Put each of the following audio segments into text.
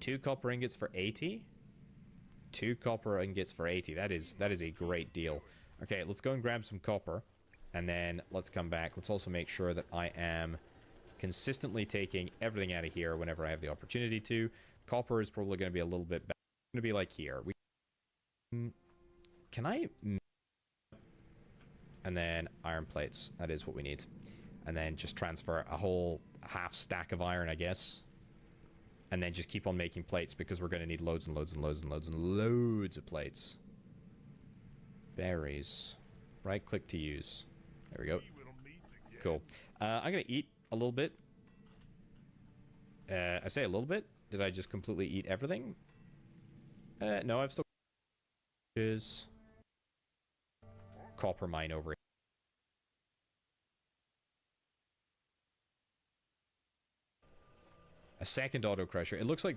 2 copper ingots for 80? 2 copper ingots for 80. That is a great deal. Okay, let's go and grab some copper. And then let's come back. Let's also make sure that I am consistently taking everything out of here whenever I have the opportunity to. Copper is probably going to be a little bit better. It's going to be like here. Can I... And then iron plates. That is what we need. And then just transfer a whole half stack of iron, I guess. And then just keep on making plates because we're going to need loads and loads and loads and loads and loads of plates. Berries. Right click to use. There we go. Cool. I'm going to eat a little bit. I say a little bit. Did I just completely eat everything? No, I've still... Is copper mine over here. A second auto crusher. It looks like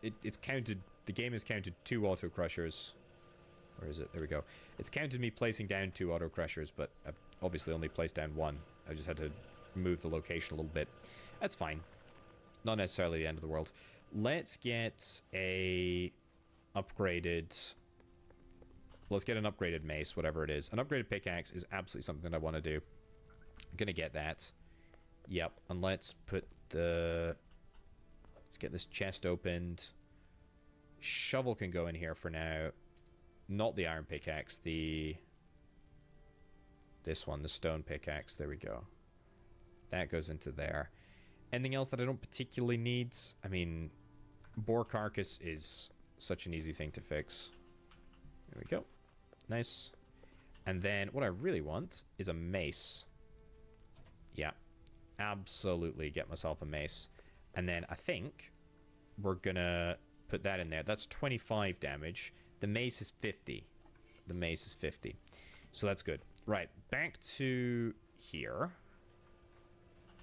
it's counted. The game has counted 2 auto crushers. Where is it? There we go. It's counted me placing down 2 auto crushers, but I've obviously only placed down 1. I just had to move the location a little bit. That's fine. Not necessarily the end of the world. Let's get a upgraded... Let's get an upgraded mace, whatever it is. An upgraded pickaxe is absolutely something that I want to do. I'm gonna get that. Yep. And let's put the... Let's get this chest opened. Shovel can go in here for now. Not the iron pickaxe, this one, the stone pickaxe. There we go. That goes into there. Anything else that I don't particularly need? I mean, boar carcass is such an easy thing to fix. There we go. Nice. And then what I really want is a mace. Yeah. Absolutely get myself a mace. And then I think we're gonna put that in there. That's 25 damage. The mace is 50. The mace is 50. So that's good. Right, back to here.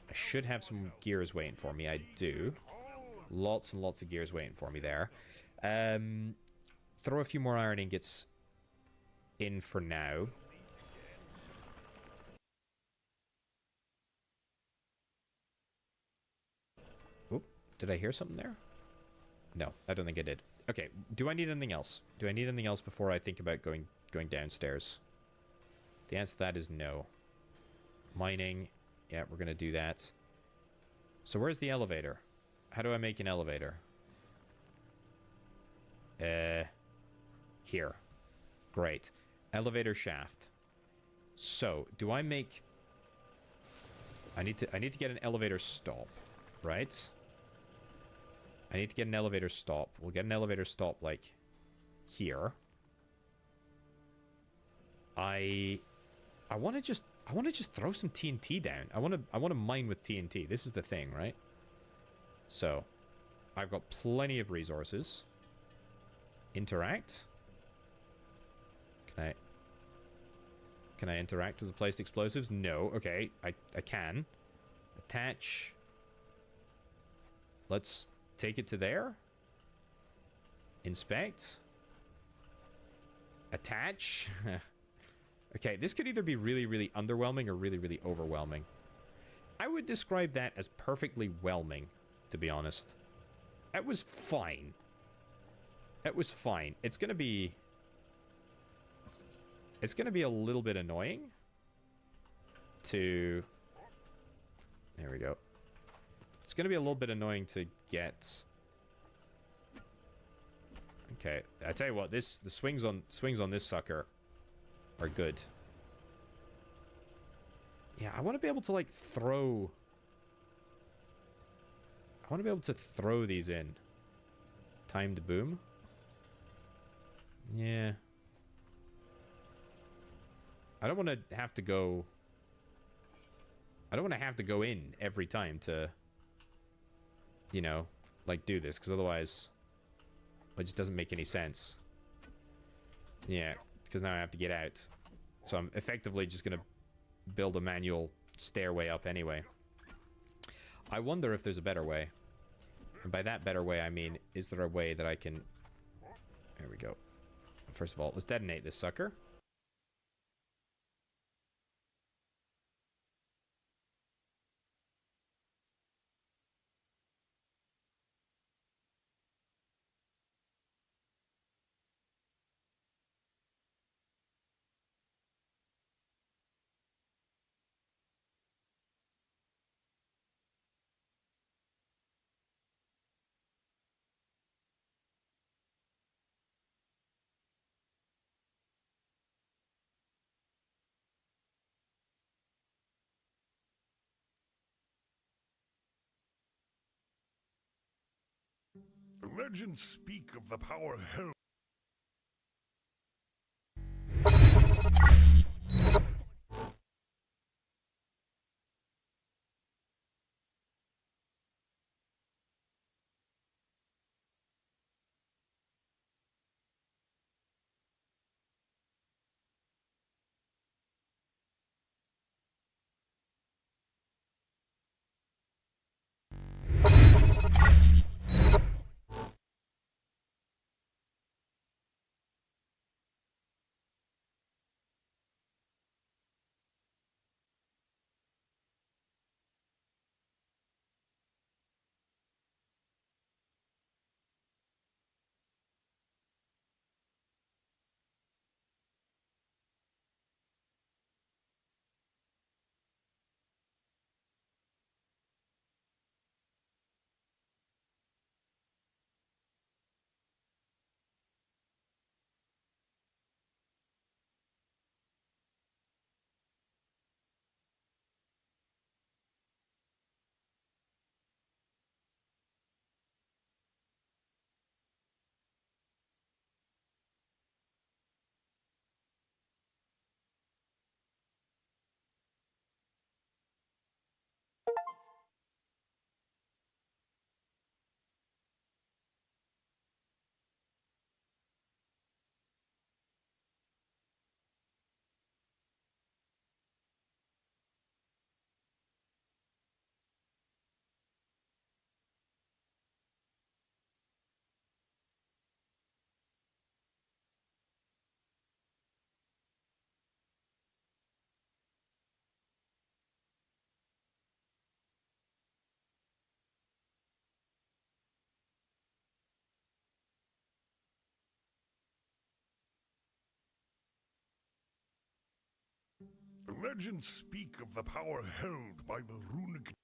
I should have some gears waiting for me. I do. Lots and lots of gears waiting for me there. Throw a few more iron ingots in for now. Oop, did I hear something there? No, I don't think I did. Okay, do I need anything else? Do I need anything else before I think about going downstairs? The answer to that is no. Mining. Yeah, we're going to do that. So where's the elevator? How do I make an elevator? Here. Great. Elevator shaft. So, do I make... I need to get an elevator stop, right? I need to get an elevator stop. We'll get an elevator stop, like, here. I want to just throw some TNT down. I want to mine with TNT. This is the thing, right? So, I've got plenty of resources. Interact. Can I interact with the placed explosives? No. Okay, I can. Attach. Let's take it to there. Inspect. Attach. Okay, this could either be really, really underwhelming or really, really overwhelming. I would describe that as perfectly whelming, to be honest. That was fine. That was fine. It's gonna be a little bit annoying to... There we go. It's gonna be a little bit annoying to get... Okay, I tell you what, the swings on this sucker are good. Yeah, I want to be able to, like, throw... I want to be able to throw these in. Timed boom. Yeah. I don't want to have to go... I don't want to have to go in every time to... You know, like, do this, because otherwise... It just doesn't make any sense. Yeah, because now I have to get out. So I'm effectively just going to build a manual stairway up anyway. I wonder if there's a better way. And by that better way, I mean, is there a way that I can... There we go. First of all, let's detonate this sucker. The legends speak of the power held. The legends speak of the power held by the runic.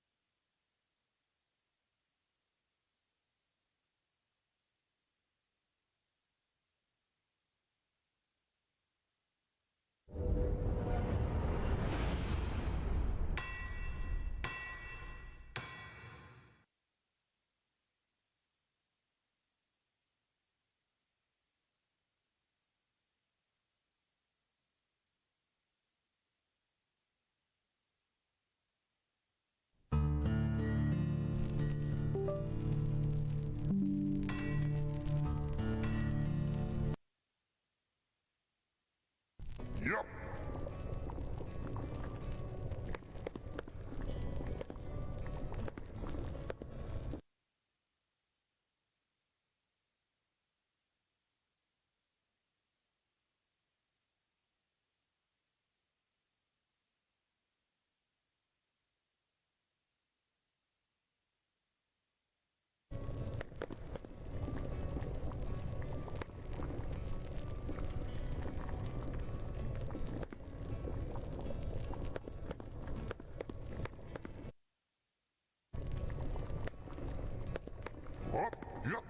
Yup. What? Yup.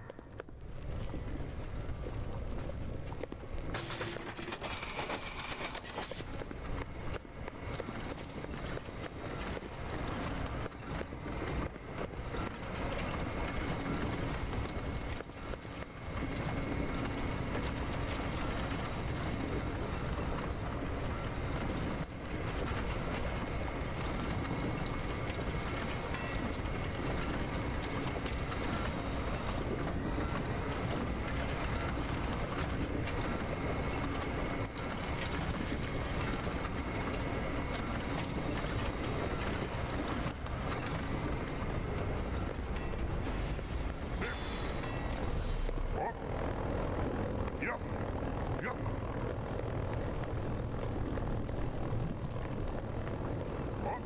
What? Yup. Yup. What?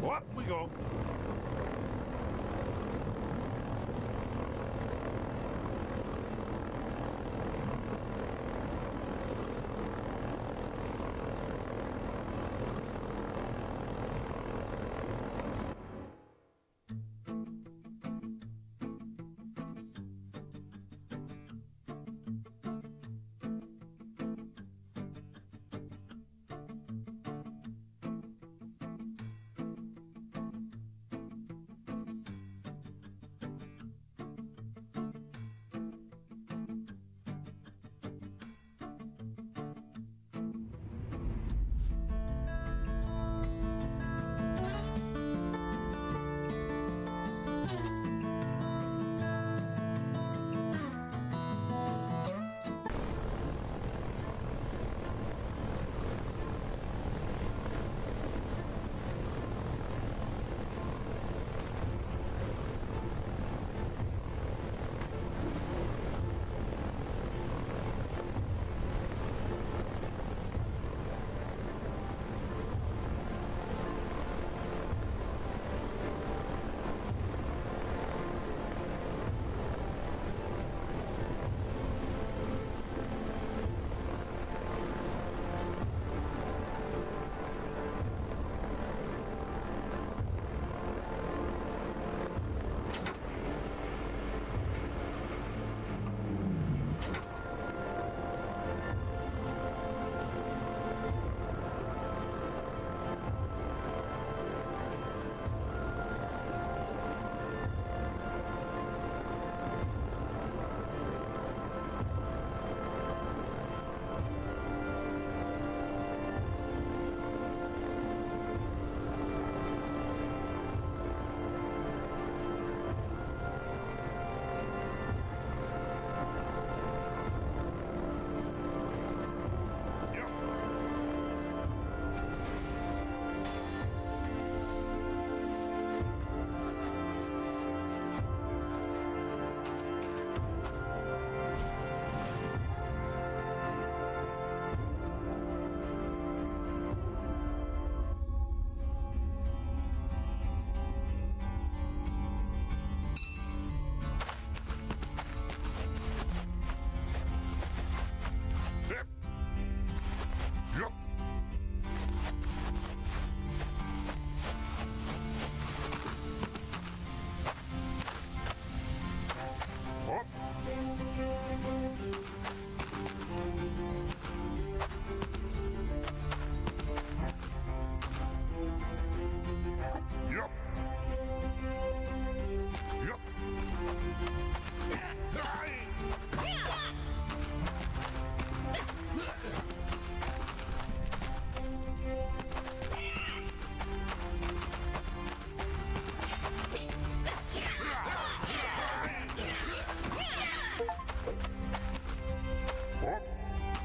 What? We go.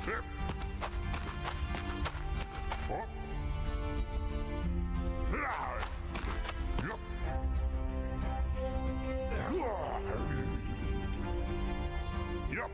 Yep. Oh. Ah. Yep. Yep.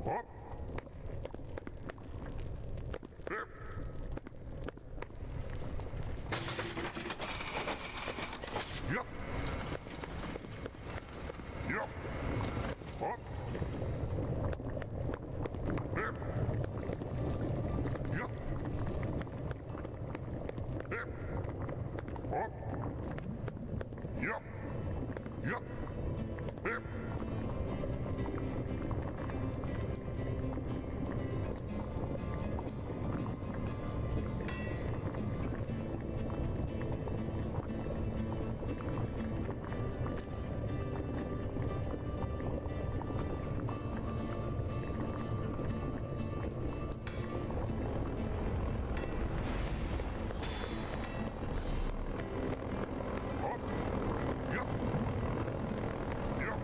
Hop. Yep. Yep. Yep. Hop. Yep. Yep. Yep. Hop. Yep. Yep. Yep. Hop. Yep. Yep.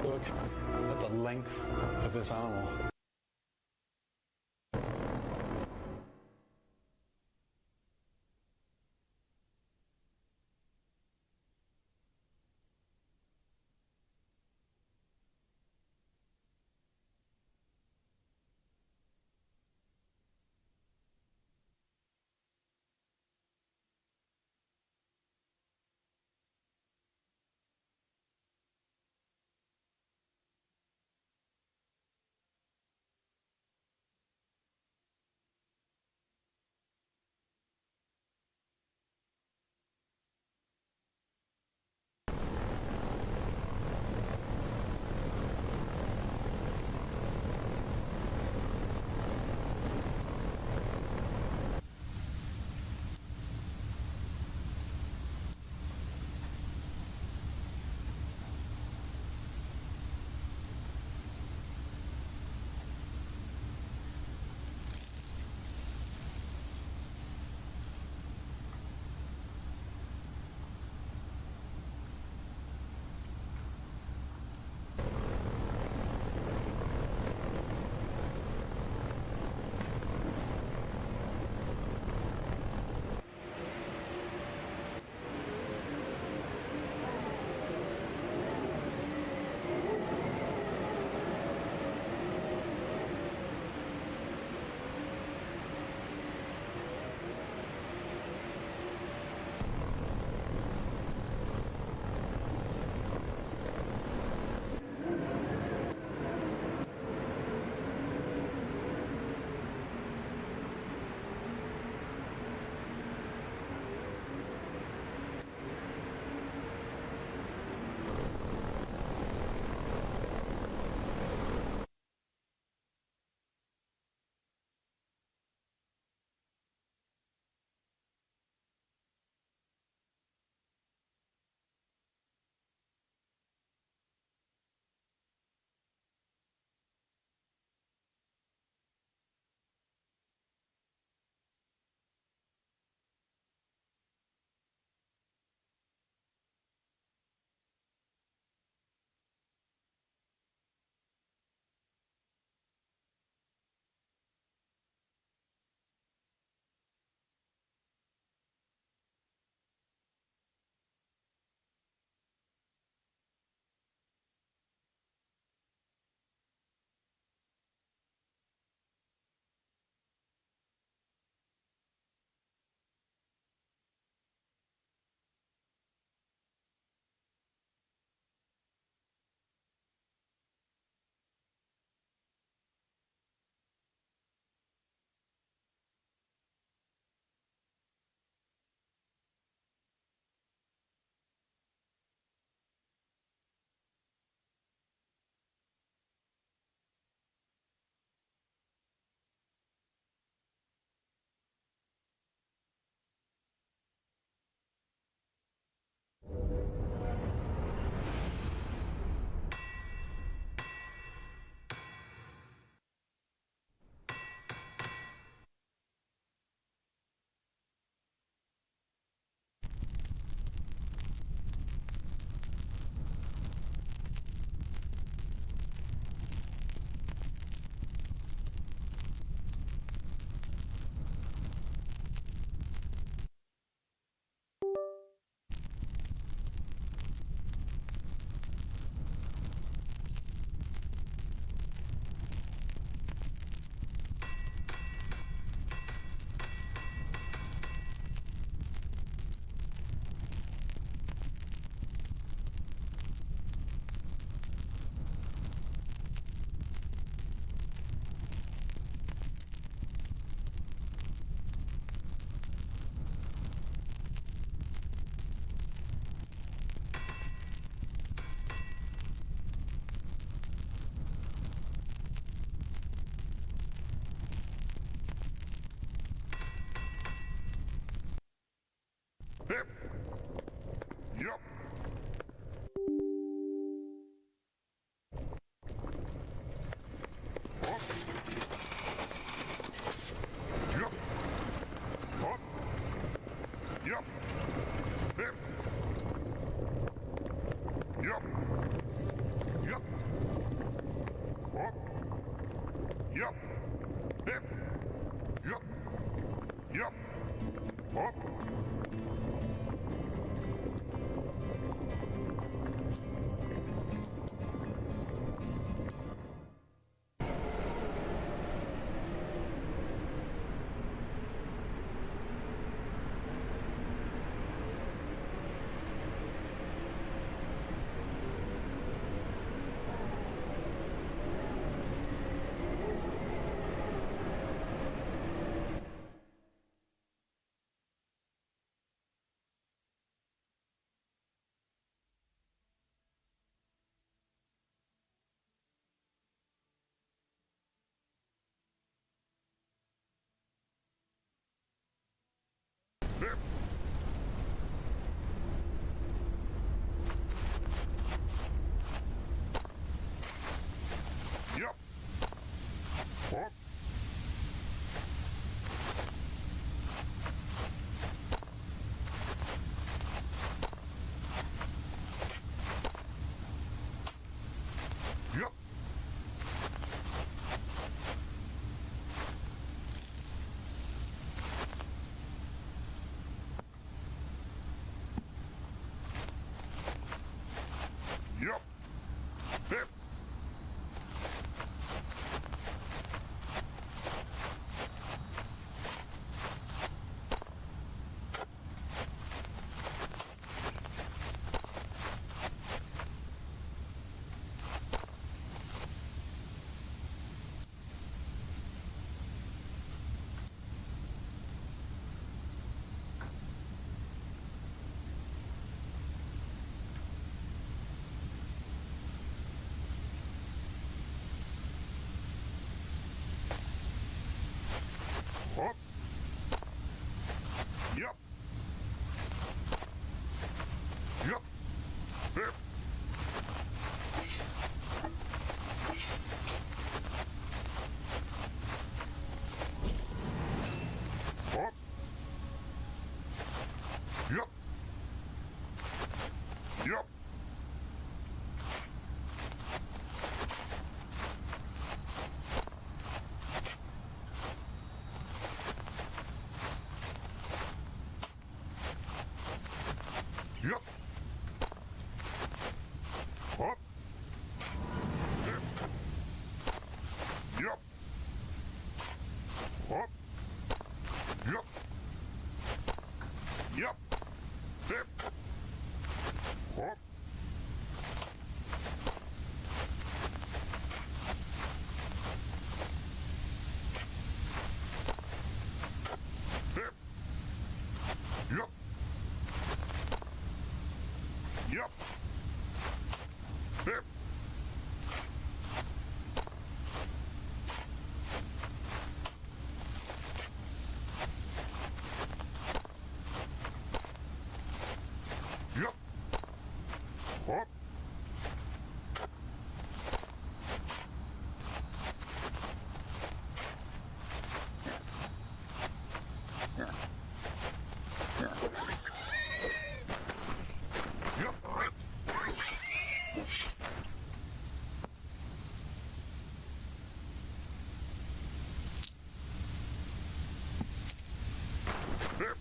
Look at the length of this animal. Yup. Yup. Hop. Yup. Hip. Yup. Yup. Hop. Hip. Yup. Hop. Yup. Yup. Hip. Hop. Yup. Yup. Hip. Hop. Yup. Yup. Yup. Hop. Hip. Yup. Hop. Yup. Yup. Hip. Hop. Hip. Yup. Yup. Hip. Yup. Hop. Yup. Hip.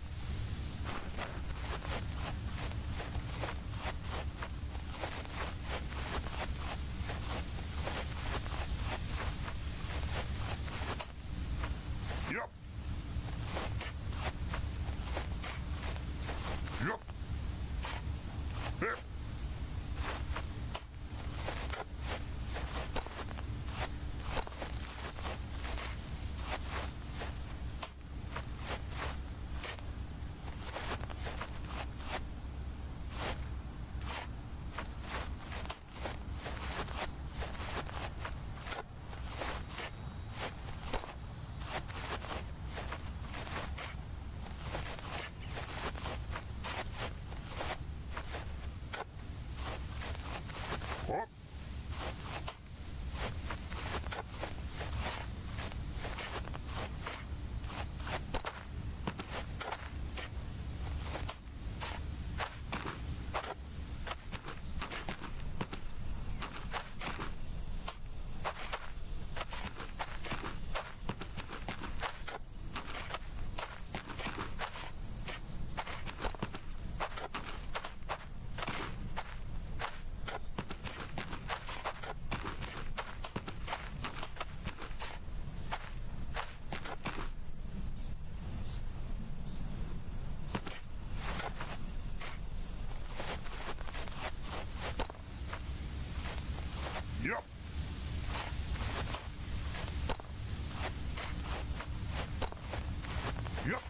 Yup. Yup.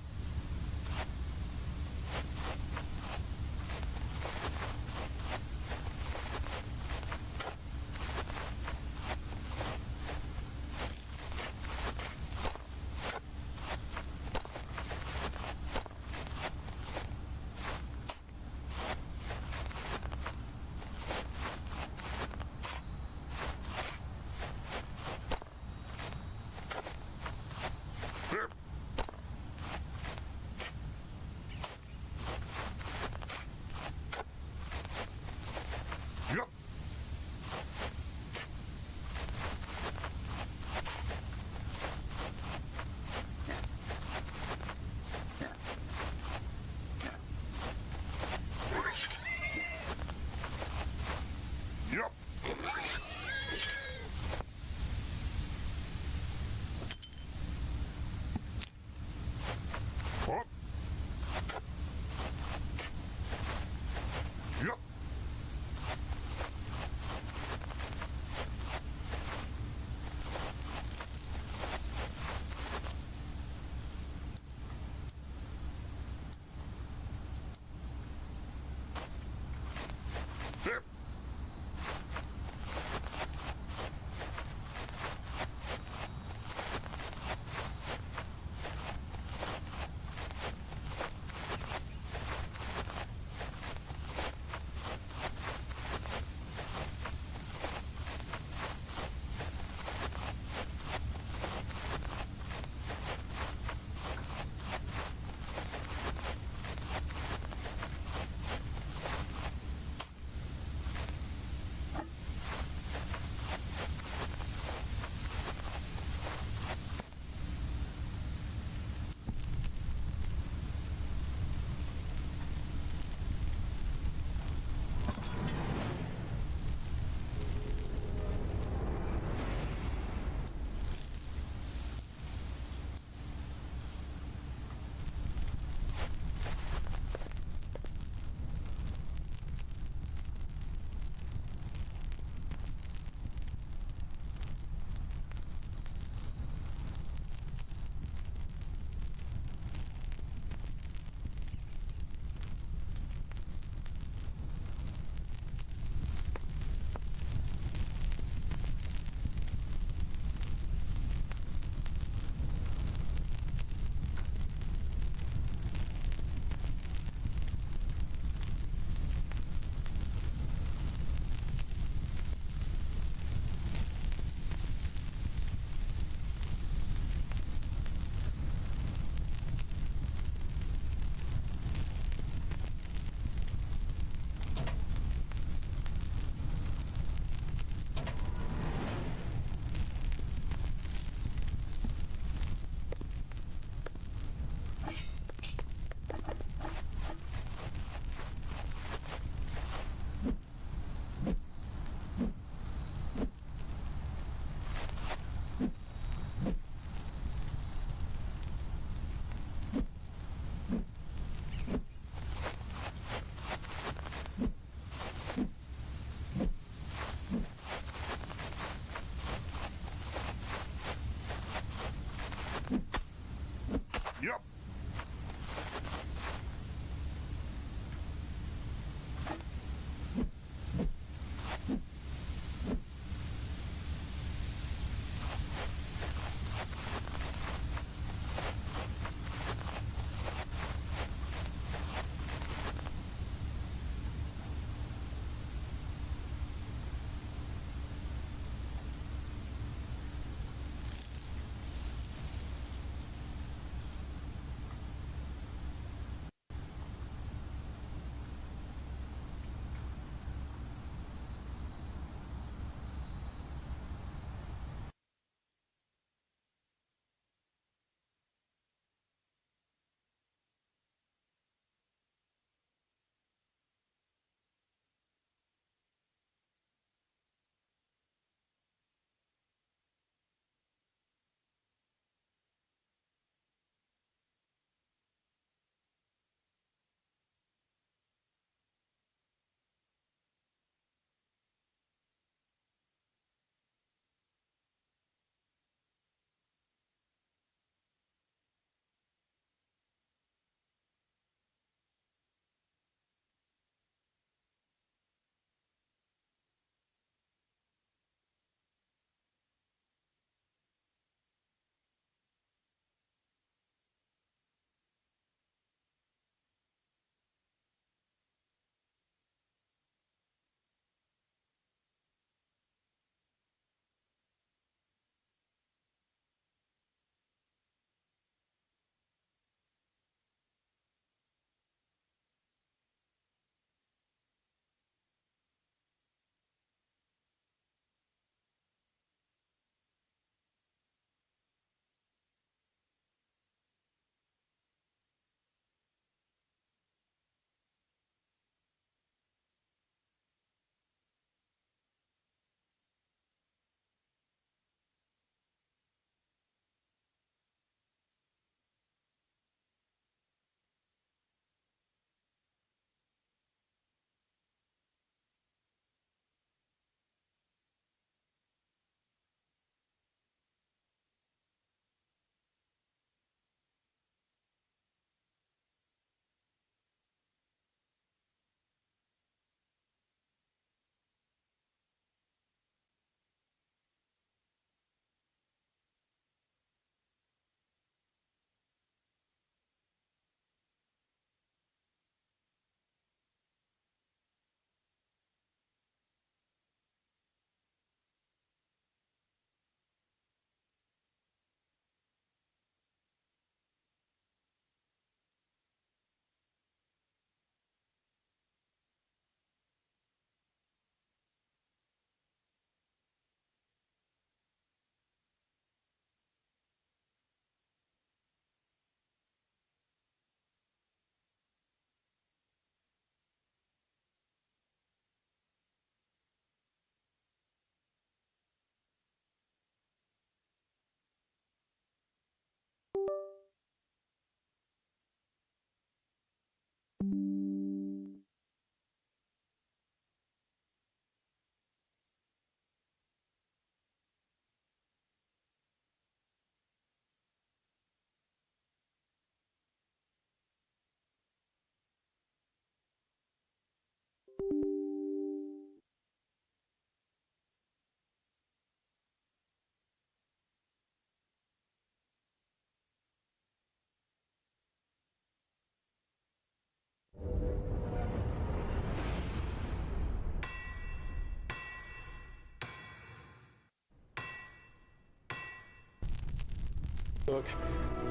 Look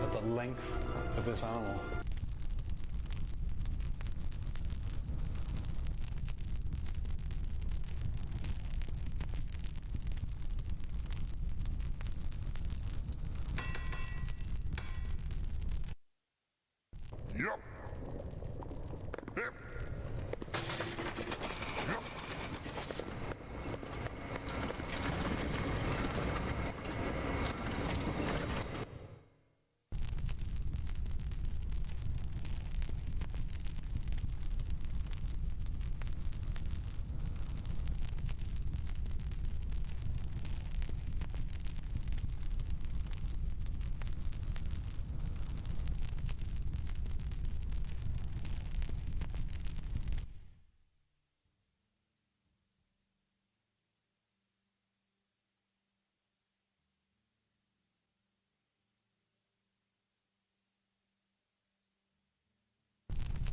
at the length of this animal. Yup. Yep. Yup.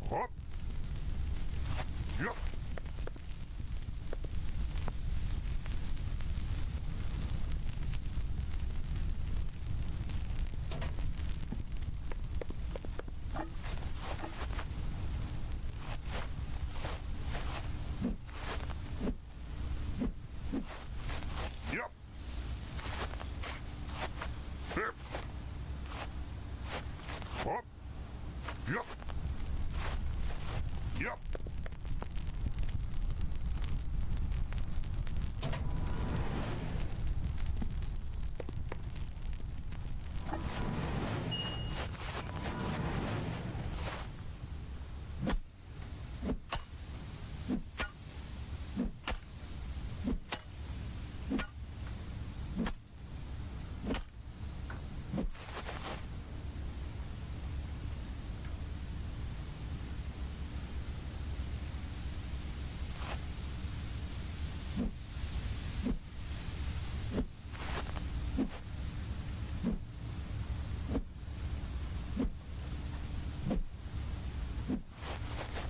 Hop. Yup. Yup. Yep. Hop. Yup. Yup.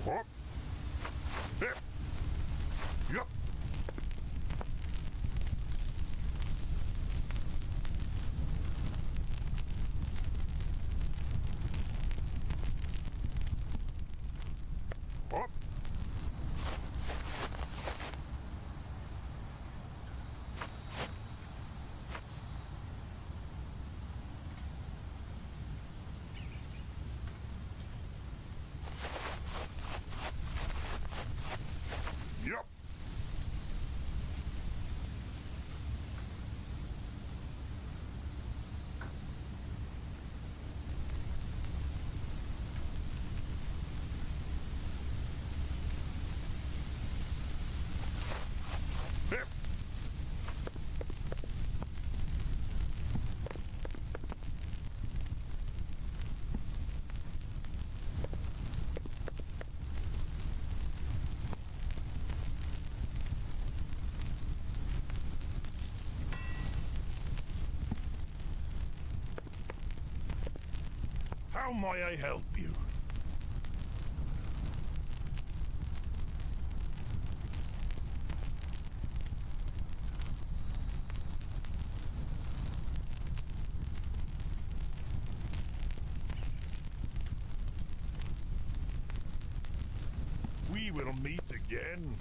Hop. Yep. Yup. Hop. Yup. Yep. How may I help you? We will meet again.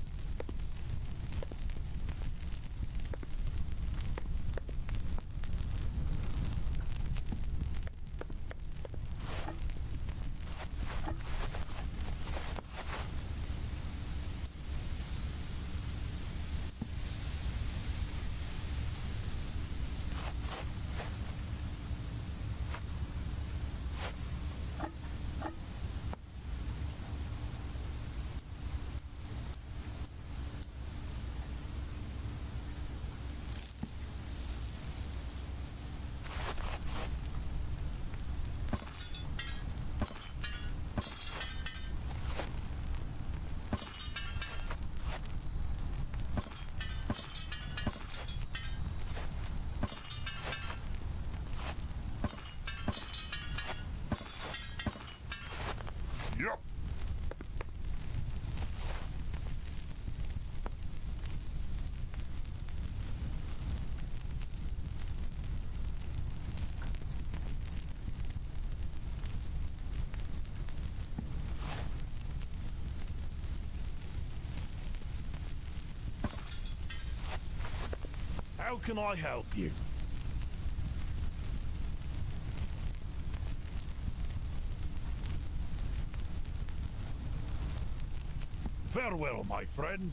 How can I help you? Farewell, my friend.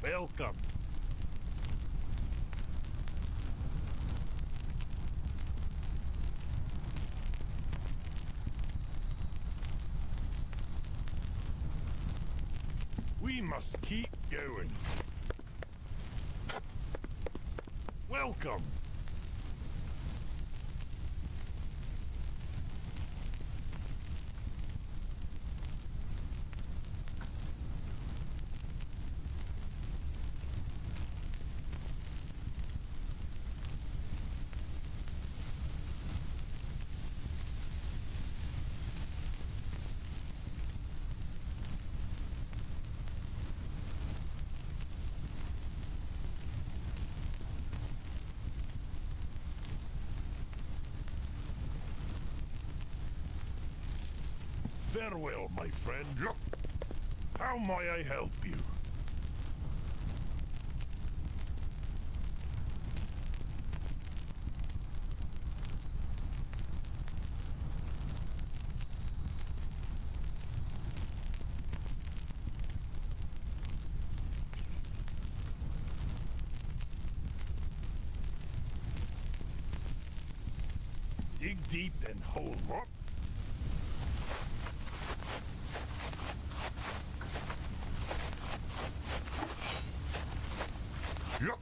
Welcome. We must keep going. Welcome. Farewell, my friend. How may I help you? Dig deep and hold up. Yup.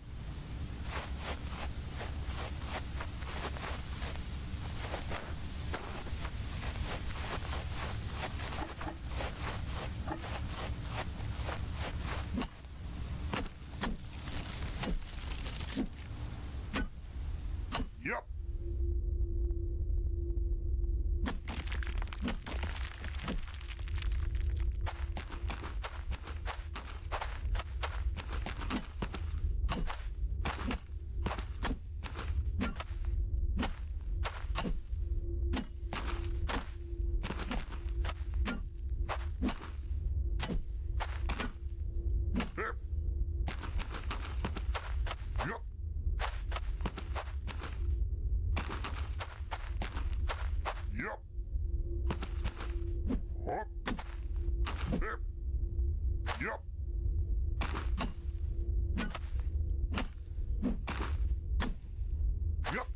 Yup. Yup. Yup. Hop. Hip. Yup. Yup.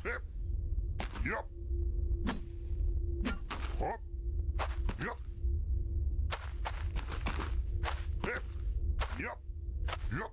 Hip. Yup. Hop. Yup. Hip. Yup. Yup.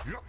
Yup.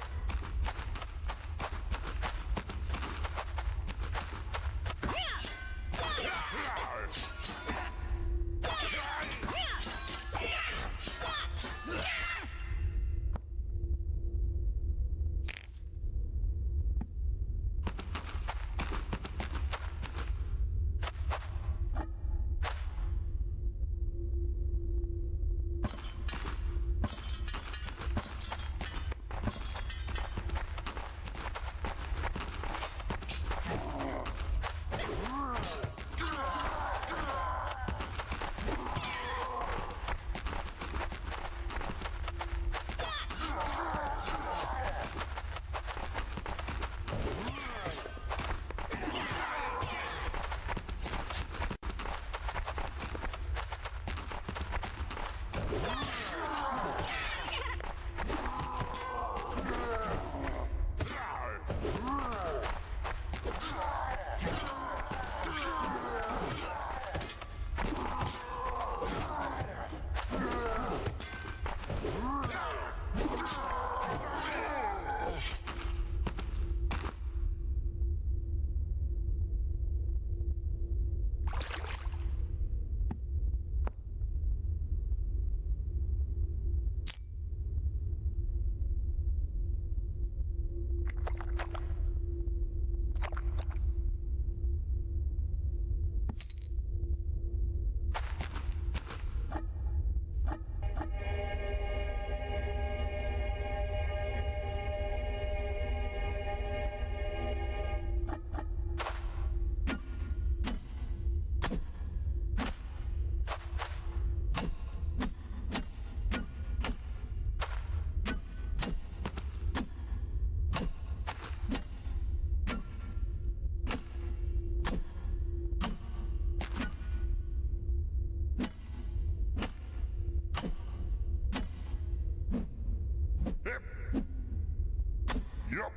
Yup.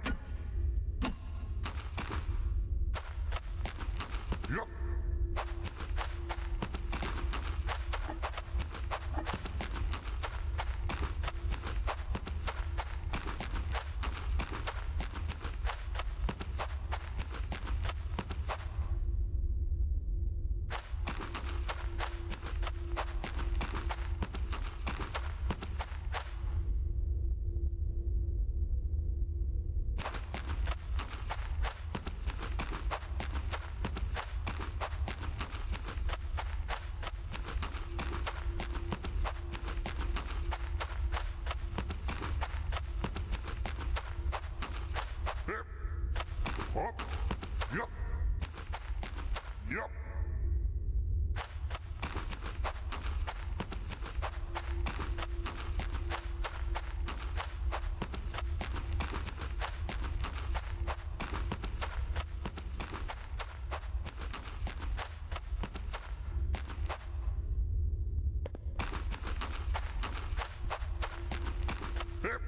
Yup. Hop. Yup. Yup. Hip.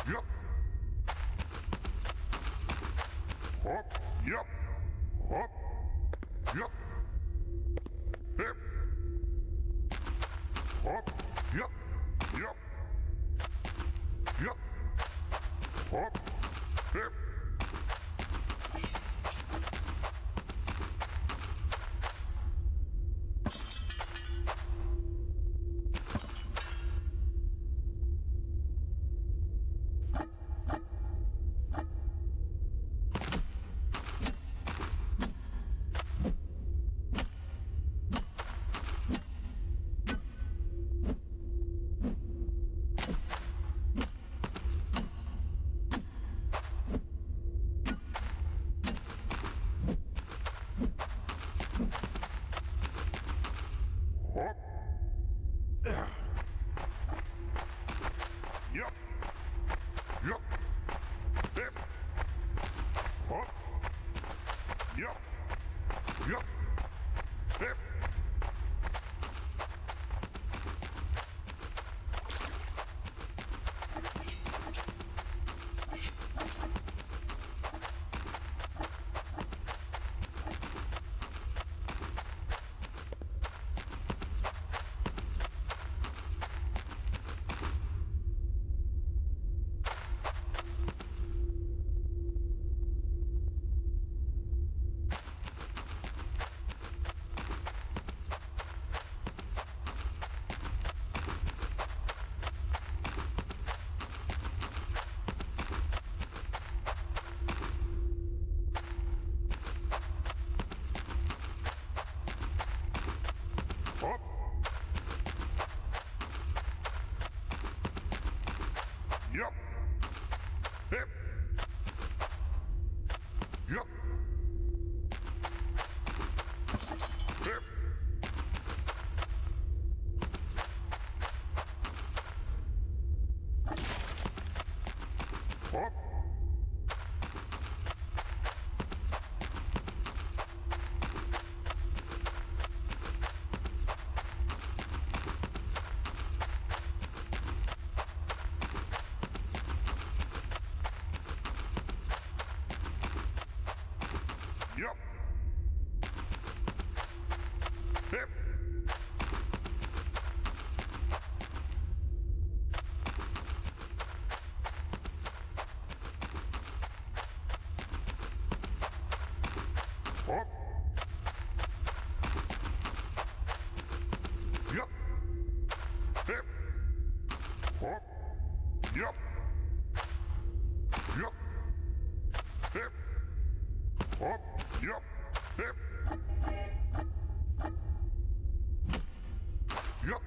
Yup. Hop. Yup. Hop. Yup. Hip. Hop. Yup. Yup. Yup. Hop. Hip. Hop. Yup. Yup. Hip. Hop. Yup. Yup. Hip. Yup. Yep. Hop. Yup. Yep. Hop. Yup. Yup. Yep. Hop. Yup. Yep. Yup.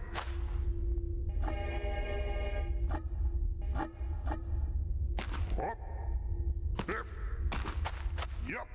Hop. Yep. Yup.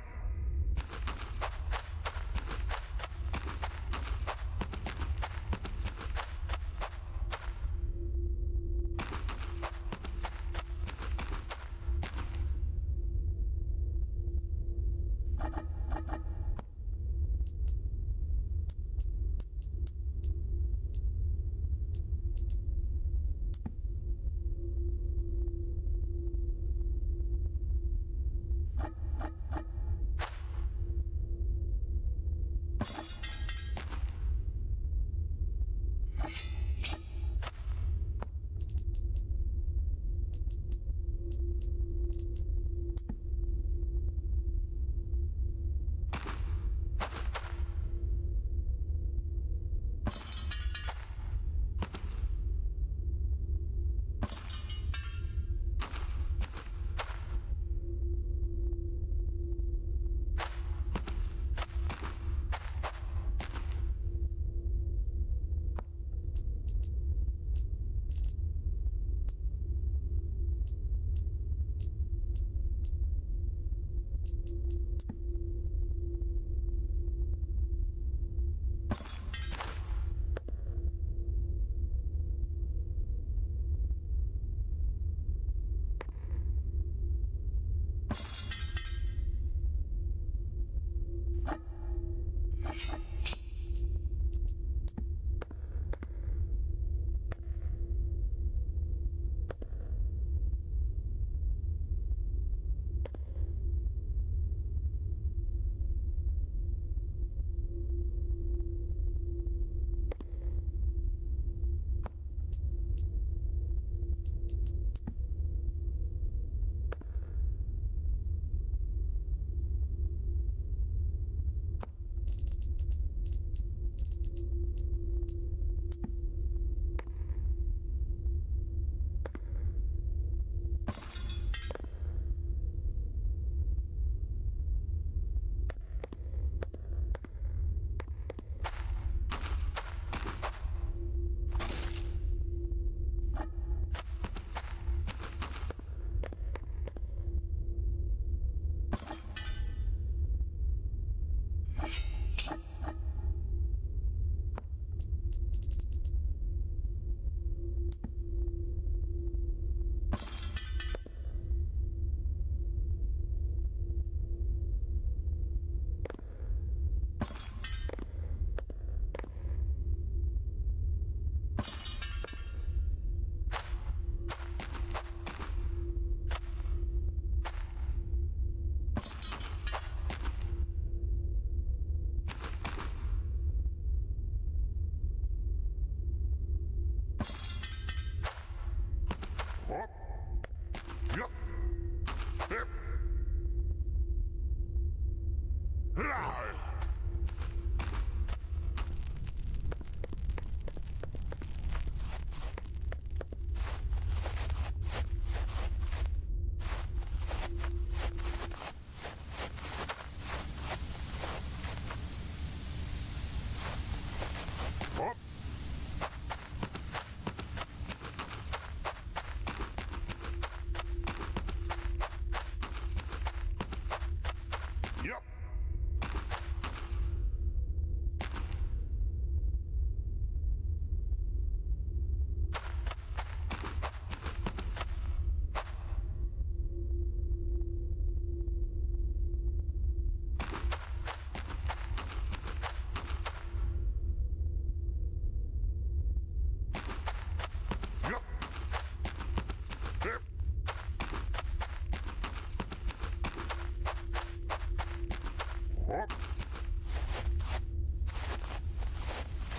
Hop.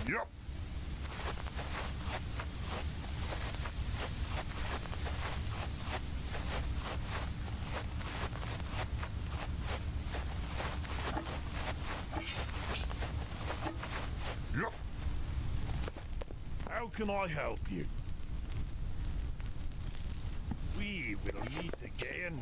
Yep. Yep. How can I help you? We will meet again.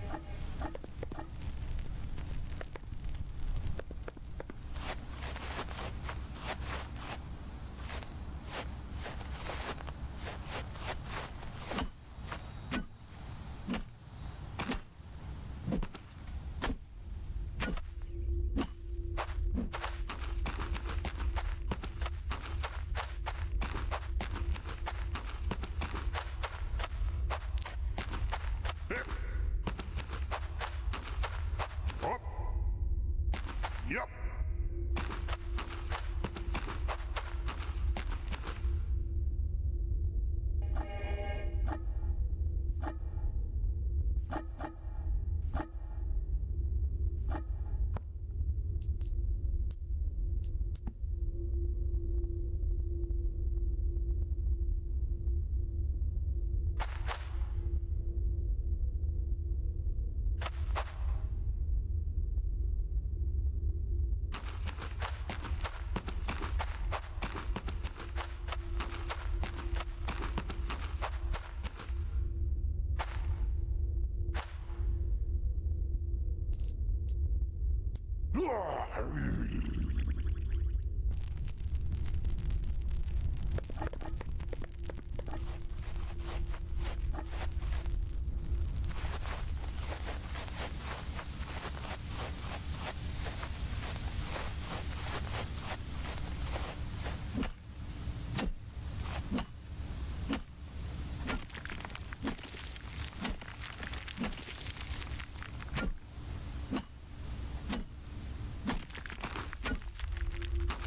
Up. Yep.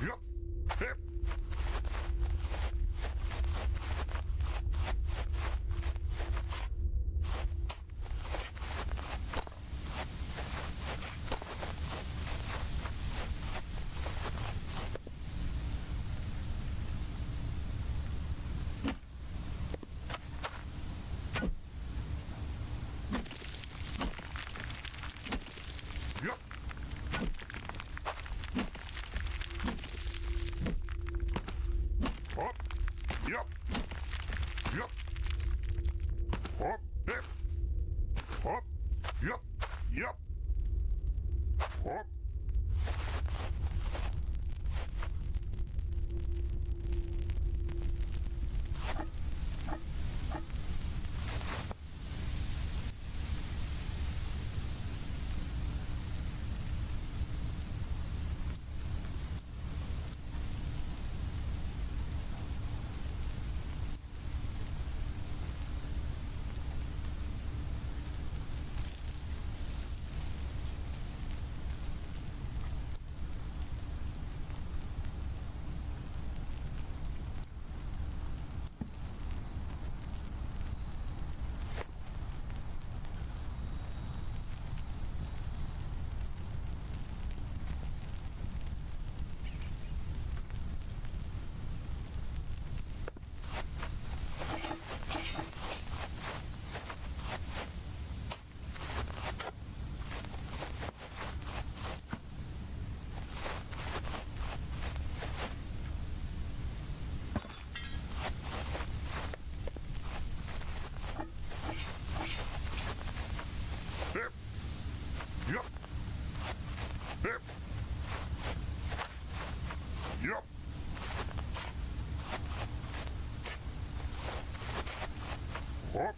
Yep. Yep. Yep. Hop. Yep. Yep. Hop. Yep. Hop. Yep. Yep. Hop. Yep. Yep. Yep. Yep. Hop.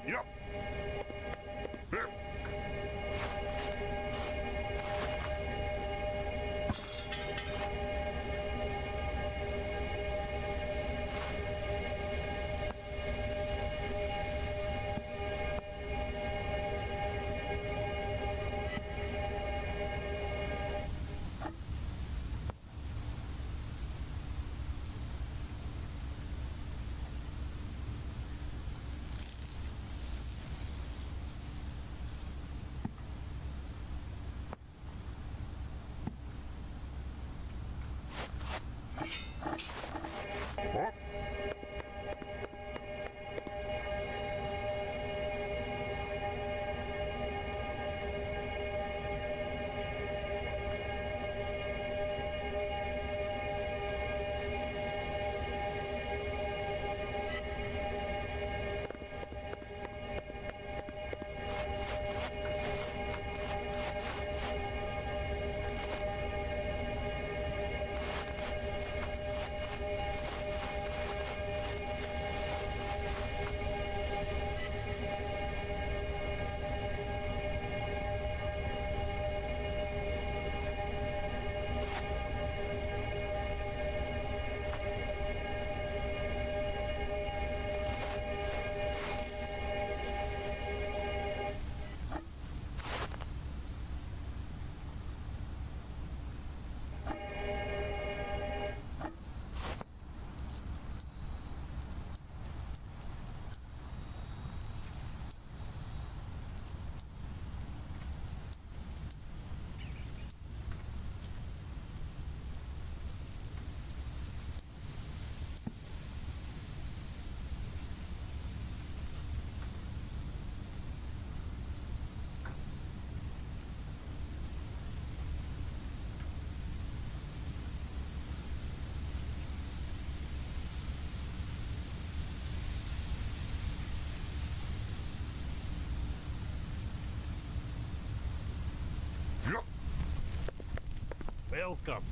Yep. Yep. What? Yep. Welcome.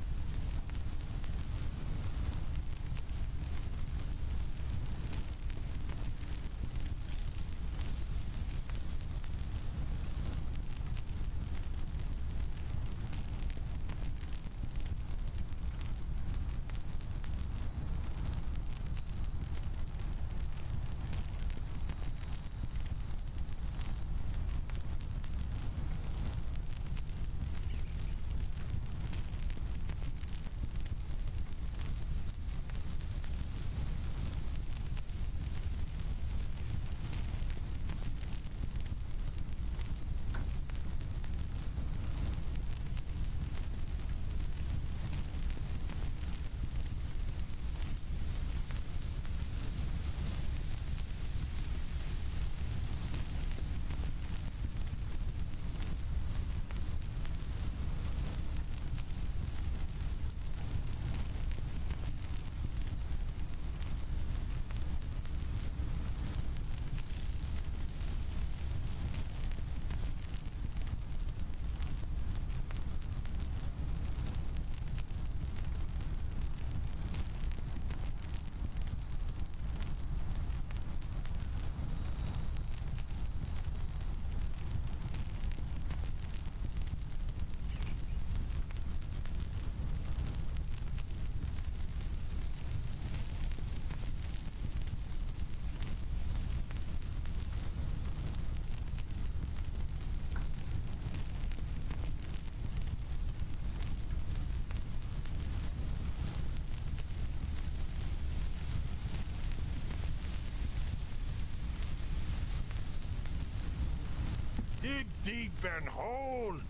Dig deep and hold.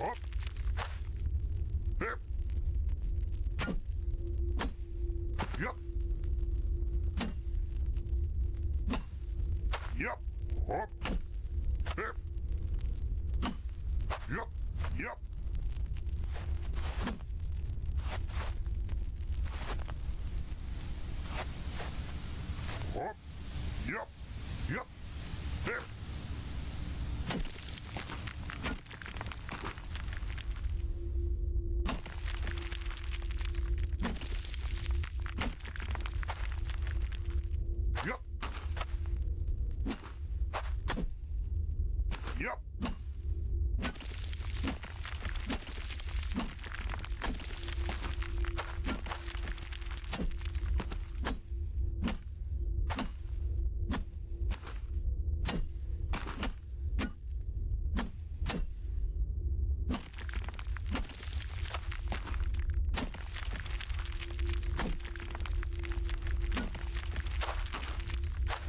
Hop. Hip. Yup. Yup. Hop. Hip. Yup. Yup. Hop. Yup. Yup. Hip. Yup. Yup.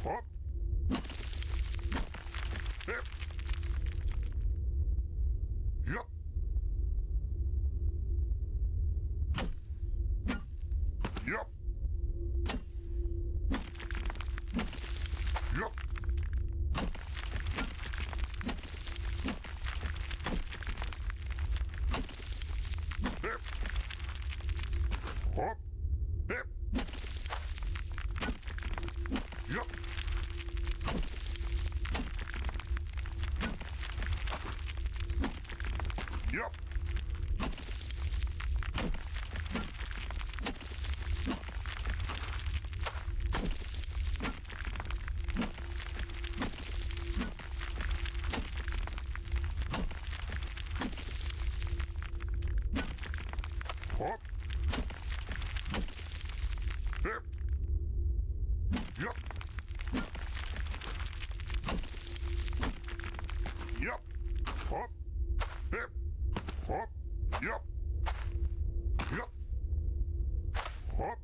Hop. Hip. Yup. Yup. Yup. Hip. Hop. Hip. Yup. Yup. Hop. Hip. Yup. Yup. Hop. Hip. Hop. Yup. Yup. Hop.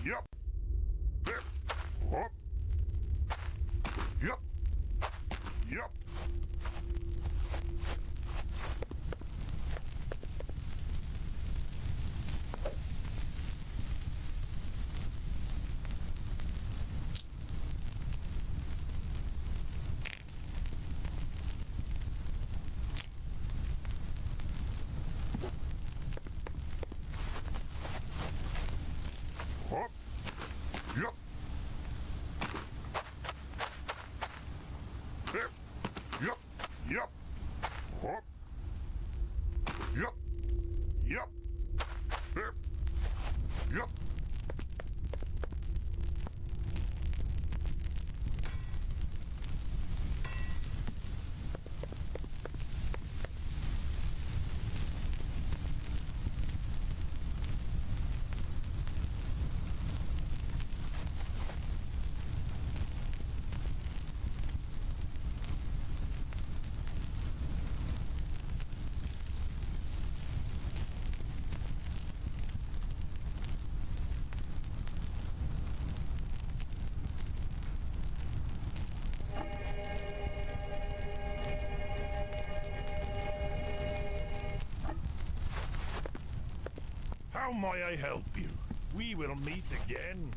Yup. Hip. Hop. Yup. Yup. Hop. Yup. Hip. Yup. Yup. Hop. Yup. Yup. Hip. Yup. How may I help you? We will meet again.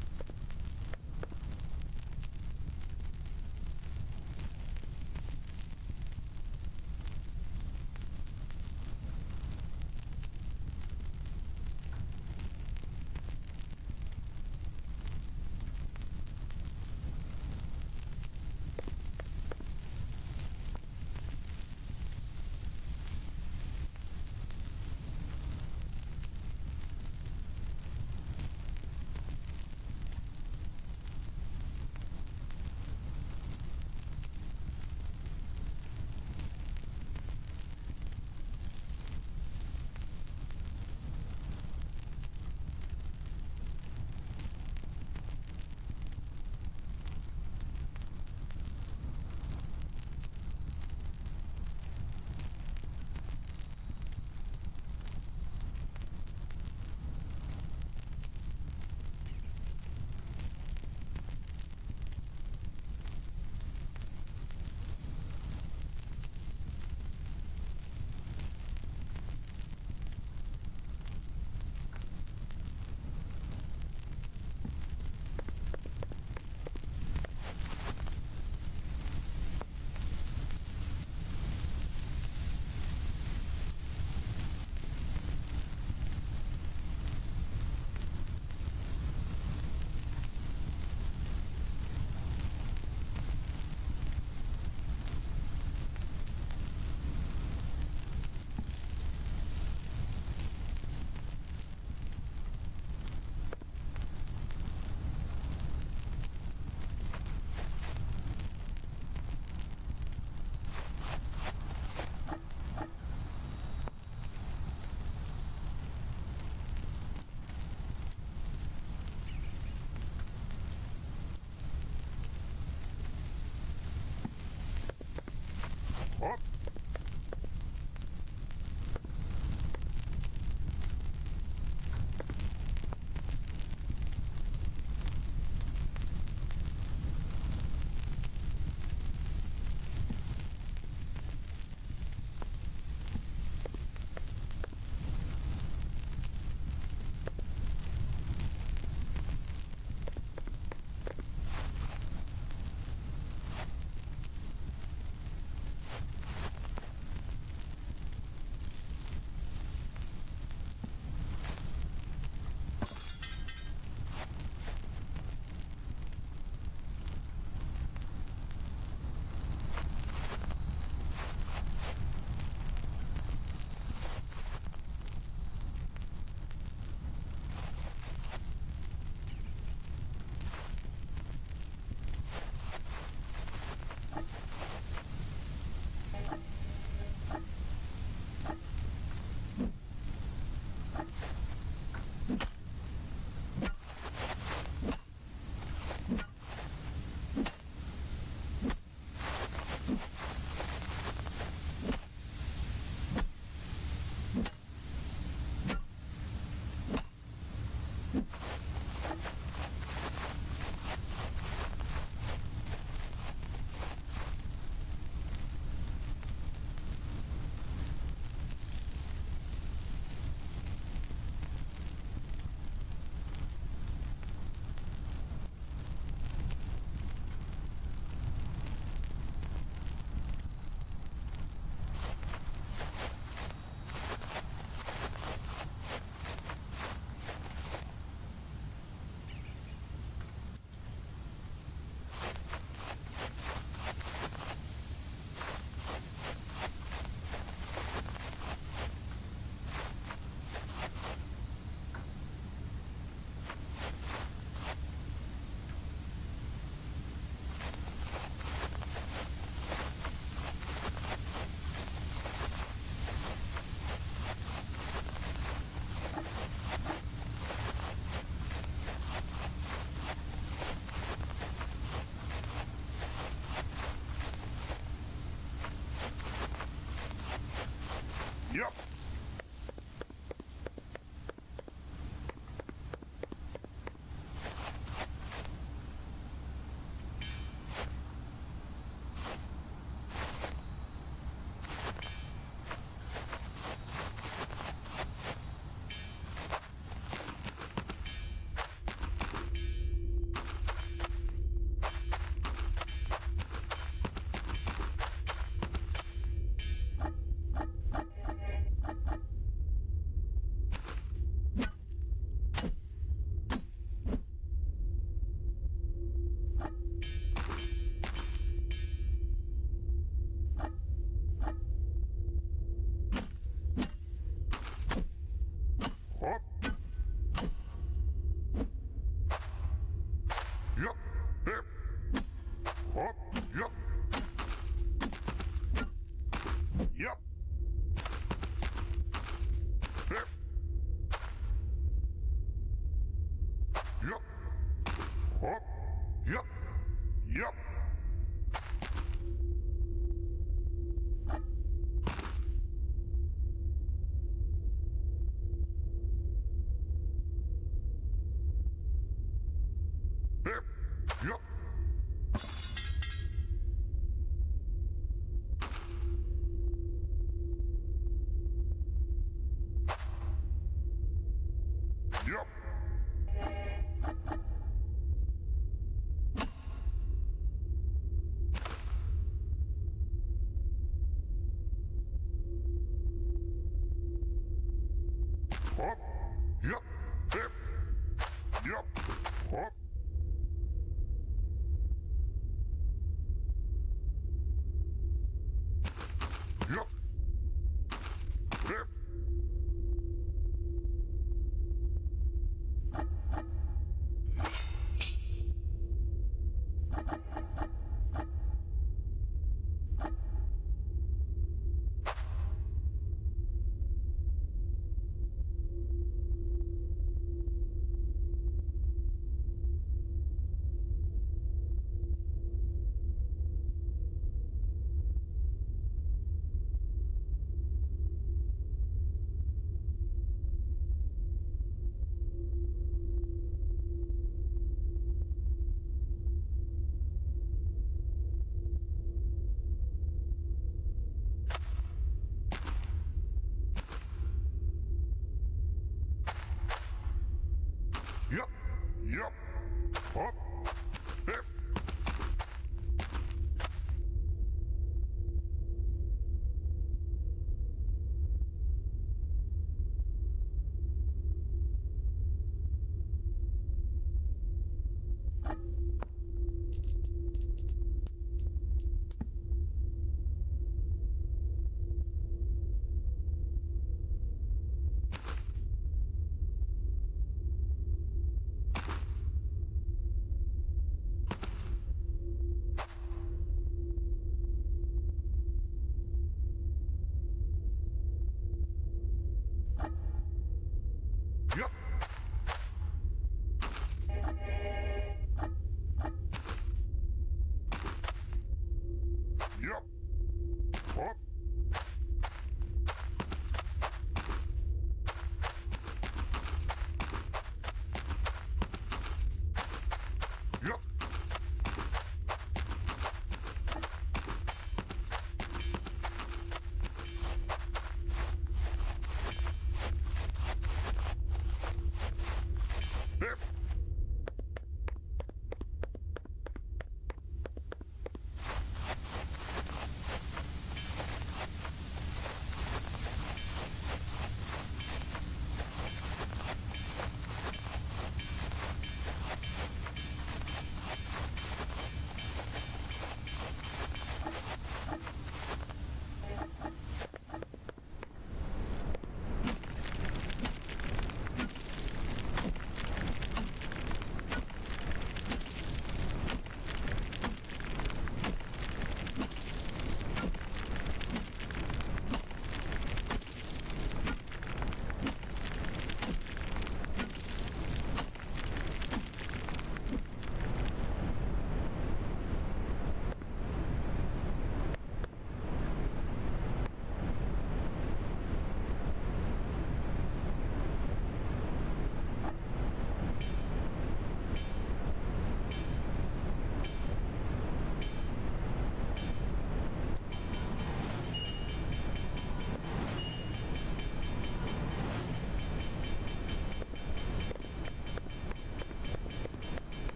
Yep. Hop. Yep. Hip. Hop. Yep. Yep. Hip. Yep. Hop. Yep. Yep. Hip. Yep. Yep. Hop. Yep. Hip. Yep. Hop. Yep. Hip. Yep. Yep. Hop. Hip.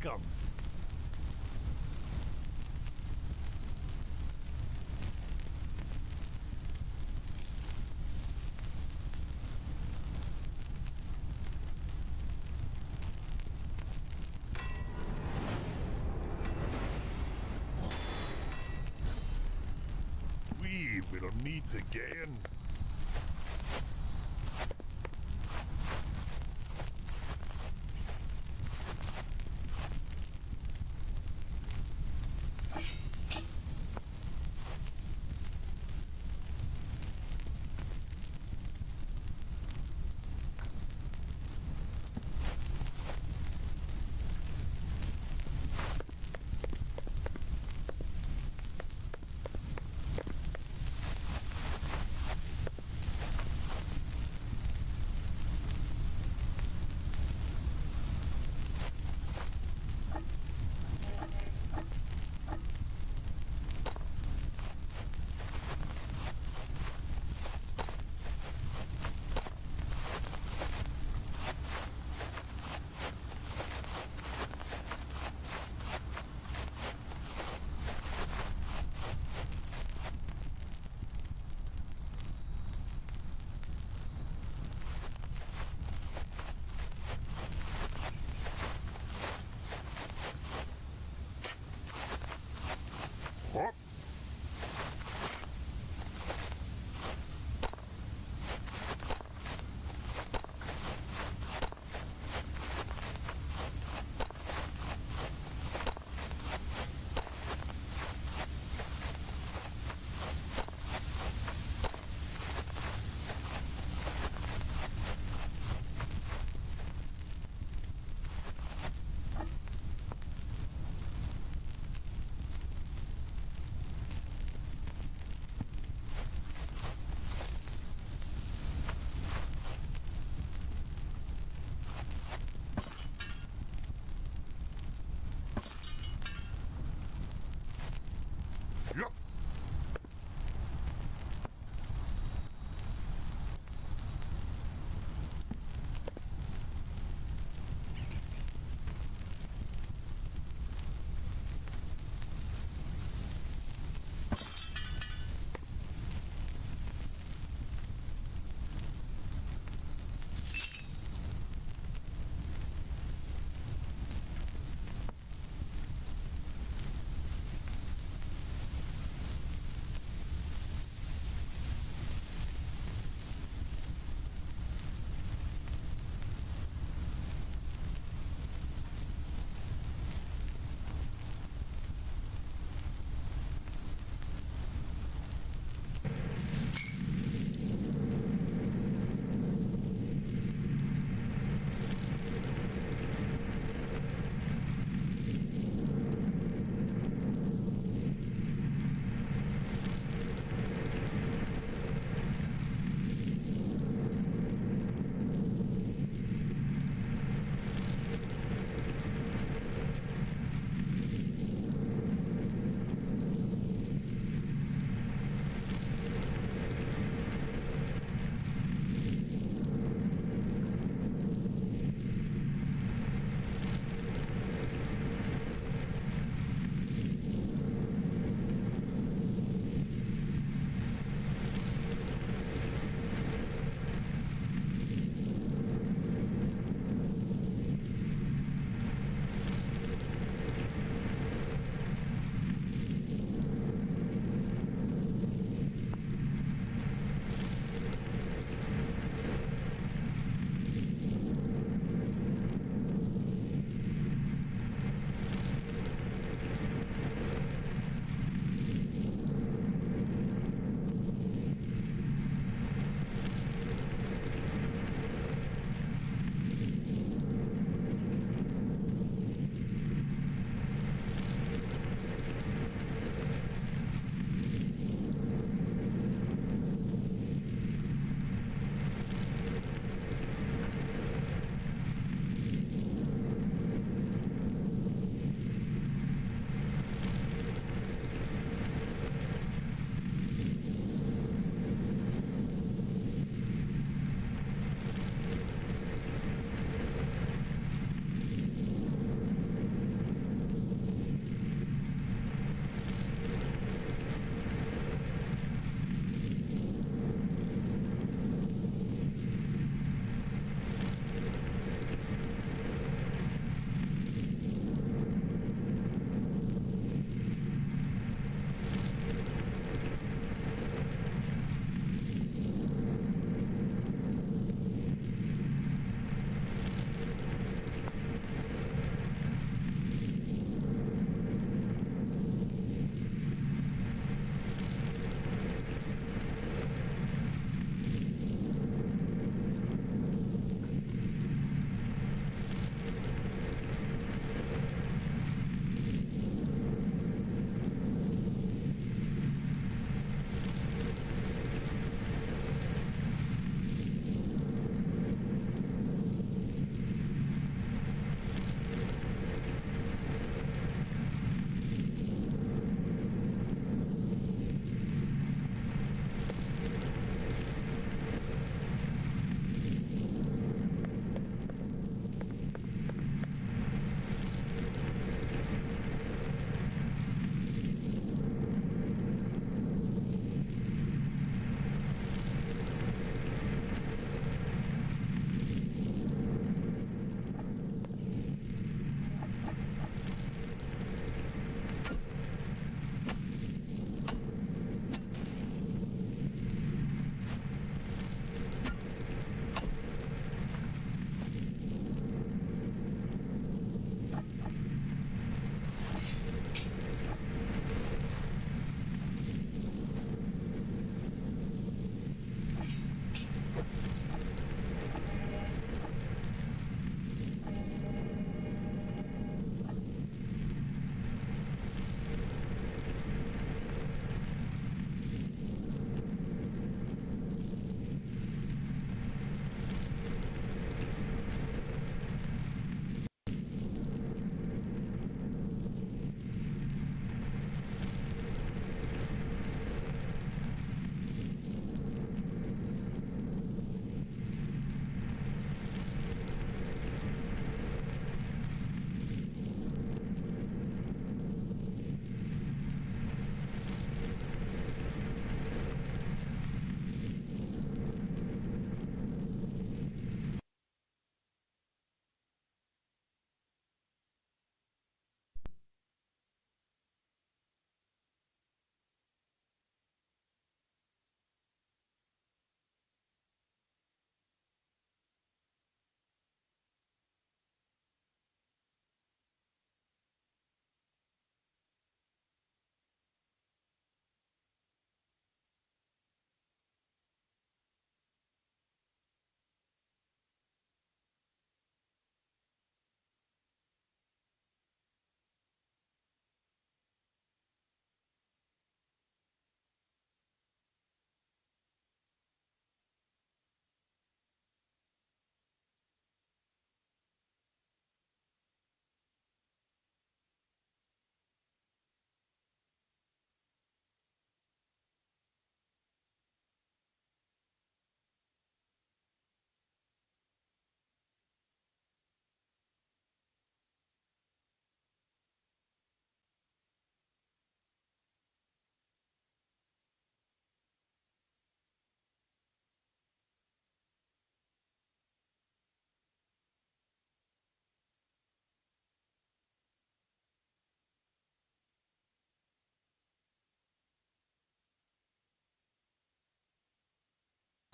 welcome. We will meet again.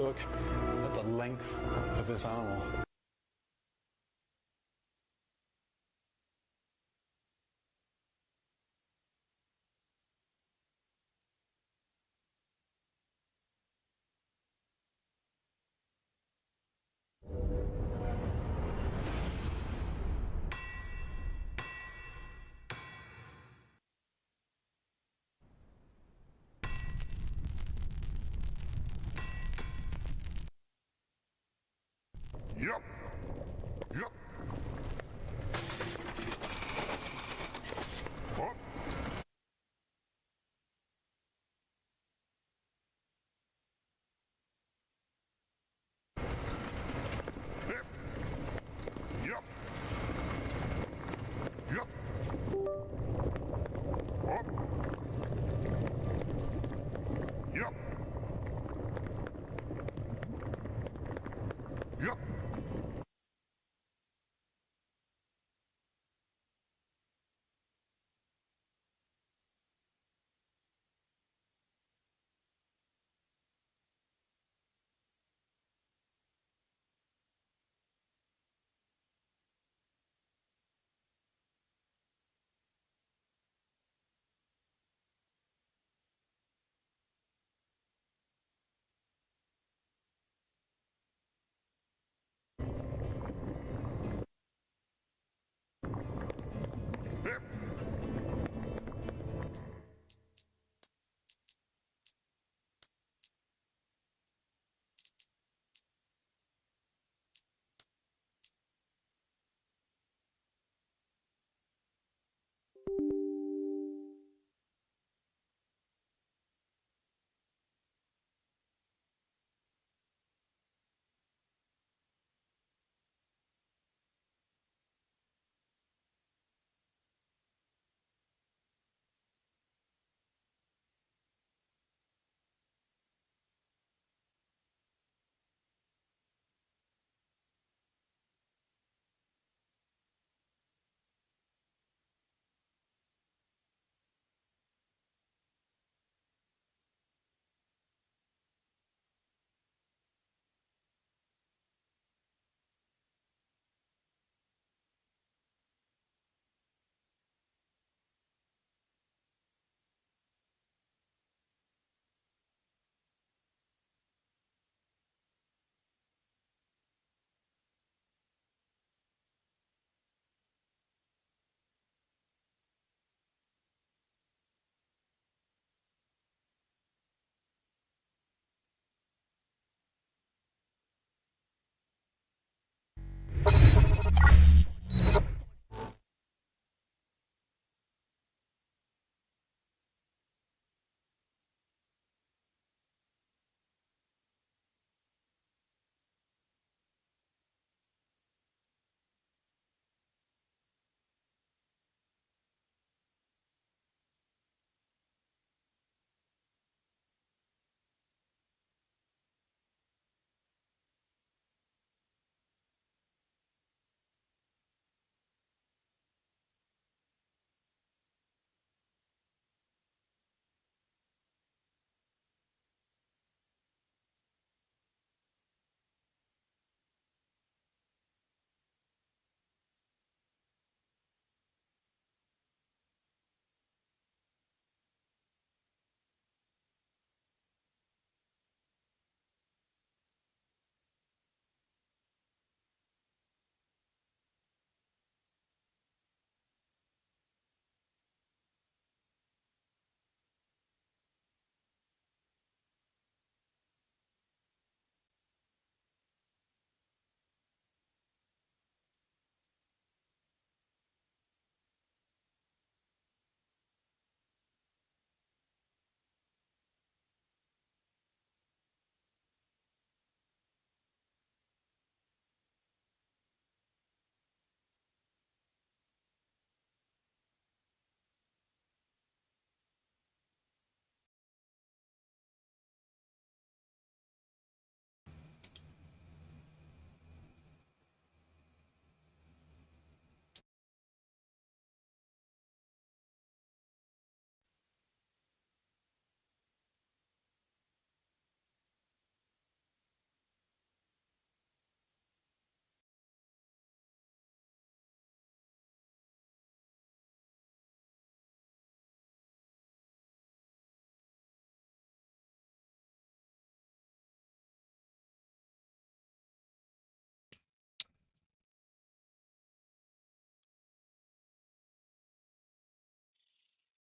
look at the length of this animal. Yup.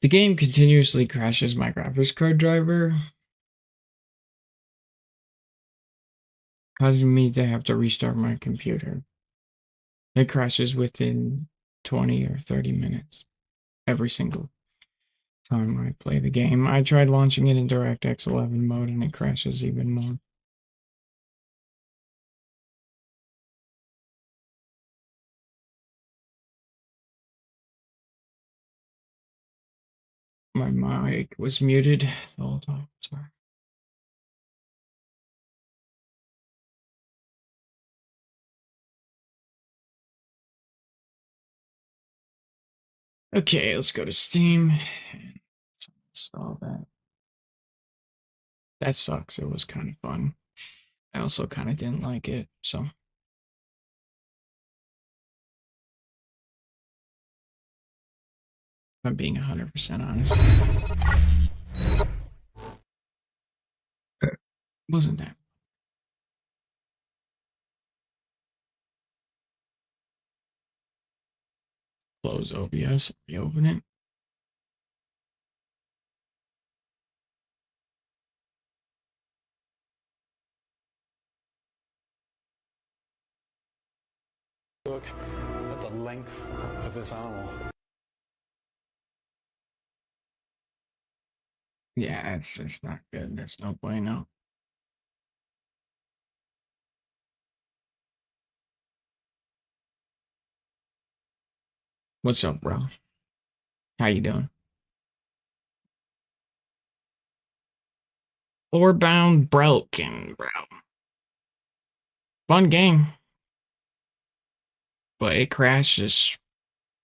The game continuously crashes my graphics card driver, causing me to have to restart my computer. It crashes within 20 or 30 minutes every single time I play the game. I tried launching it in DirectX 11 mode and it crashes even more. My mic was muted the whole time. Sorry. Okay, let's go to Steam. Install that. That sucks. It was kind of fun. I also kind of didn't like it, so. If I'm being 100% honest. Wasn't that? Close OBS, reopen it. Look at the length of this animal. Yeah, it's not good. There's no bueno. What's up, bro? How you doing? Orbound broken, bro. Fun game. But it crashes.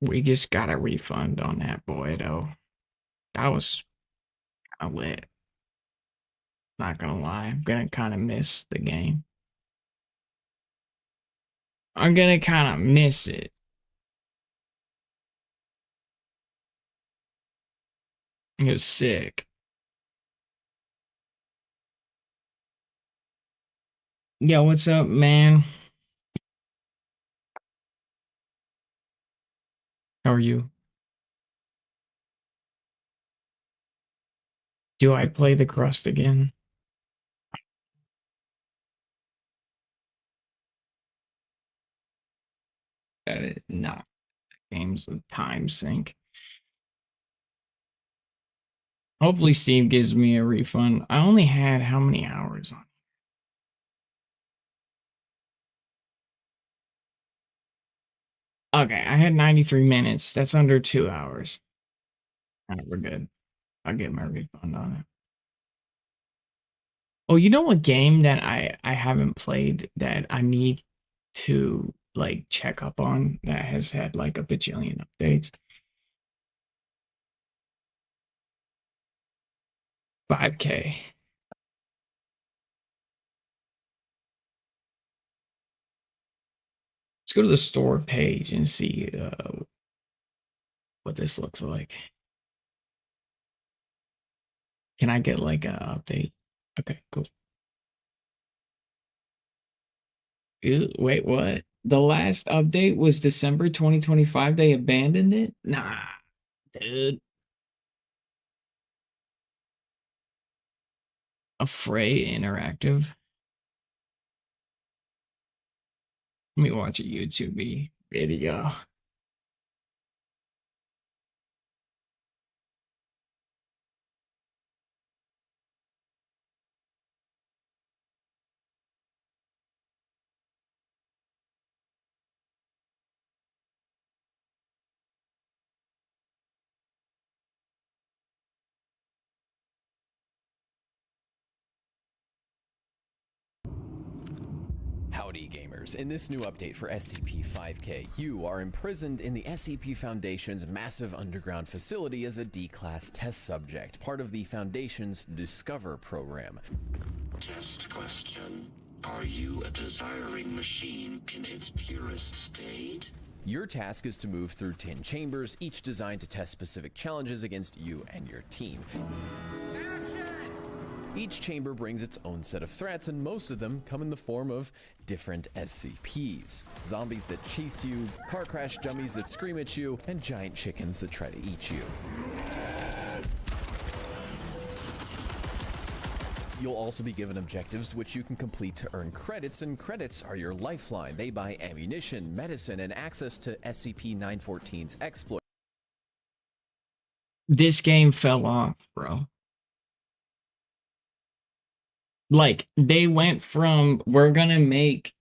We just got a refund on that boy, though. That was kind of lit. Not gonna lie. I'm gonna kind of miss the game. I'm gonna kind of miss it. It was sick. Yo, what's up, man? How are you? Do I play the crust again? No. Game's a time sink. Hopefully Steam gives me a refund. I only had how many hours on? Okay, I had 93 minutes. That's under 2 hours. All right, we're good. I'll get my refund on it. Oh, you know what game that I haven't played that I need to like check up on that has had like a bajillion updates? 5K. Let's go to the store page and see what this looks like. Can I get like an update? Okay, cool. Ew, wait, what? The last update was December 2025. They abandoned it? Nah, dude. Affray Interactive. Let me watch a YouTube video. Howdy gamers, in this new update for SCP-5K, you are imprisoned in the SCP Foundation's massive underground facility as a D-Class test subject, part of the Foundation's Discover program. Test question. Are you a desiring machine in its purest state? Your task is to move through 10 chambers, each designed to test specific challenges against you and your team. Each chamber brings its own set of threats, and most of them come in the form of different SCPs. Zombies that chase you, car crash dummies that scream at you, and giant chickens that try to eat you. You'll also be given objectives which you can complete to earn credits, and credits are your lifeline. They buy ammunition, medicine, and access to SCP-914's exploit. This game fell off, bro. Like, they went from, we're gonna make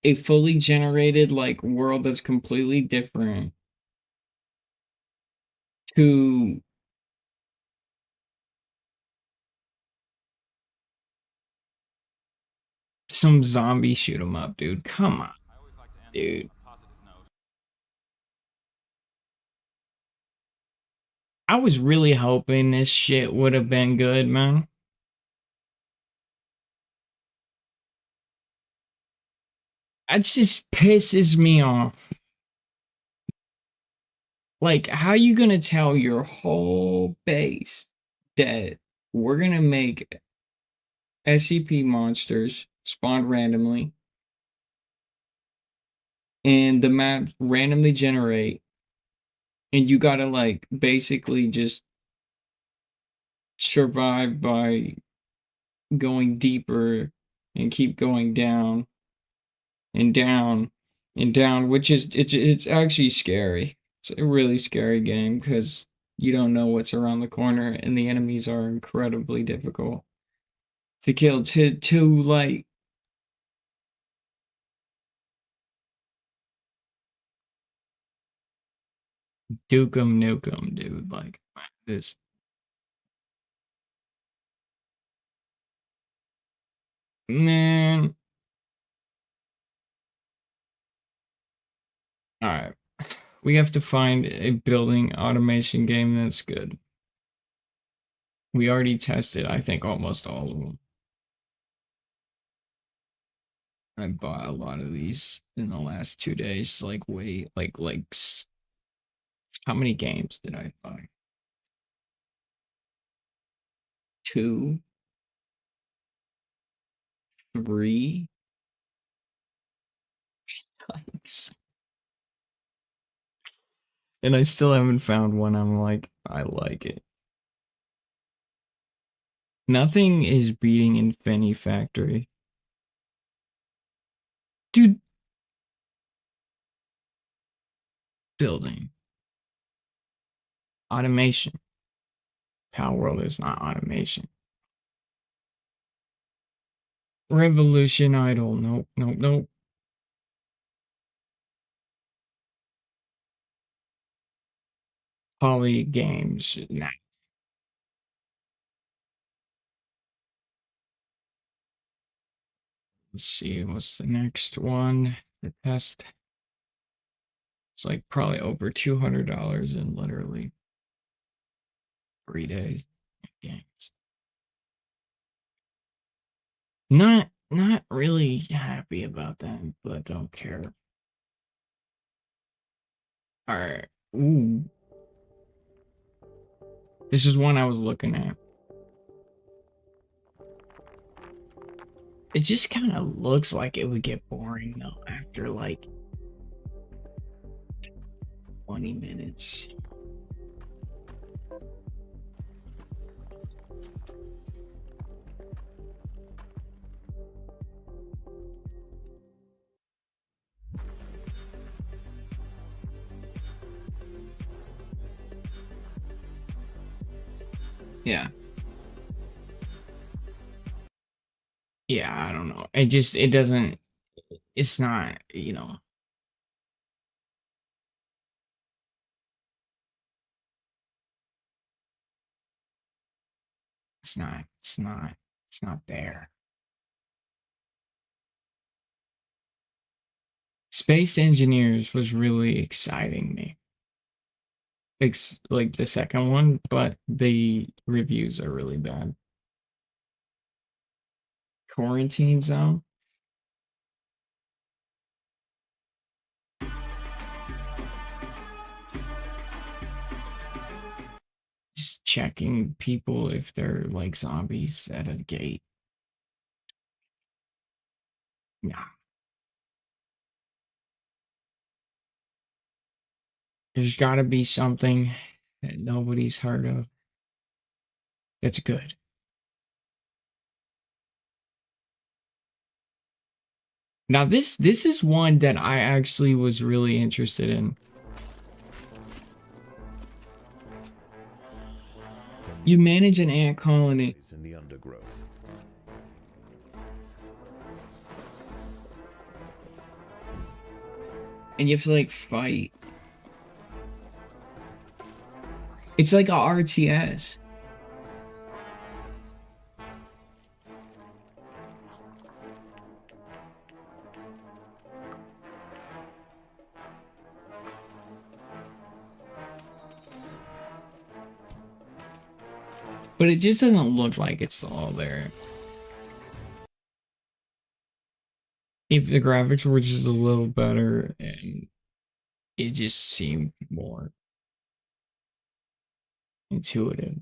a fully generated, like, world that's completely different, to some zombie shoot 'em up, dude. Come on, dude. I was really hoping this shit would have been good, man. It just pisses me off. Like, how you gonna tell your whole base that we're gonna make SCP monsters spawn randomly and the map randomly generate, and you gotta, like, basically just survive by going deeper and keep going down and down and down, which is, it's actually scary. It's a really scary game because you don't know what's around the corner, and the enemies are incredibly difficult to kill. To like, Dukem Nukem, dude. Like, this. Man. Alright. We have to find a building automation game that's good. We already tested, I think, almost all of them. I bought a lot of these in the last 2 days. Like, wait, how many games did I buy? 2, 3. Yikes. And I still haven't found one I'm like, I like it. Nothing is beating Infinity Factory. Dude. Building. Automation. Palworld is not automation. Revolution Idol. Nope, nope, nope. Poly Games. Nah. Let's see, what's the next one? The test. It's like probably over $200 in literally 3 days. Games. Not really happy about that, but don't care. Alright. Ooh. This is one I was looking at. It just kind of looks like it would get boring though after like 20 minutes. Yeah. Yeah, I don't know. It doesn't, it's not, you know. It's not there. Space Engineers was really exciting me. It's like the second one, but the reviews are really bad. Quarantine Zone. Just checking people if they're like zombies at a gate. Nah. There's gotta be something that nobody's heard of. That's good. Now this is one that I actually was really interested in. You manage an ant colony. In the undergrowth. And you have to like fight. It's like a RTS. But it just doesn't look like it's all there. If the graphics were just a little better and it just seemed more intuitive.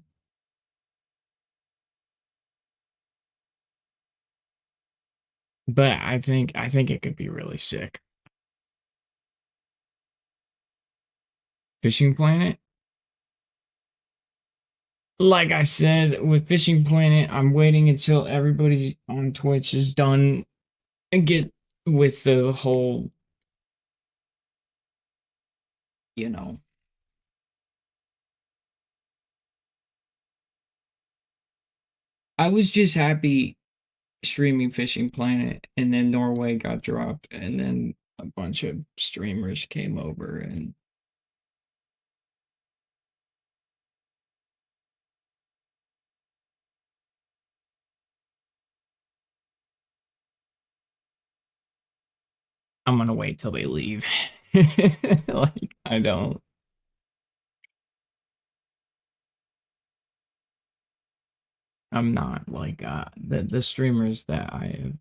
But I think it could be really sick. Fishing Planet? Like I said, with Fishing Planet, I'm waiting until everybody on Twitch is done and get with the whole, you know. I was just happy streaming Fishing Planet, and then Norway got dropped, and then a bunch of streamers came over and I'm gonna wait till they leave. Like, I don't. I'm not like the streamers that I have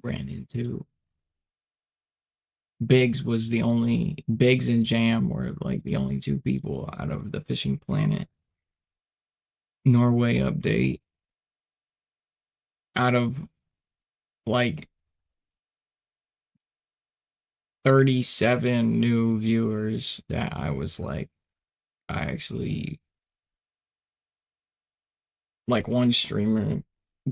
ran into. Biggs and Jam were like the only two people out of the Fishing Planet Norway update. Out of like 37 new viewers that I was like, I actually, like, one streamer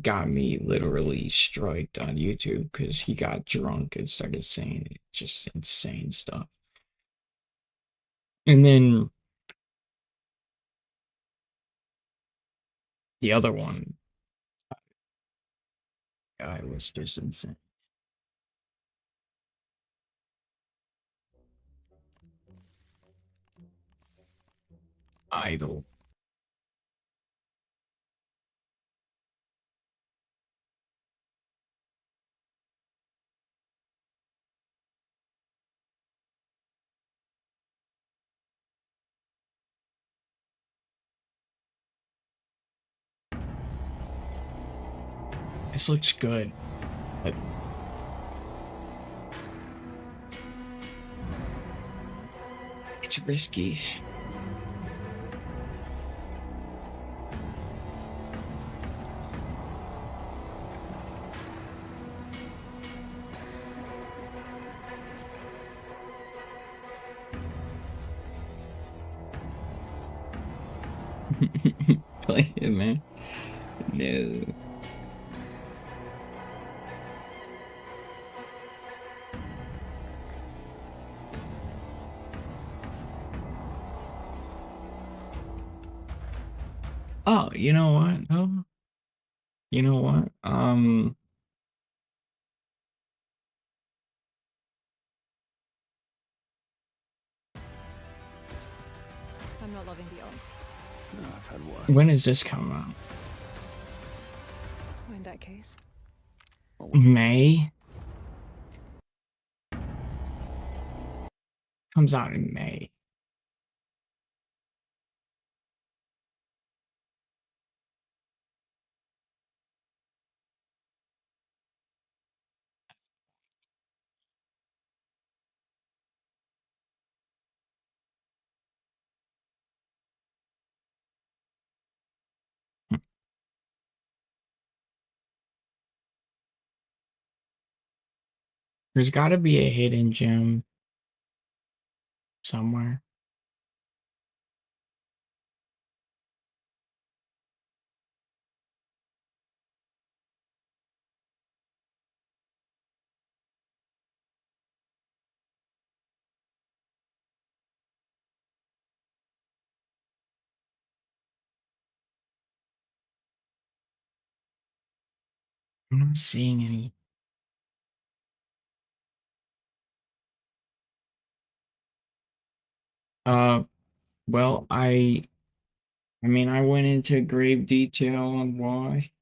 got me literally striked on YouTube because he got drunk and started saying just insane stuff. And then the other one, guy was just insane. Idol. This looks good. But it's risky. Play it, man. No. Oh, you know what? Oh, you know what? I'm not loving the odds. No, I've had worse. When does this come out? Well, in that case. May? Comes out in May. There's got to be a hidden gem somewhere. I'm not seeing any. Well, I mean, I went into grave detail on why.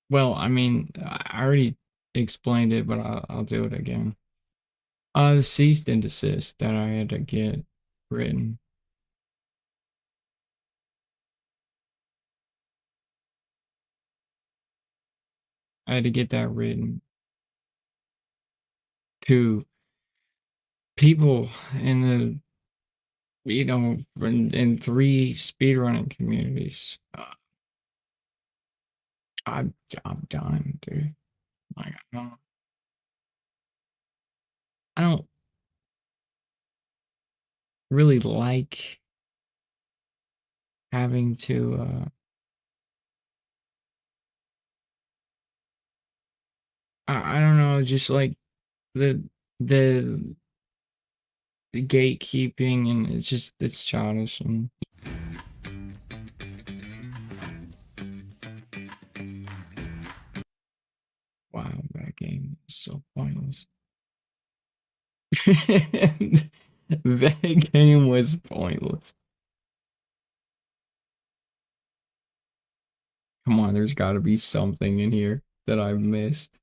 Well, I mean, I already explained it, but I'll do it again. The cease and desist that I had to get written. I had to get that written to people in the, in 3 speedrunning communities. I'm done, dude. Like, I don't really like having to, I don't know, just like the the gatekeeping, and it's childish. And wow, that game is so pointless. That game was pointless. Come on, there's got to be something in here that I've missed.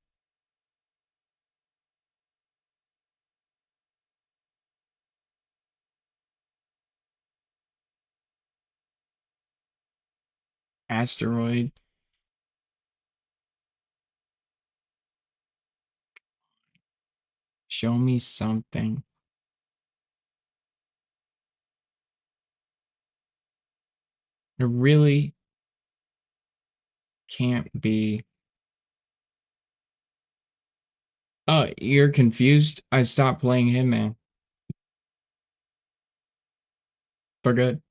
Asteroid. Show me something. It really can't be. Oh, you're confused? I stopped playing Hitman. For good.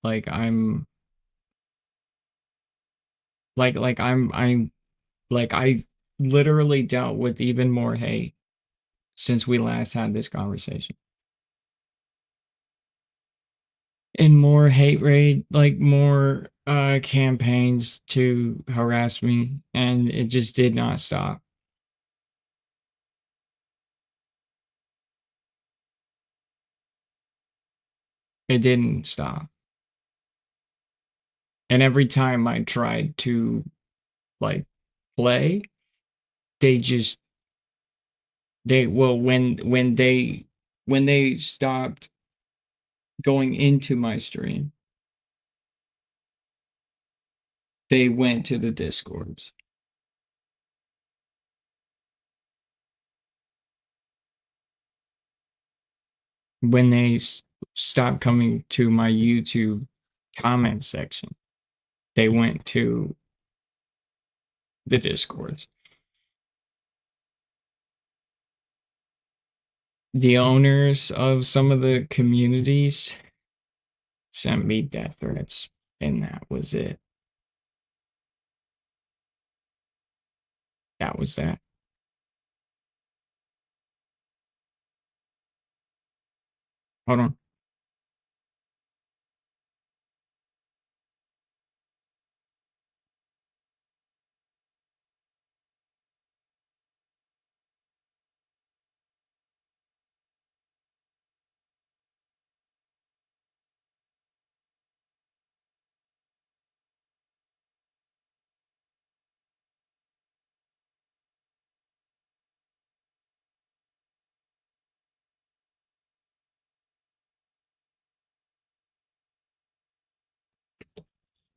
Like I'm I'm like I literally dealt with even more hate since we last had this conversation. And more hate raid, like more campaigns to harass me, and it just did not stop. It didn't stop. And every time I tried to like play, they just they well when they stopped going into my stream, they went to the discords. When they stopped coming to my YouTube comment section, they went to the discords. The owners of some of the communities sent me death threats, and that was it. That was that. Hold on.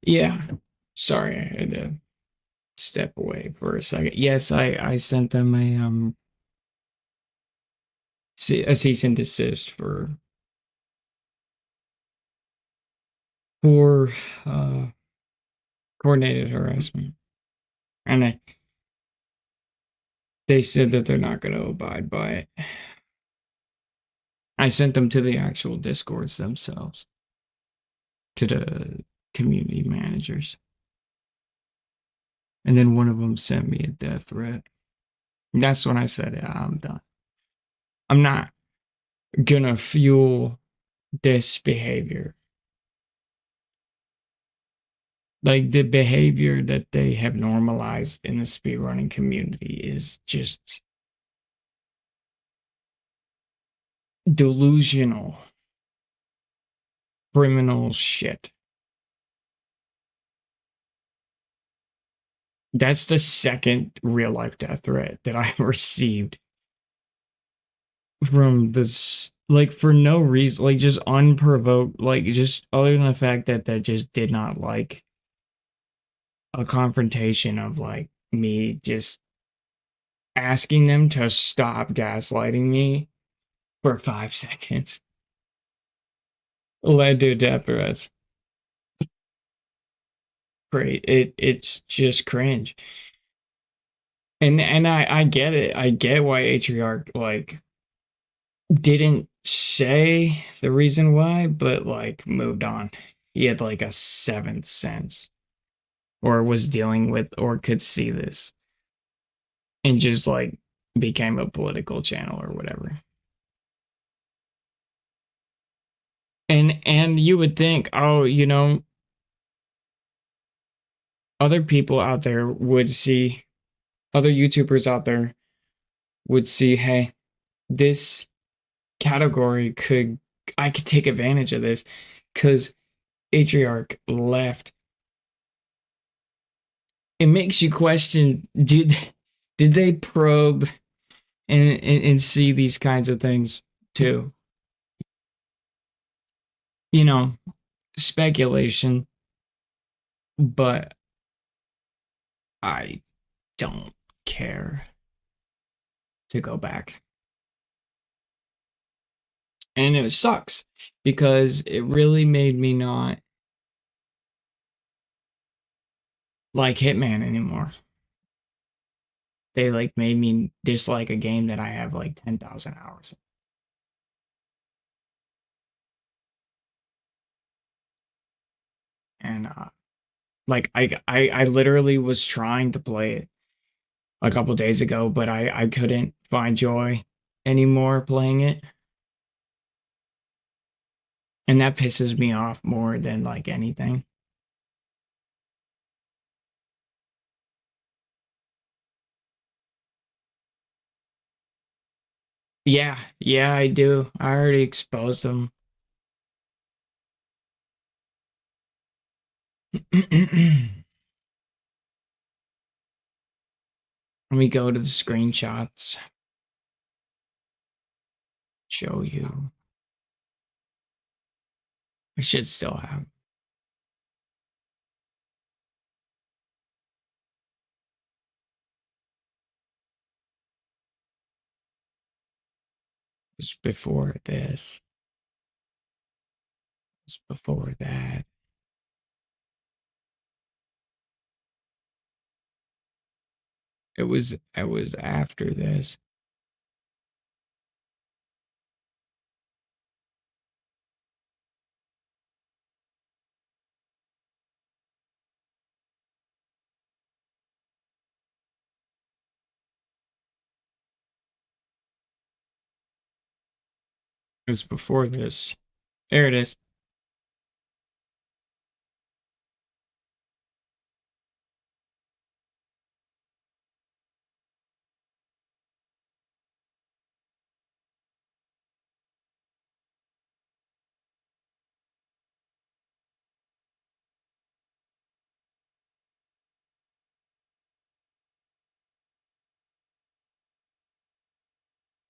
Yeah. Sorry, I had to step away for a second. Yes, I sent them a cease and desist for coordinated harassment, and they said that they're not going to abide by it. I sent them to the actual discords themselves, to the community managers, and then one of them sent me a death threat. That's when I said, yeah, I'm done. I'm not gonna fuel this behavior. Like, the behavior that they have normalized in the speedrunning community is just delusional, criminal shit. That's the second real life death threat that I've received from this, like, for no reason, like, just unprovoked, like, just other than the fact that that just did not like a confrontation of, like, me just asking them to stop gaslighting me for 5 seconds led to death threats. Great. It's just cringe. And I get it. I get why Atriarch, like, didn't say the reason why, but, like, moved on. He had, like, a seventh sense, or was dealing with, or could see this, and just, like, became a political channel or whatever. And you would think, oh, you know, other people out there would see, other YouTubers out there would see, hey, this category I could take advantage of this because Atriarch left. It makes you question, did they probe and see these kinds of things too? You know, speculation, but I don't care to go back. And it sucks because it really made me not like Hitman anymore. They, like, made me dislike a game that I have like 10,000 hours in. And like, I literally was trying to play it a couple days ago, but I couldn't find joy anymore playing it. And that pisses me off more than, like, anything. Yeah, I do. I already exposed them. Let me go to the screenshots. Show you. I should still have. It's before this. It's before that. It was after this. It was before this. There it is.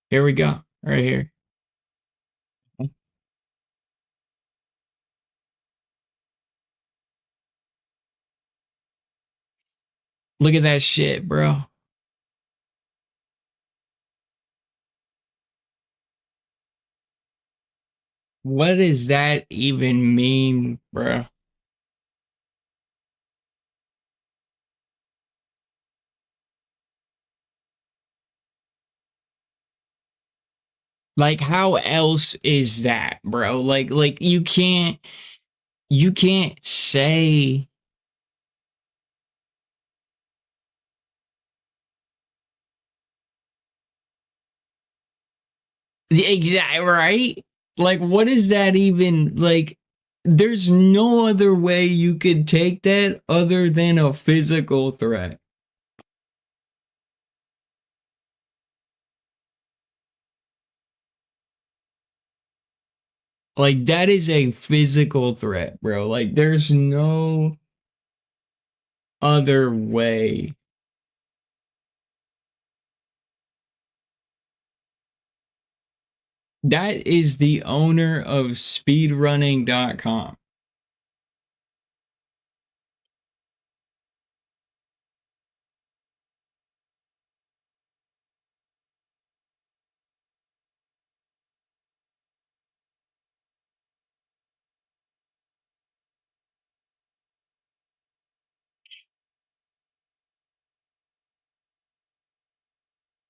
Here we go. Right here. Look at that shit, bro. What does that even mean, bro? Like, how else is that, bro? Like you can't say the exact right. Like, what is that even like? There's no other way you could take that other than a physical threat. Like, that is a physical threat, bro. Like, there's no other way. That is the owner of speedrunning.com.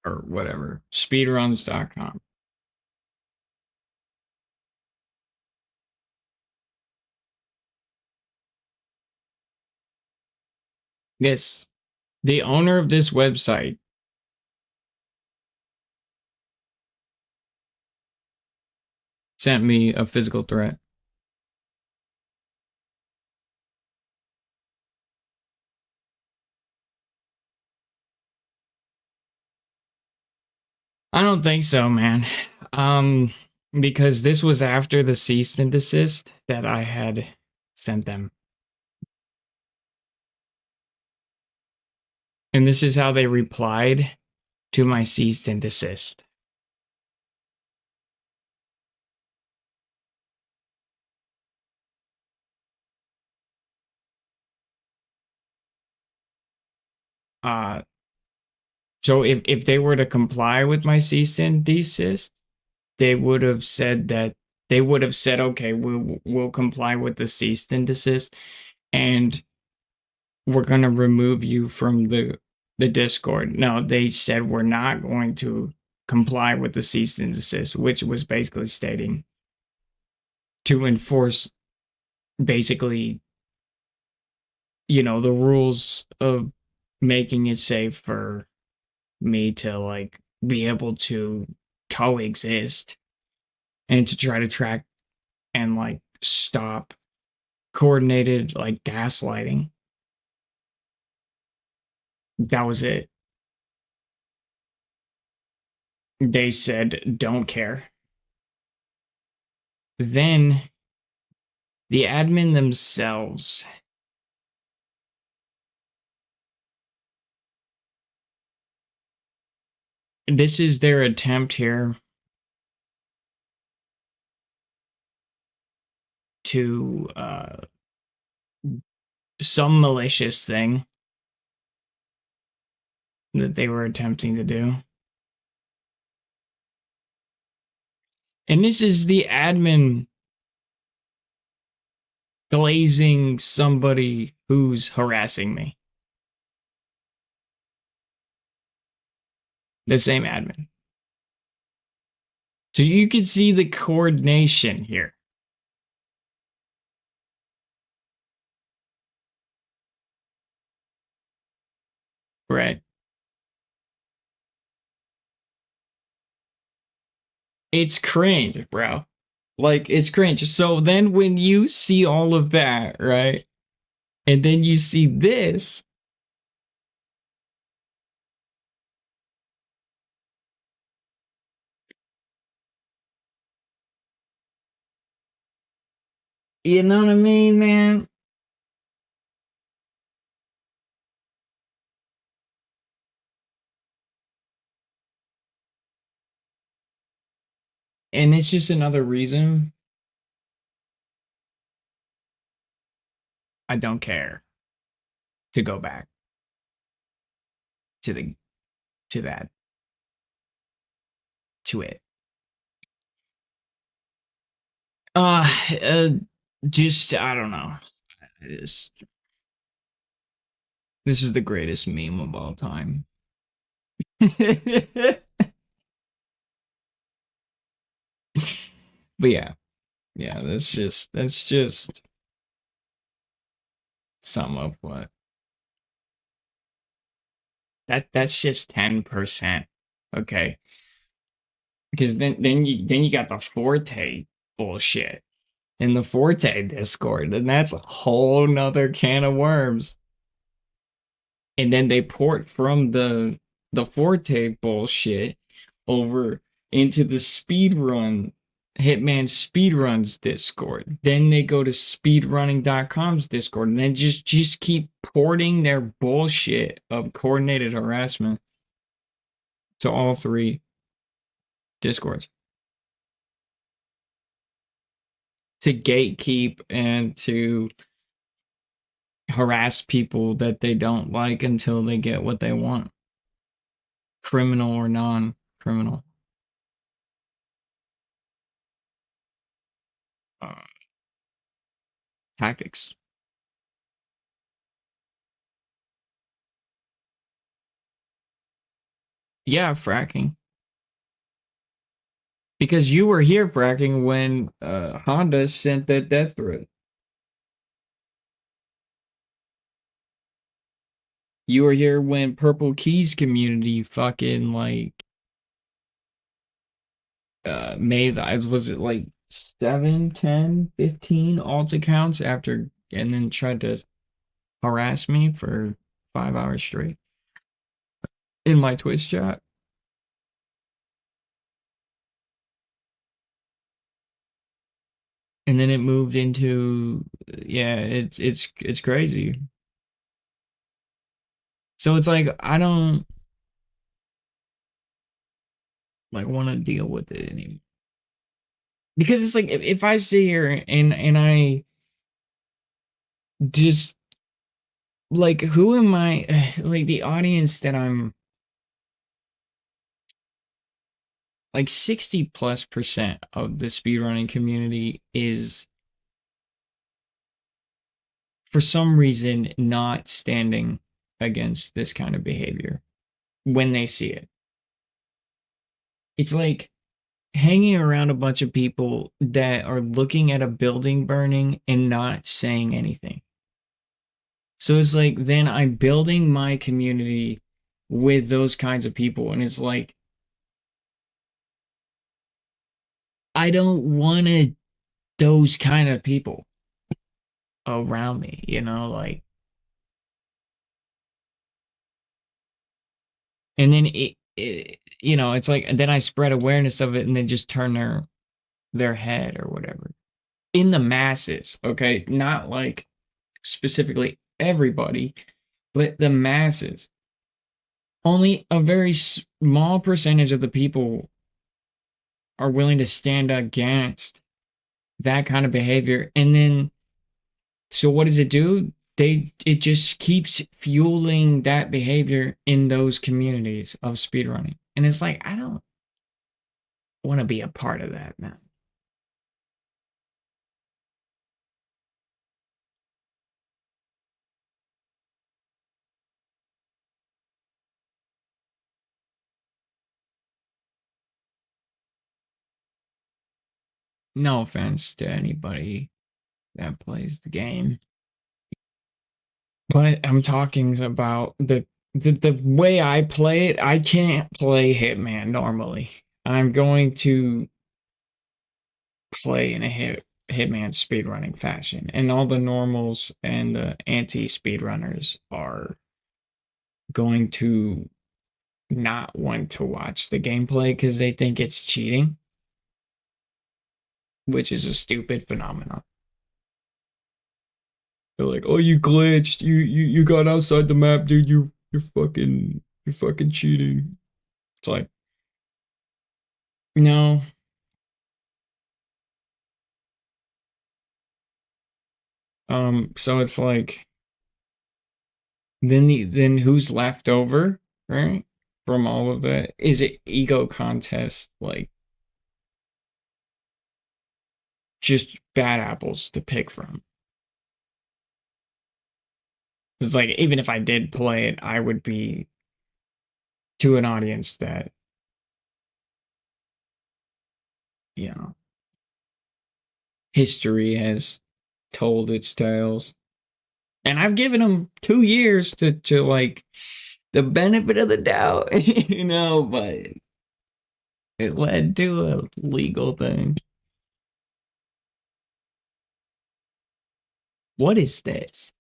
Or whatever. Speedruns.com. Yes. The owner of this website sent me a physical threat. I don't think so, man. Because this was after the cease and desist that I had sent them. And this is how they replied to my cease and desist. So if they were to comply with my cease and desist, they would have said that okay, we'll comply with the cease and desist, and we're gonna remove you from the Discord. No, they said we're not going to comply with the cease and desist, which was basically stating to enforce basically, you know, the rules of making it safe for me to like be able to coexist and to try to track and like stop coordinated like gaslighting. That was it. They said don't care. Then the admin themselves this is their attempt here to some malicious thing that they were attempting to do. And this is the admin glazing somebody who's harassing me. The same admin. So you can see the coordination here. Right. It's cringe, bro. Like, it's cringe. So then when you see all of that, right? And then you see this. You know what I mean, man? And it's just another reason I don't care to go back. to the to that to it. Just I don't know. This is the greatest meme of all time. But yeah, that's just sum up what that's just 10%. Okay. Because then you got the Forte bullshit in the Forte Discord, and that's a whole nother can of worms. And then they port from the Forte bullshit over into the speedrun Hitman Speedruns Discord. Then they go to speedrunning.com's Discord, and then just keep porting their bullshit of coordinated harassment to all three Discords. To gatekeep and to harass people that they don't like until they get what they want. Criminal or non-criminal. Tactics. Yeah, fracking. Because you were here fracking when Honda sent that death threat. You were here when Purple Keys community fucking like made, was it like 7, 10, 15 alt accounts after, and then tried to harass me for 5 hours straight in my Twitch chat. And then it moved into, yeah, it's crazy. So it's like I don't like want to deal with it anymore. Because it's like if I sit here and I just like, who am I, like the audience that I'm like 60+% of the speedrunning community is for some reason not standing against this kind of behavior when they see it. It's like hanging around a bunch of people that are looking at a building burning and not saying anything. So it's like, then I'm building my community with those kinds of people, and it's like, I don't want those kind of people around me, you know, like. And then it you know, it's like, and then I spread awareness of it, and they just turn their head or whatever. In the masses, okay, not like specifically everybody, but the masses. Only a very small percentage of the people are willing to stand against that kind of behavior. And then, so what does it do? It just keeps fueling that behavior in those communities of speedrunning. And it's like, I don't want to be a part of that, man. No offense to anybody that plays the game, but I'm talking about the way I play it. I can't play Hitman normally. I'm going to play in a Hitman speedrunning fashion, and all the normals and the anti-speedrunners are going to not want to watch the gameplay because they think it's cheating, which is a stupid phenomenon. They're like, "Oh, you glitched. You got outside the map, dude. You're fucking cheating." It's like, no. So it's like, then who's left over right? From all of that? Is it ego contest, like just bad apples to pick from? It's like, even if I did play it, I would be to an audience that, you know, history has told its tales. And I've given them 2 years to like the benefit of the doubt, you know, but it led to a legal thing. What is this?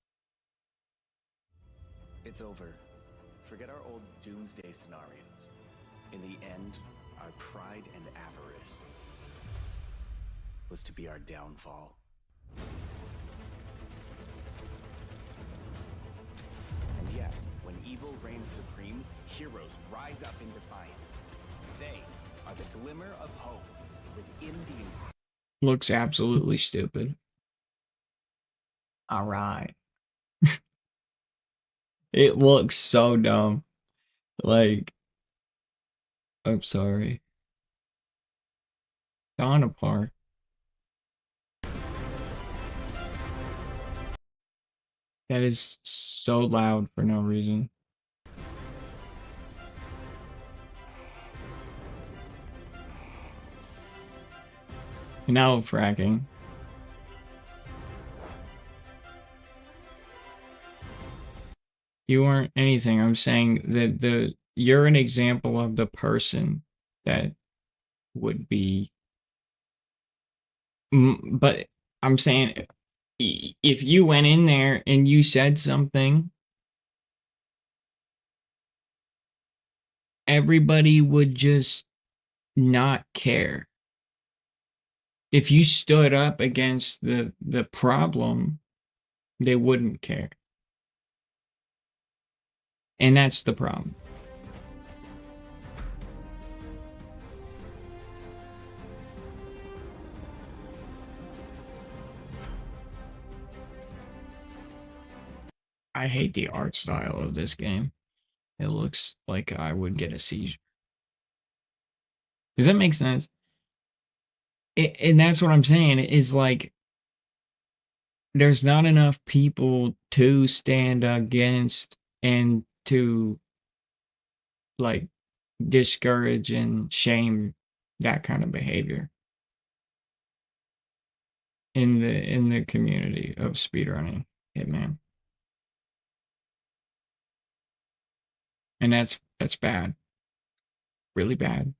It's over. Forget our old doomsday scenarios. In the end, our pride and avarice was to be our downfall. And yet, when evil reigns supreme, heroes rise up in defiance. They are the glimmer of hope within the... Looks absolutely stupid. All right. It looks so dumb. Like, I'm sorry. Dawn apart. That is so loud for no reason. Now fracking. You aren't anything. I'm saying that you're an example of the person that would be. But I'm saying, if you went in there and you said something, everybody would just not care. If you stood up against the problem, they wouldn't care. And that's the problem. I hate the art style of this game. It looks like I would get a seizure. Does that make sense? And that's what I'm saying, is like, there's not enough people to stand against and to like discourage and shame that kind of behavior in the community of speedrunning Hitman. And that's bad. Really bad.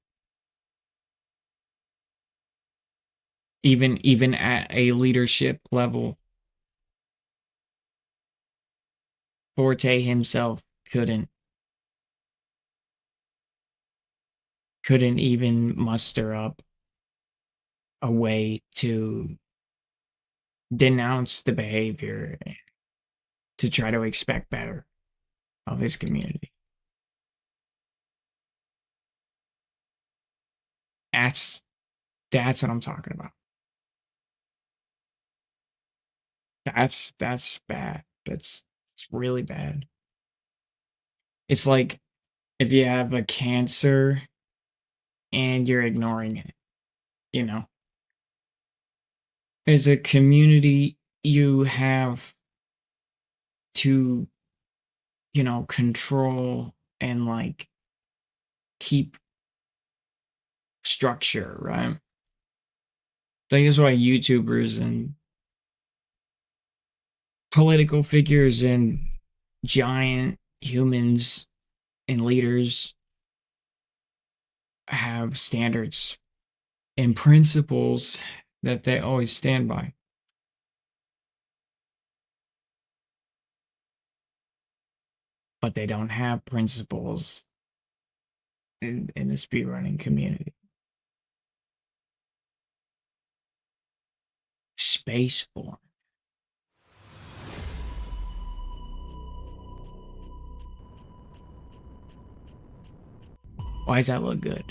Even at a leadership level, Forte himself couldn't even muster up a way to denounce the behavior, to try to expect better of his community. That's what I'm talking about. That's bad. It's really bad. It's like if you have a cancer and you're ignoring it, you know. As a community, you have to, you know, control and like keep structure, right? I think that's why YouTubers and political figures and giant humans and leaders have standards and principles that they always stand by. But they don't have principles in the speedrunning community. Spaceborne. Why does that look good?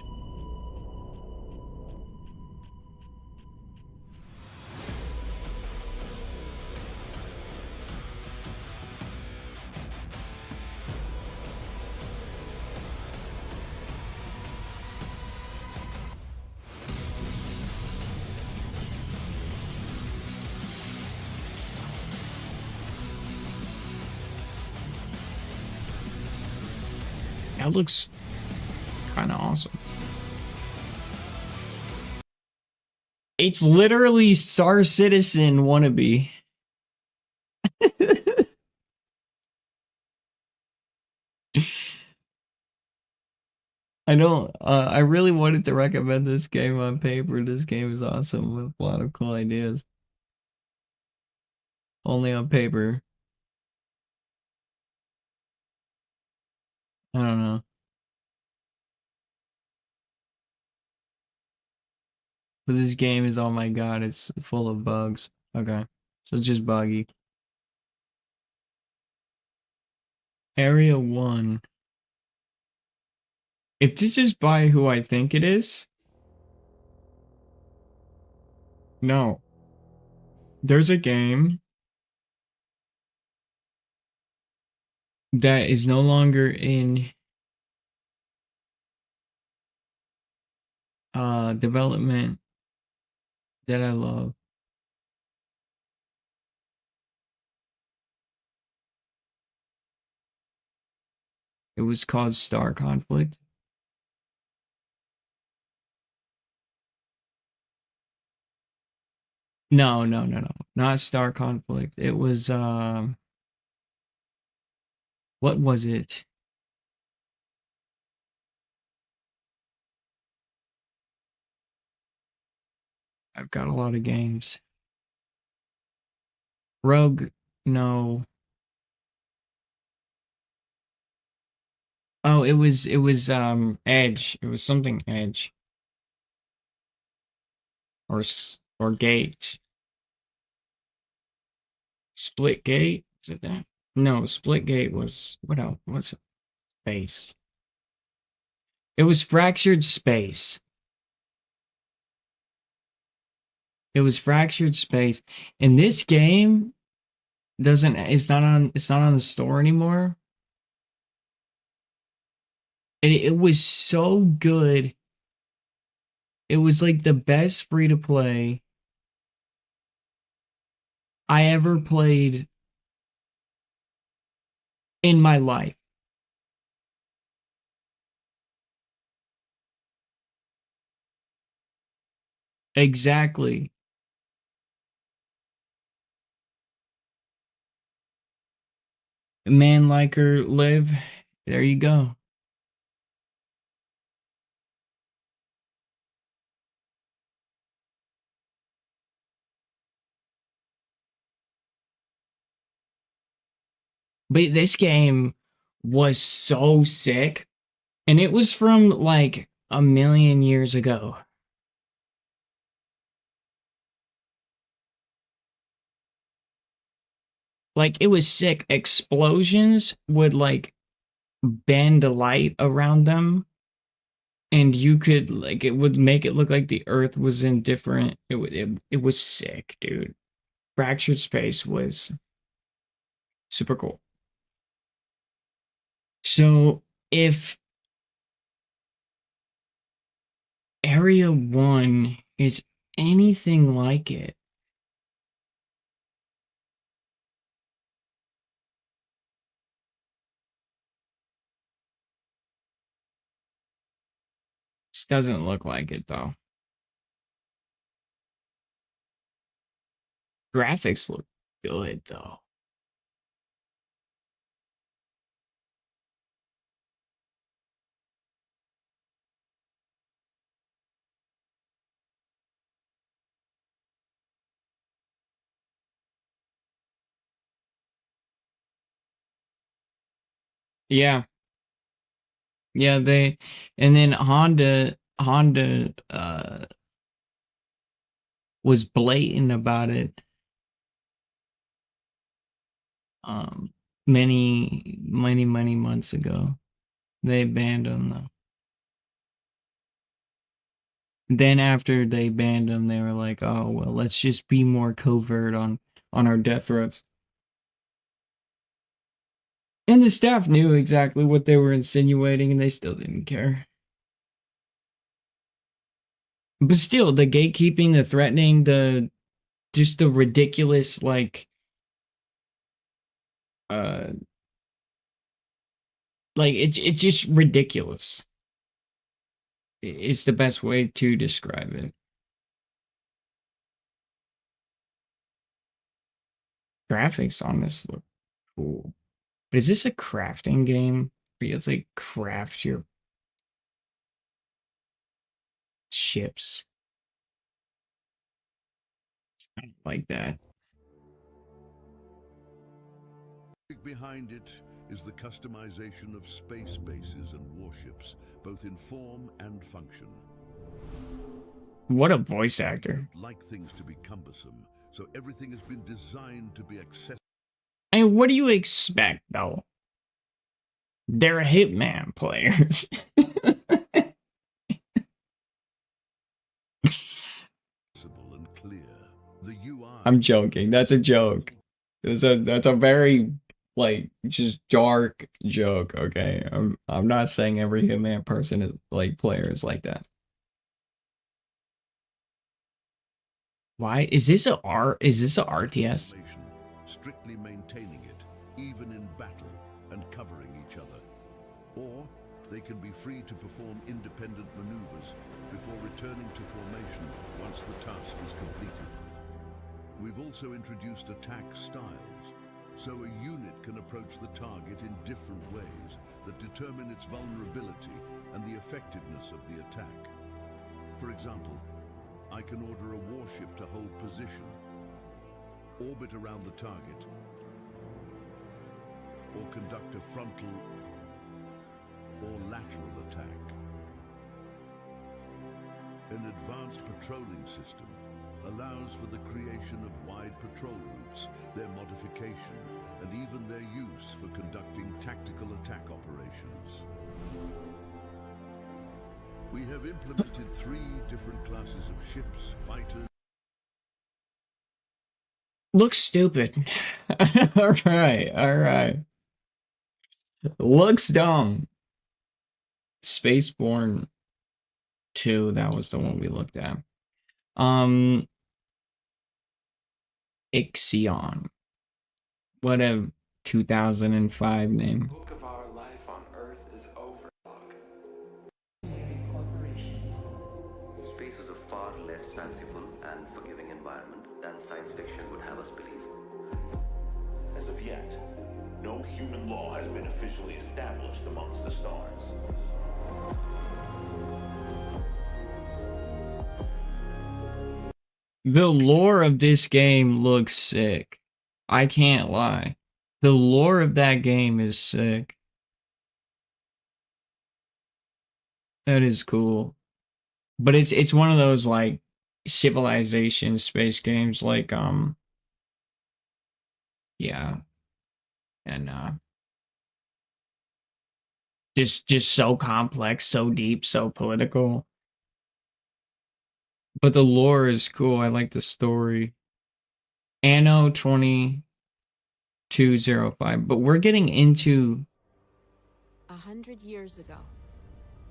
That looks kind of awesome. It's literally Star Citizen wannabe. I really wanted to recommend this game on paper. This game is awesome with a lot of cool ideas. Only on paper. I don't know. But this game is, oh my god, it's full of bugs. Okay. So it's just buggy. Area 1. If this is by who I think it is... No. There's a game that is no longer in development that I love. It was called Star Conflict. No. Not Star Conflict. It was what was it? I've got a lot of games. Rogue, no. Oh, it was Edge. It was something Edge. Or Gate. Split Gate? Is it that? No, Split Gate was what else? What's it? Space. It was Fractured Space. It was Fractured Space. And this game it's not on the store anymore. And it was so good. It was like the best free to play I ever played in my life. Exactly. Man like her live. There you go. But this game was so sick. And it was from like a million years ago. Like, it was sick. Explosions would like bend light around them. And you could like, it would make it look like the earth was in different, it was sick, dude. Fractured Space was super cool. So if Area 1 is anything like it, this doesn't look like it though. Graphics look good though. Yeah. Yeah, and then Honda was blatant about it. Many months ago. They banned them though. Then after they banned them, they were like, "Oh well, let's just be more covert on our death threats." And the staff knew exactly what they were insinuating, and they still didn't care. But still, the gatekeeping, the threatening, just the ridiculous, like, Like it's just ridiculous. It's the best way to describe it. Graphics on this look cool. But is this a crafting game? Where you have to like craft your ships. I don't like that. Behind it is the customization of space bases and warships, both in form and function. What a voice actor. Like things to be cumbersome, so everything has been designed to be accessible. I mean, what do you expect, though? They're Hitman players. And clear. The UI. I'm joking. That's a joke. That's a very like just dark joke. Okay, I'm not saying every Hitman person is like player is like that. Why is this a R? Is this a RTS? Strictly maintaining it, even in battle, and covering each other. Or they can be free to perform independent maneuvers before returning to formation once the task is completed. We've also introduced attack styles, so a unit can approach the target in different ways that determine its vulnerability and the effectiveness of the attack. For example, I can order a warship to hold position, orbit around the target, or conduct a frontal or lateral attack. An advanced patrolling system allows for the creation of wide patrol routes, their modification, and even their use for conducting tactical attack operations. We have implemented 3 different classes of ships, fighters. Looks stupid. Alright. Looks dumb. Spaceborne 2, that was the one we looked at. Ixion. What a 2005 name. The book of our life on Earth is over. Space is a far less fanciful and forgiving environment than science fiction would have us believe. As of yet, no human law has been officially established amongst the stars. The lore of this game looks sick. I can't lie. The lore of that game is sick. That is cool. But it's one of those like Civilization space games like yeah. And just so complex, so deep, so political. But the lore is cool. I like the story. Anno 2205. But we're getting into 100 years ago,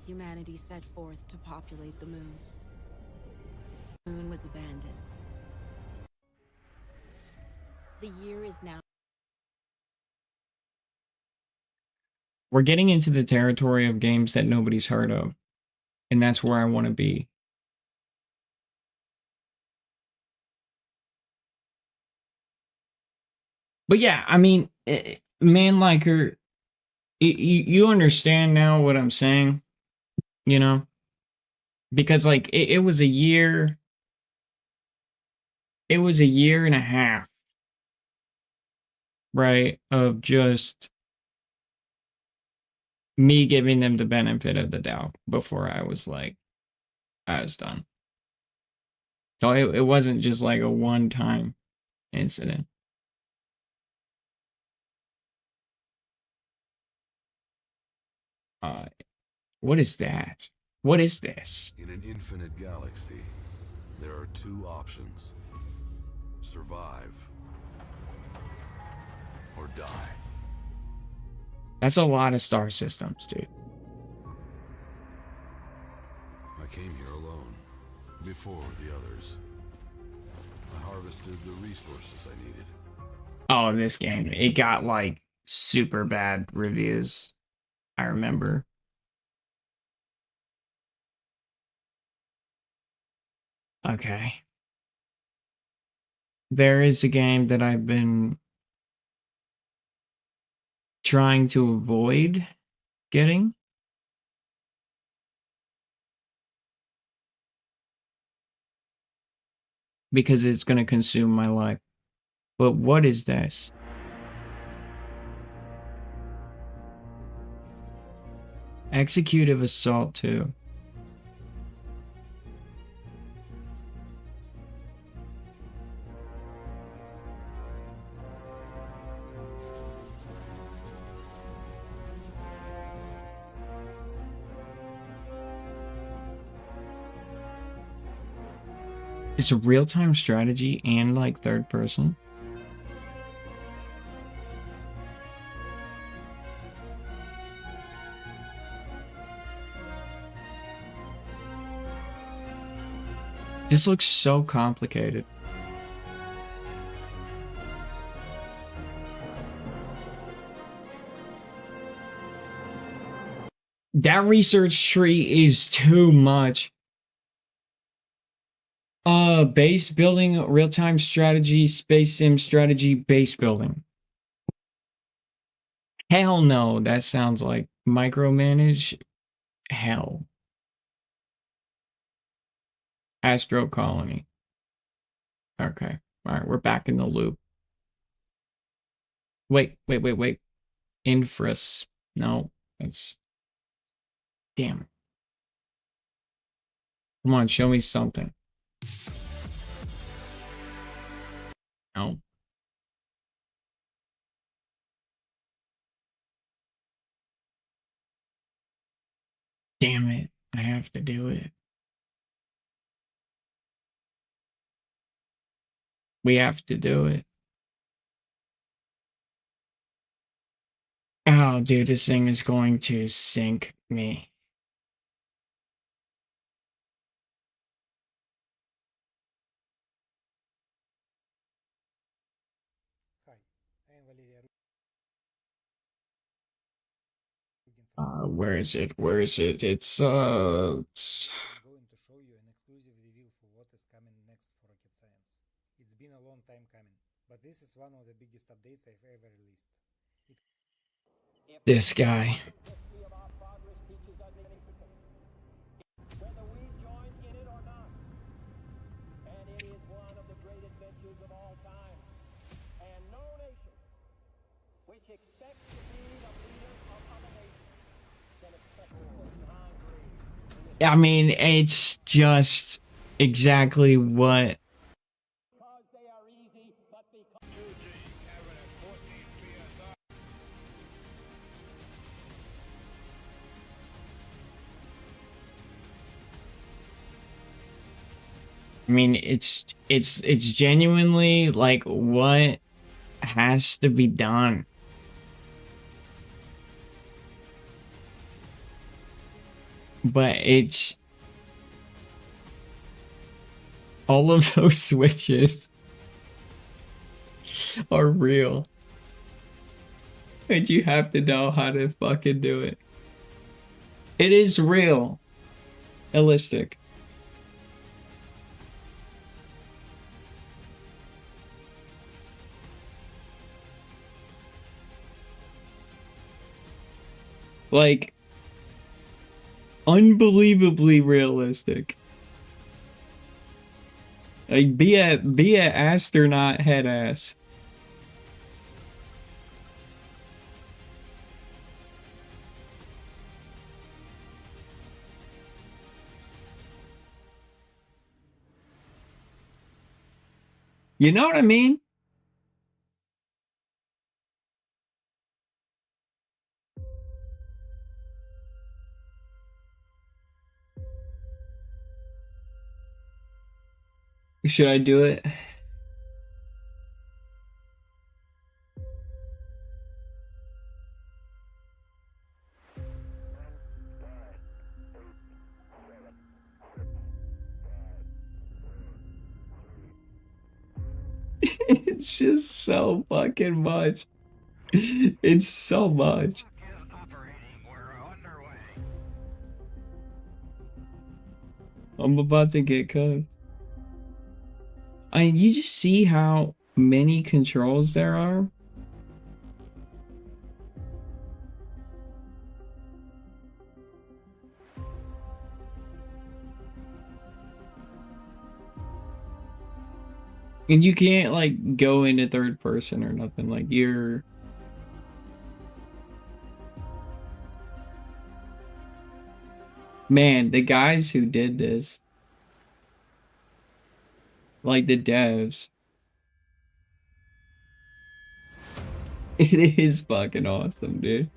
humanity set forth to populate the moon. The moon was abandoned. The year is now. We're getting into the territory of games that nobody's heard of. And that's where I want to be. But yeah, I mean, Manliker, you understand now what I'm saying, you know? Because like it was a year. It was a year and a half, right, of just me giving them the benefit of the doubt before I was like, I was done. So it wasn't just like a one-time incident. What is that? What is this? In an infinite galaxy, there are 2 options. Survive or die. That's a lot of star systems, dude. I came here alone, before the others. I harvested the resources I needed. Oh, this game, it got like super bad reviews. I remember. Okay. There is a game that I've been trying to avoid getting. Because it's going to consume my life. But what is this? Executive Assault 2. It's a real-time strategy and like third person. This looks so complicated. That research tree is too much. Base building, real-time strategy, space sim strategy, base building. Hell no, that sounds like micromanage. Hell. Astro Colony. Okay. Alright, we're back in the loop. Wait. Infras. No, that's... Damn it. Come on, show me something. No. Damn it. I have to do it. We have to do it. Oh, dude, this thing is going to sink me. Where is it? Where is it? It's I'm going to show you an exclusive reveal for what is coming next for Rocket Science. It's been a long time coming, but this is one of the biggest updates I've ever released. This guy. Whether we join in it or not. And it is one of the great adventures of all time. And no nation which expects to be the leader of other nations can expect to put Hungary. I mean, it's just exactly what... I mean, it's genuinely like what has to be done. But it's all of those switches are real. And you have to know how to fucking do it. It is real. Realistic. Like, unbelievably realistic. Like, be a astronaut head ass. You know what I mean? Should I do it? It's just so fucking much. It's so much. I'm about to get cut. You just see how many controls there are? And you can't like go into third person or nothing. Like you're man, the guys who did this, like the devs, it is fucking awesome, dude.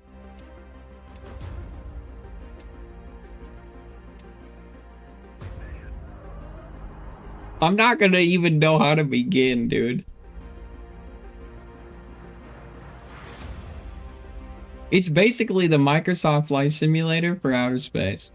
I'm not gonna even know how to begin, dude. It's basically the Microsoft Flight Simulator for outer space.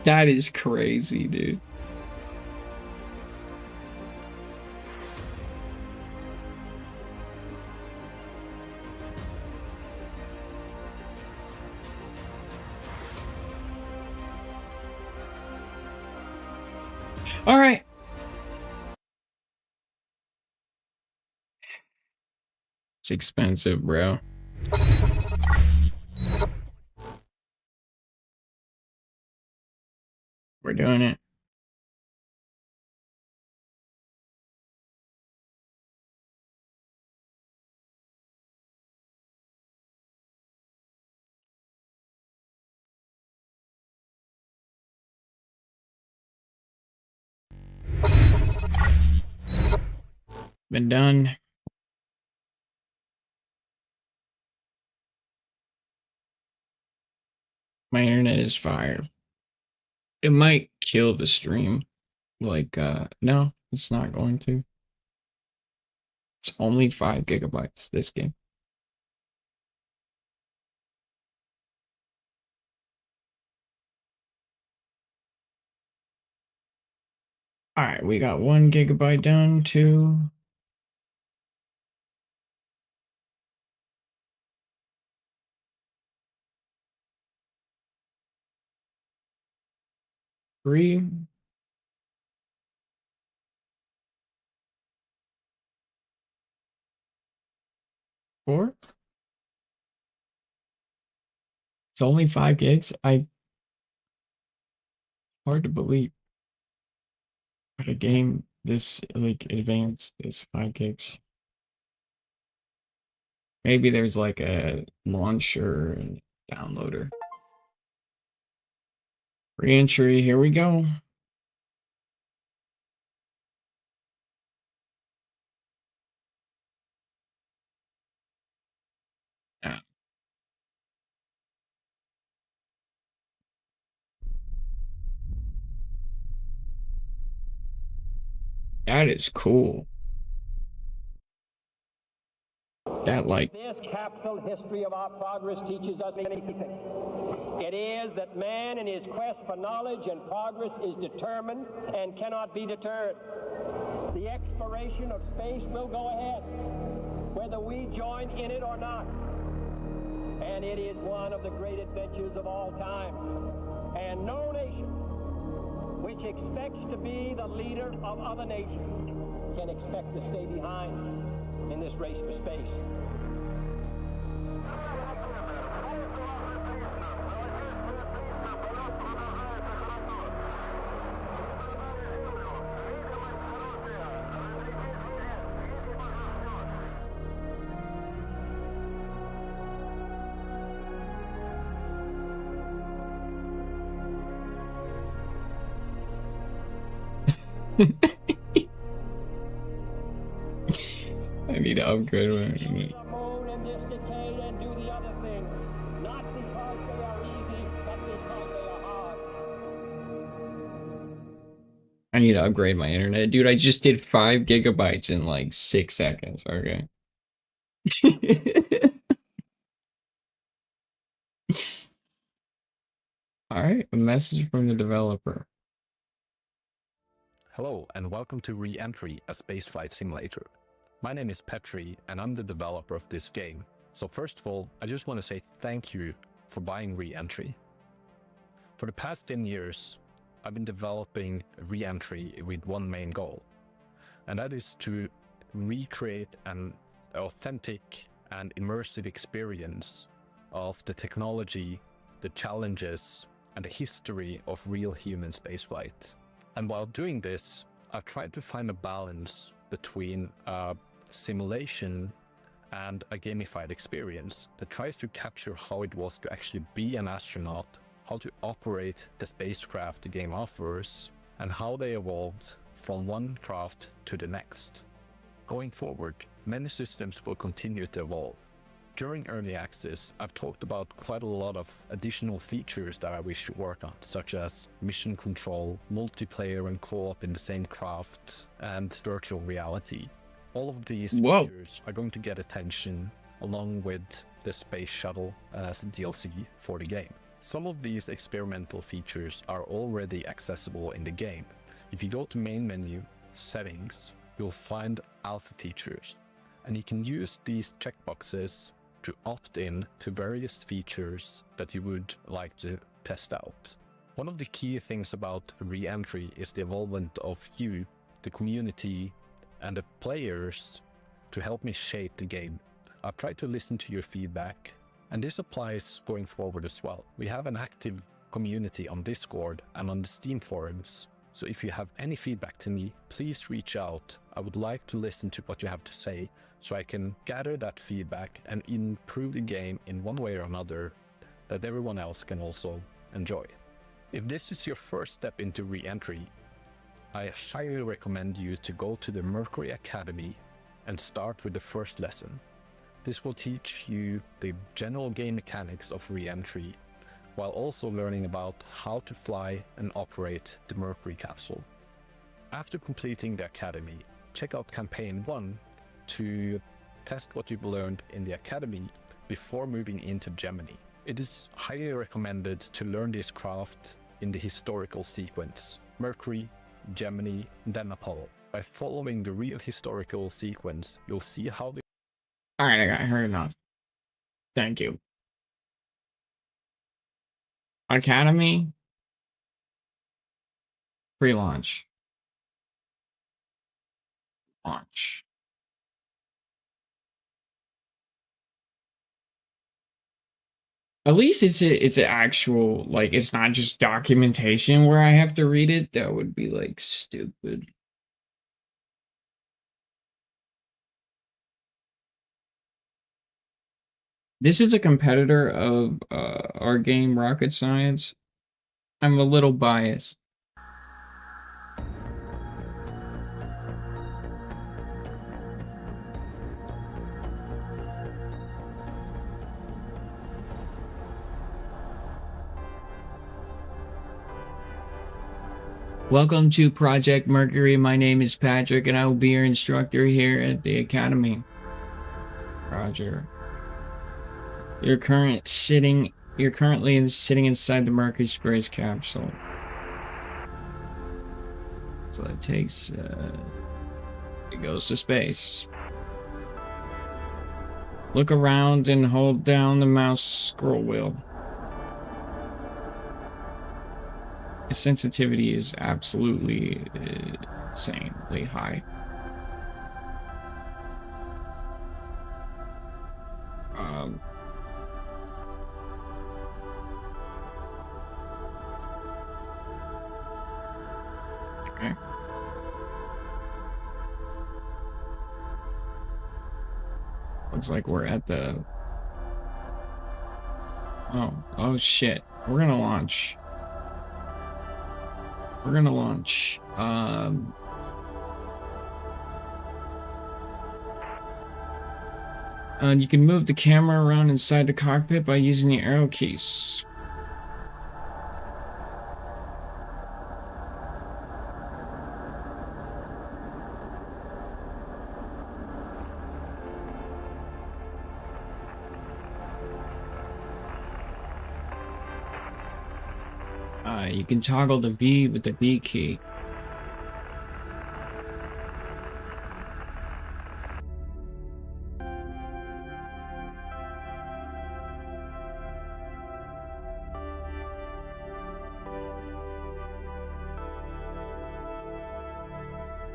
That is crazy, dude. All right. It's expensive, bro. We're doing it. Been done. My internet is fire. It might kill the stream. Like, no, it's not going to. It's only 5 gigabytes, this game. Alright, we got 1 gigabyte down, 2. Three. 4. It's only 5 gigs. Hard to believe. A game this like advanced is 5 gigs. Maybe there's like a launcher and downloader. Reentry, here we go. Yeah. That is cool. That like This capsule history of our progress teaches us anything. It is that man in his quest for knowledge and progress is determined and cannot be deterred. The exploration of space will go ahead, whether we join in it or not. And it is one of the great adventures of all time. And no nation which expects to be the leader of other nations can expect to stay behind in this race for space. I need to upgrade my I need to upgrade my internet. Dude, I just did 5 gigabytes in like 6 seconds, okay? Alright, a message from the developer. Hello and welcome to Re-Entry, a spaceflight simulator. My name is Petri and I'm the developer of this game. So first of all, I just want to say thank you for buying Re-Entry. For the past 10 years, I've been developing Re-Entry with one main goal, and that is to recreate an authentic and immersive experience of the technology, the challenges, and the history of real human spaceflight. And while doing this, I've tried to find a balance between a simulation and a gamified experience that tries to capture how it was to actually be an astronaut, how to operate the spacecraft the game offers, and how they evolved from one craft to the next. Going forward, many systems will continue to evolve. During early access, I've talked about quite a lot of additional features that I wish to work on, such as mission control, multiplayer and co-op in the same craft, and virtual reality. All of these features are going to get attention along with the space shuttle as a DLC for the game. Some of these experimental features are already accessible in the game. If you go to main menu, settings, you'll find alpha features, and you can use these checkboxes to opt in to various features that you would like to test out. One of the key things about Re-Entry is the involvement of you, the community, and the players to help me shape the game. I've tried to listen to your feedback, and this applies going forward as well. We have an active community on Discord and on the Steam forums, so if you have any feedback to me, please reach out. I would like to listen to what you have to say, so I can gather that feedback and improve the game in one way or another that everyone else can also enjoy. If this is your first step into Re-Entry, I highly recommend you to go to the Mercury Academy and start with the first lesson. This will teach you the general game mechanics of Re-Entry, while also learning about how to fly and operate the Mercury capsule. After completing the Academy, check out Campaign 1 to test what you've learned in the Academy before moving into Gemini. It is highly recommended to learn this craft in the historical sequence: Mercury, Gemini, then Apollo. By following the real historical sequence, you'll see how the... Alright, I heard enough. Thank you. Academy. Pre-launch. Launch. At least it's an actual, like, it's not just documentation where I have to read it. That would be, like, stupid. This is a competitor of our game, Rocket Science. I'm a little biased. Welcome to Project Mercury. My name is Patrick, and I will be your instructor here at the Academy. Roger. You're currently sitting inside the Mercury space capsule. So it takes, it goes to space. Look around and hold down the mouse scroll wheel. Its sensitivity is absolutely insanely high. Okay. Looks like we're at the... Oh shit. We're gonna launch. We're gonna launch. You can move the camera around inside the cockpit by using the arrow keys. You can toggle the V with the V key.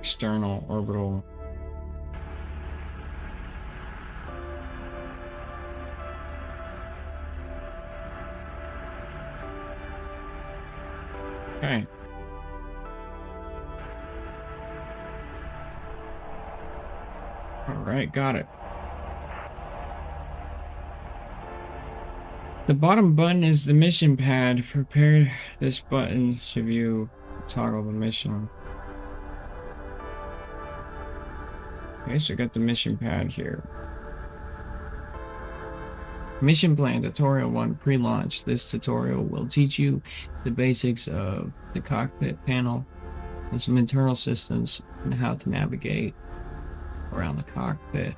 external orbital. Okay. All right, got it. The bottom button is the mission pad. Prepare this button should you toggle the mission. Okay, so I got the mission pad here. Mission plan tutorial 1 pre-launch. This tutorial will teach you the basics of the cockpit panel and some internal systems and how to navigate around the cockpit.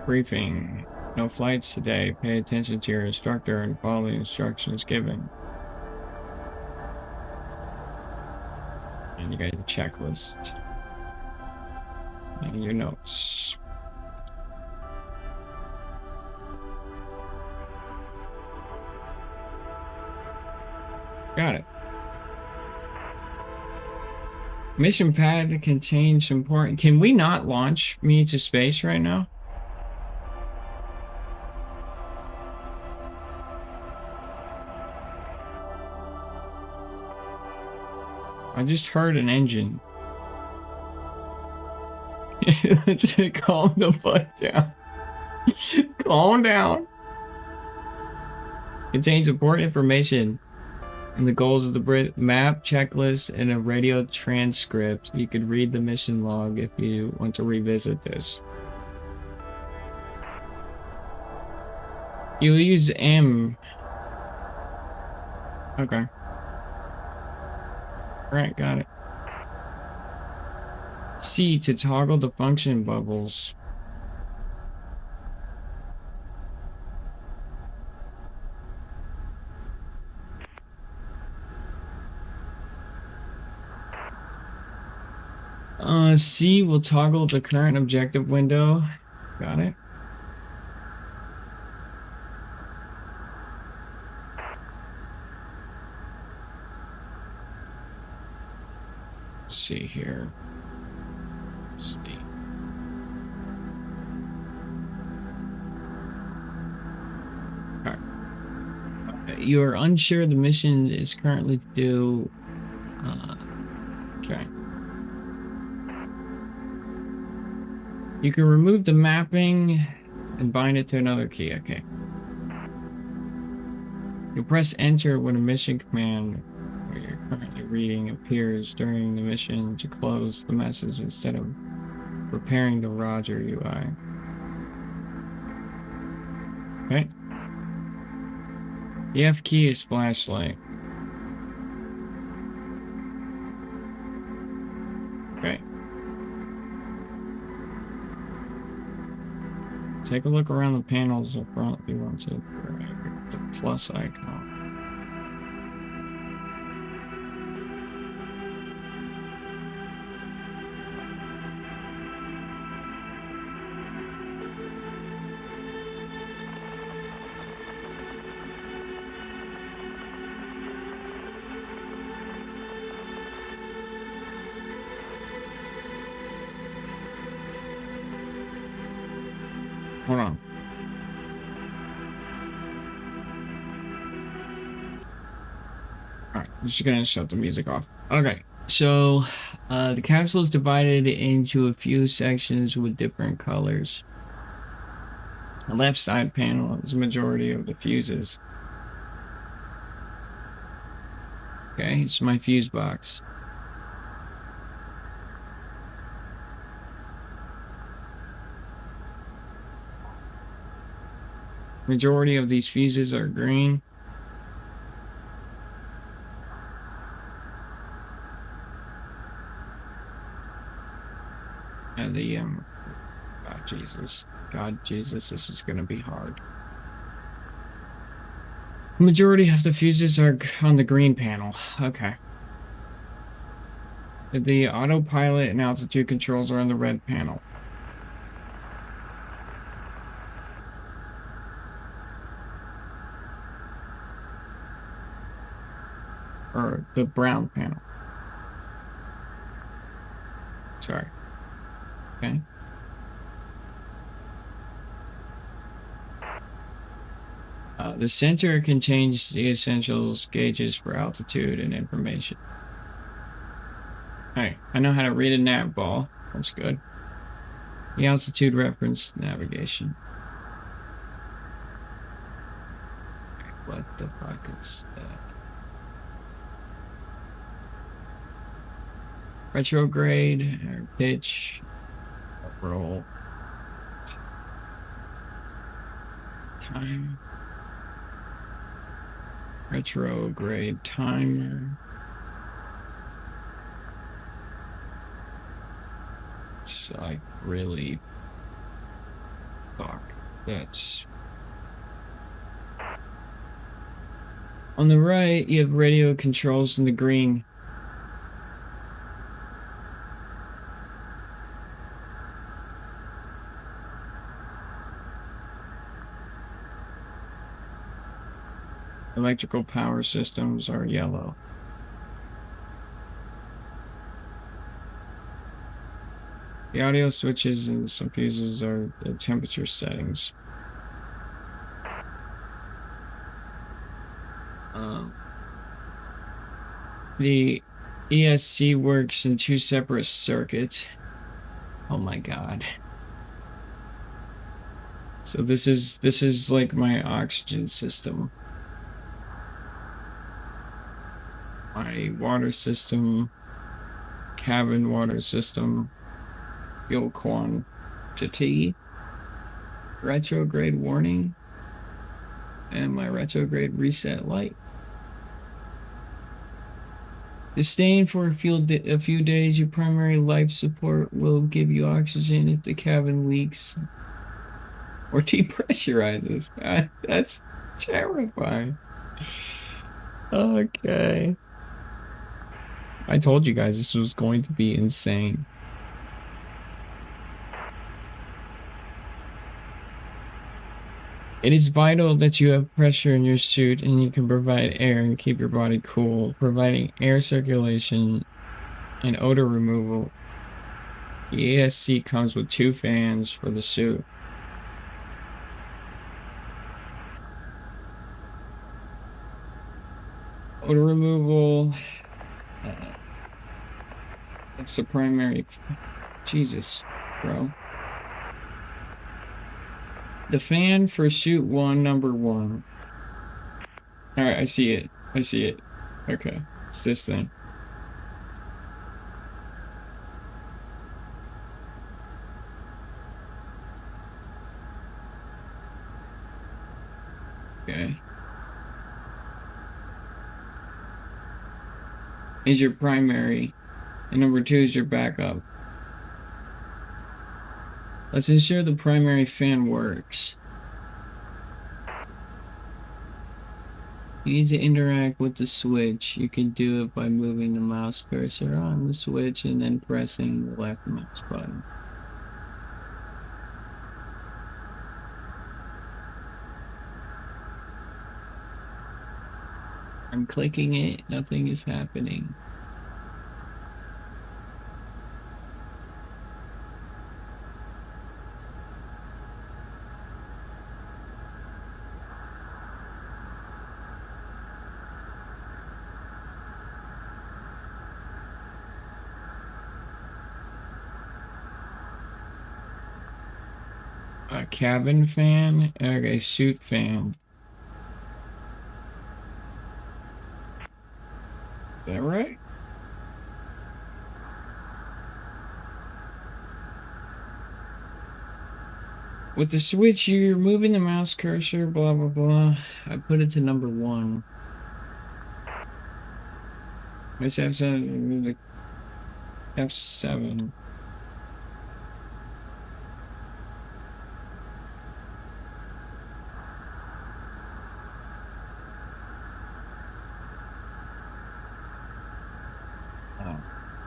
Briefing. No flights today. Pay attention to your instructor and follow the instructions given. And you got your checklist. And your notes. Got it. Mission pad contains important. Can we not launch me to space right now? I just heard an engine. Let's calm the fuck down. Calm down. Contains important information and the goals of the map, checklist, and a radio transcript. You could read the mission log if you want to revisit this. You'll use M. Okay. Alright, got it. C to toggle the function bubbles. C will toggle the current objective window. Got it. Let's see here. Let's see. You are unsure the mission is currently due. Okay. You can remove the mapping and bind it to another key. Okay. You'll press enter when a mission command where you're currently reading appears during the mission to close the message instead of repairing the Roger UI. Okay. The F key is flashlight. Okay. Take a look around the panels up front if you want to. The plus icon. Hold on. Alright, I'm just gonna shut the music off. Okay, so the capsule is divided into a few sections with different colors. The left side panel is the majority of the fuses. Okay, it's my fuse box. Majority of these fuses are green. And the God Jesus, this is gonna be hard. Majority of the fuses are on the green panel. Okay. The autopilot and altitude controls are on the red panel. Or the brown panel. Sorry. Okay. The center can change the essentials gauges for altitude and information. Alright, I know how to read a nav ball. That's good. The altitude reference navigation. What the fuck is that? Retrograde, or pitch, roll, time, retrograde timer. It's like really fuck. That's on the right. You have radio controls in the green. Electrical power systems are yellow. The audio switches and some fuses are the temperature settings. The ESC works in 2 separate circuits. Oh my god. So this is like my oxygen system. My water system, cabin water system, fuel quantity, retrograde warning, and my retrograde reset light. Staying for a few days, your primary life support will give you oxygen if the cabin leaks or depressurizes. That's terrifying. Okay. I told you guys this was going to be insane. It is vital that you have pressure in your suit and you can provide air and keep your body cool, providing air circulation and odor removal. The ESC comes with 2 fans for the suit. Odor removal. That's the primary. Jesus, bro. The fan for suit 1, number 1. Alright, I see it. I see it. Okay, it's this thing. Okay. Is your primary, and number 2 is your backup. Let's ensure the primary fan works. You need to interact with the switch. You can do it by moving the mouse cursor on the switch and then pressing the left mouse button. I'm clicking it, nothing is happening. A cabin fan, okay, suit fan. Is that right? With the switch, you're moving the mouse cursor, blah, blah, blah. I put it to number 1. Let's have F7. F7.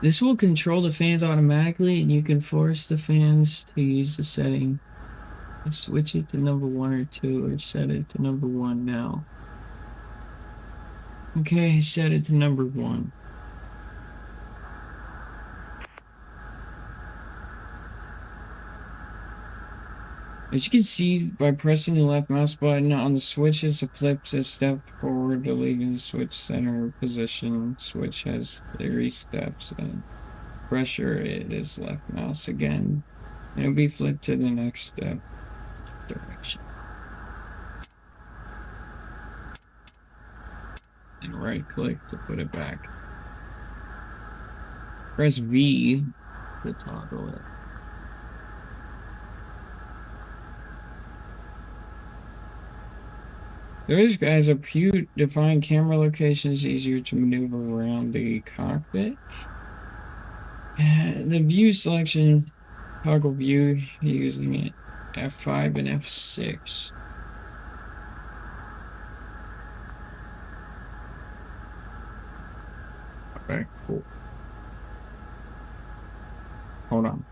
This will control the fans automatically, and you can force the fans to use the setting. Switch it to number 1 or 2, or set it to number 1 now. Okay, set it to number 1. As you can see, by pressing the left mouse button on the switches, it flips a step forward to leave the switch center position. Switch has 3 steps, and pressure it is left mouse again. It'll be flipped to the next step direction. And right click to put it back. Press V to toggle it. Those guys are to find camera locations easier to maneuver around the cockpit. The view selection, toggle view using it F5 and F6. Okay, cool. Hold on.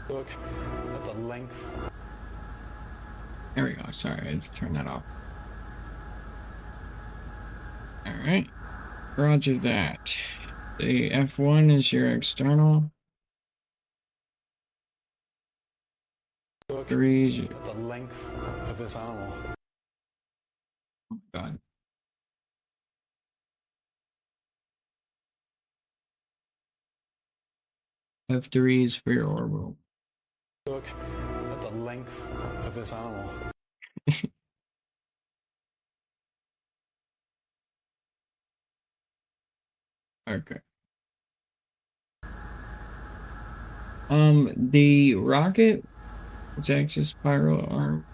Look at the length. There we go. Sorry, I just turned that off. Alright. Roger that. The F1 is your external. Look 3 is your... at the length of this animal. Oh, God. F3 is for your orbital. Look at the length of this animal. Okay. The rocket, which acts as spiral arm.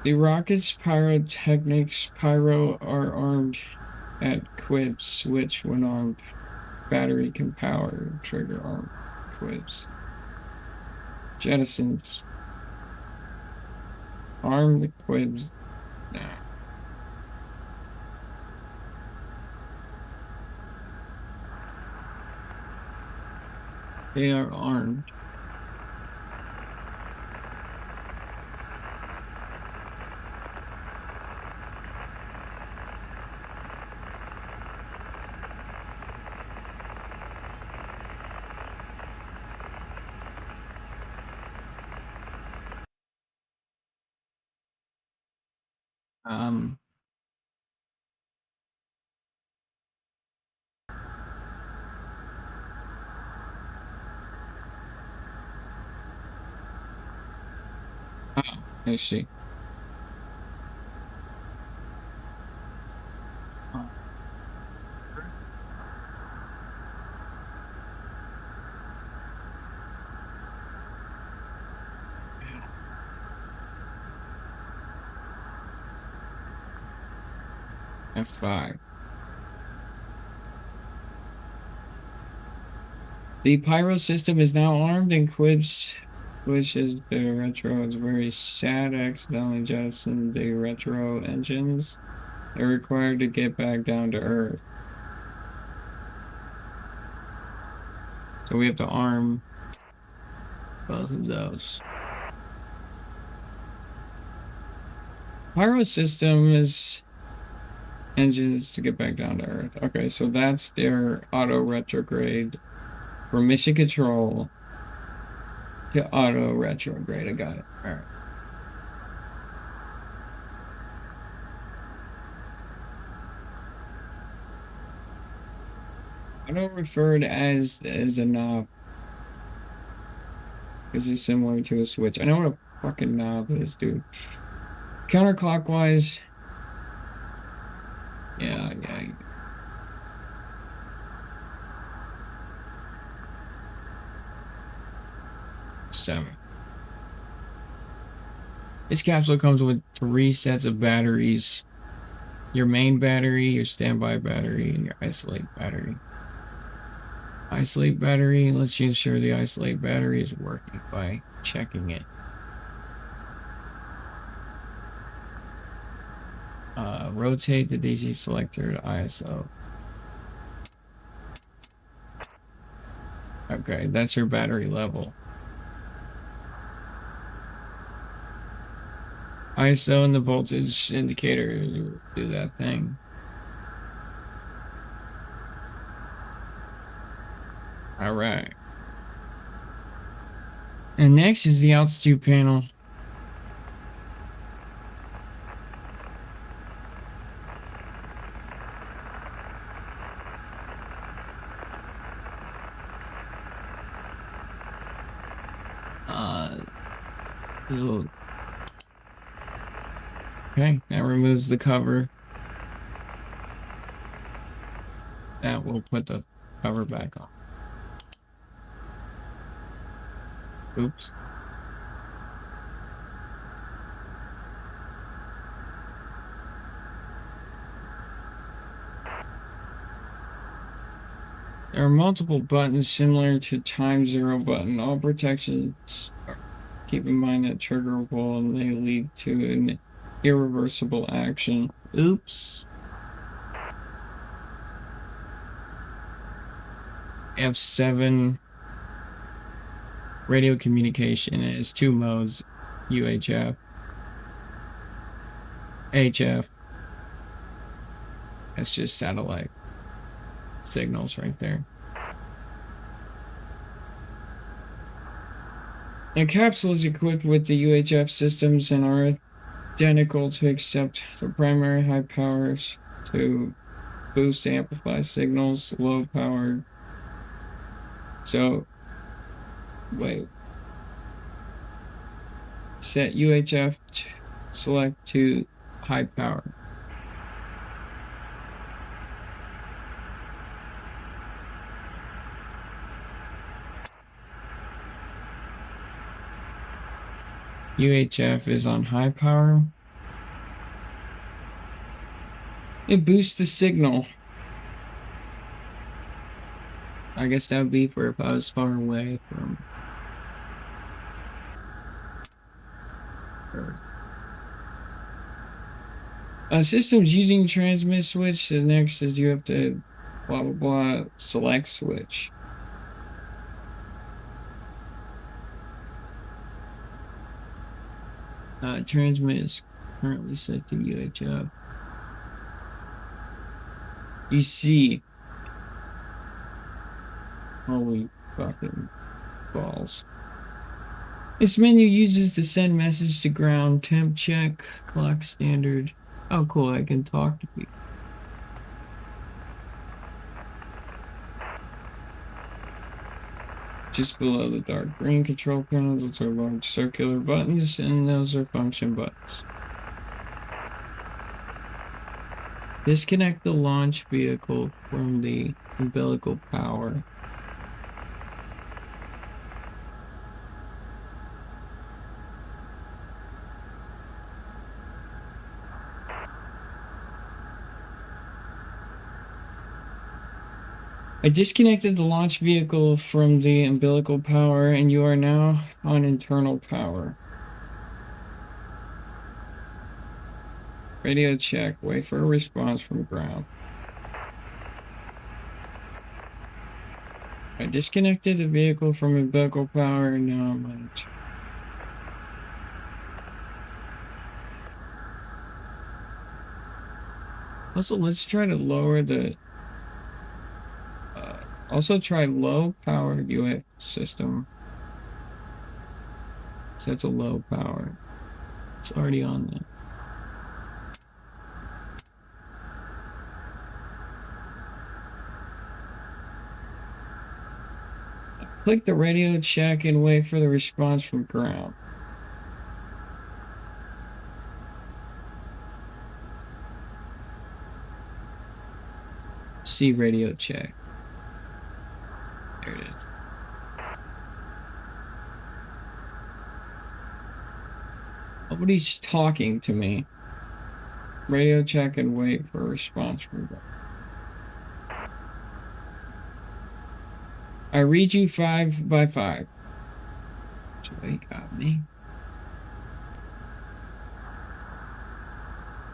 The rocket's pyrotechnics pyro are armed at quibs, switch when armed. Battery can power trigger arm quibs. Jettisons. Arm the quibs. Nah. They are armed. Oh, I see. F5. The pyro system is now armed and quibs, which is the retro is very sad accidentally jettisoned the retro engines. They're required to get back down to Earth. So we have to arm both of those. Pyro system is engines to get back down to Earth. Okay, so that's their auto retrograde from mission control to auto retrograde. I got it. All right. Auto referred as a knob. This is similar to a switch. I know what a fucking knob is, dude. Counterclockwise. Yeah. 7. This capsule comes with 3 sets of batteries. Your main battery, your standby battery, and your isolate battery. Isolate battery lets you ensure the isolate battery is working by checking it. Rotate the DC selector to ISO. Okay, that's your battery level. ISO and the voltage indicator do that thing. All right. And next is the altitude panel. Okay, that removes the cover. That will put the cover back on. Oops. There are multiple buttons similar to time zero button. All protections keep in mind that triggerable and they lead to an irreversible action. Oops. F7 radio communication is 2 modes, UHF, HF. That's just satellite signals right there. The capsule is equipped with the UHF systems and are identical to except the primary high powers to boost amplify signals, low powered. So, wait. Set UHF select to high power. UHF is on high power. It boosts the signal. I guess that would be for if I was far away from Earth. Systems using transmit switch. The next is you have to blah blah blah select switch. Transmit is currently set to UHF. You see. Holy fucking balls. This menu uses to send message to ground, temp check, clock standard. Oh cool, I can talk to people. Just below the dark green control panel, those are large circular buttons, and those are function buttons. Disconnect the launch vehicle from the umbilical power. I disconnected the launch vehicle from the umbilical power, and you are now on internal power. Radio check. Wait for a response from ground. I disconnected the vehicle from umbilical power, and now I'm on it. Also, let's try to lower the... Also try low power UF system. So it's a low power. It's already on there. Click the radio check and wait for the response from ground. See radio check. There it is. Nobody's talking to me. Radio check and wait for a response from them. I read you 5 by 5. So they got me.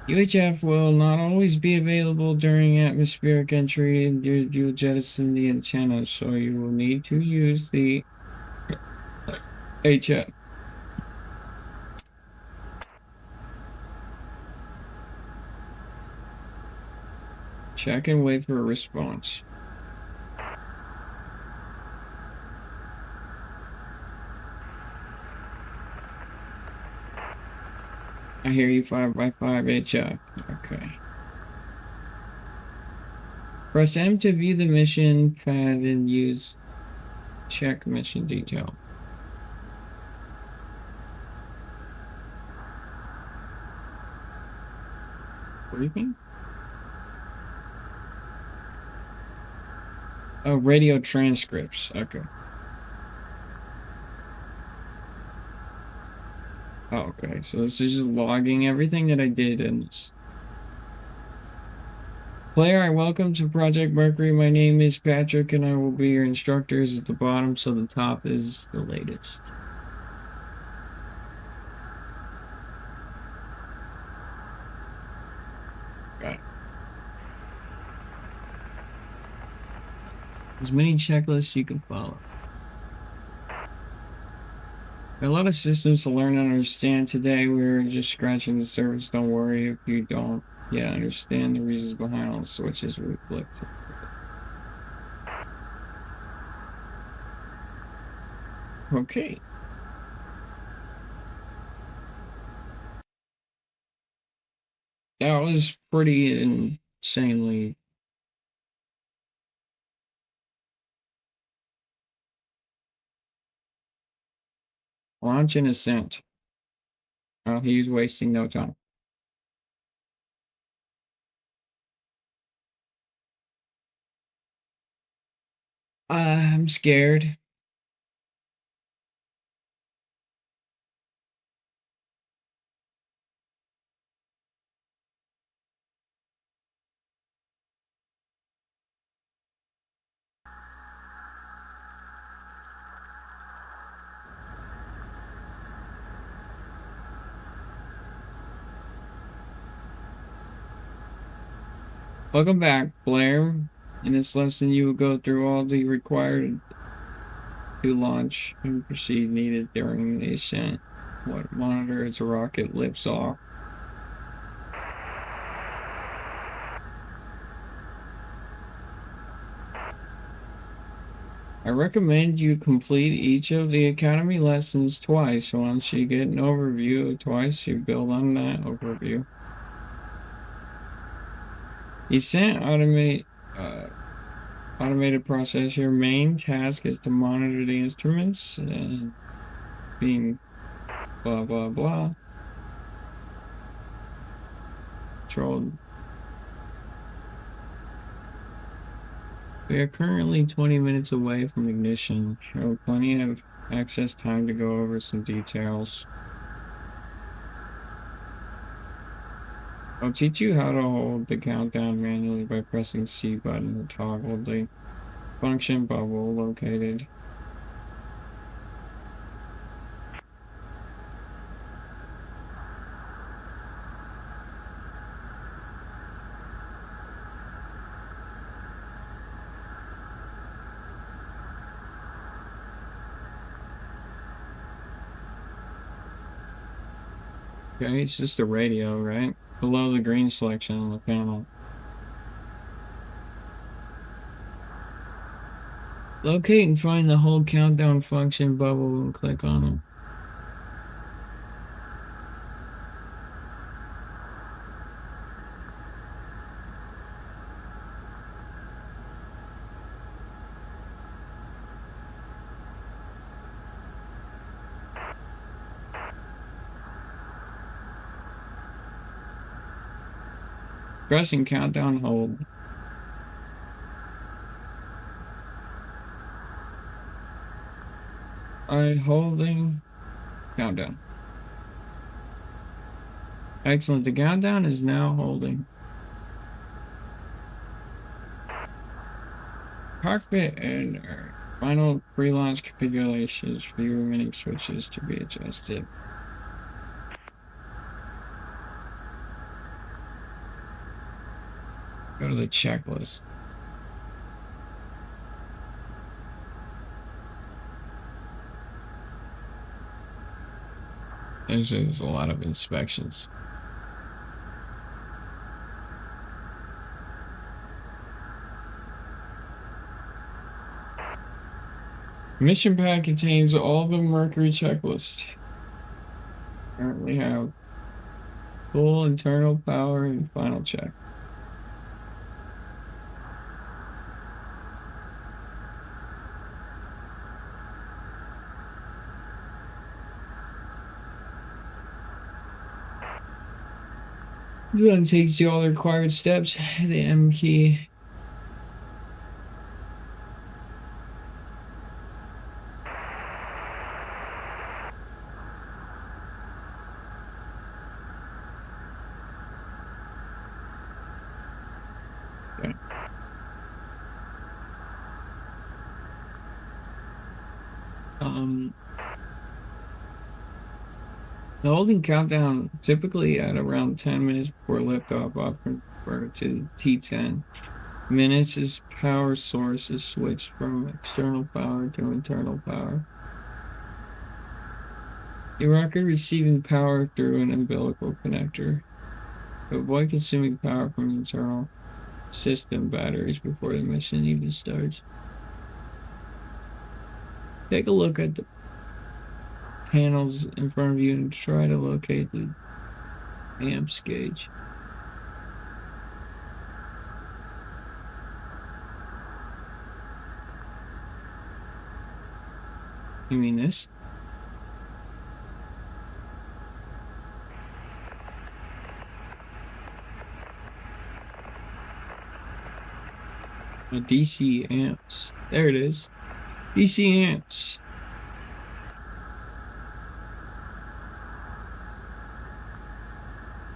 UHF will not always be available during atmospheric entry, and you'll jettison the antenna, so you will need to use the HF. Check and wait for a response. I hear you, 5x5 HF. Okay. Press M to view the mission pad and use check mission detail. What do you mean? Oh, radio transcripts. Okay. Oh, okay. So this is just logging everything that I did in this. Player, welcome to Project Mercury. My name is Patrick and I will be your instructors at the bottom, so the top is the latest. Got it. As many checklists you can follow. A lot of systems to learn and understand. Today we're just scratching the surface. Don't worry if you don't yet understand the reasons behind all the switches we flipped. Okay. That was pretty insanely. Launch and ascent. Oh, he's wasting no time. I'm scared. Welcome back, Blair. In this lesson, you will go through all the required to launch and proceed needed during the ascent. What monitor as a rocket lifts off. I recommend you complete each of the Academy lessons twice. Once you get an overview twice, you build on that overview. Ascent automated process. Your main task is to monitor the instruments and being blah blah blah. Controlled. We are currently 20 minutes away from ignition. There are plenty of access time to go over some details. I'll teach you how to hold the countdown manually by pressing C button to toggle the function bubble located. Okay, it's just a radio, right? Below the green selection on the panel. Locate and find the hold countdown function bubble and click on it. Pressing countdown hold. Holding countdown. Excellent. The countdown is now holding. Cockpit and final pre-launch configurations for the remaining switches to be adjusted. of the checklist. There's a lot of inspections. Mission pad contains all the Mercury checklist. Currently have full internal power and final check. Then takes you all the required steps. The M key. Okay. The holding countdown typically at around 10 minutes before liftoff, often referred to T10. Minutes is power source is switched from external power to internal power. The rocket receiving power through an umbilical connector. Avoid consuming power from internal system batteries before the mission even starts. Take a look at the panels in front of you and try to locate the amps gauge. You mean this? DC amps. There it is. DC amps.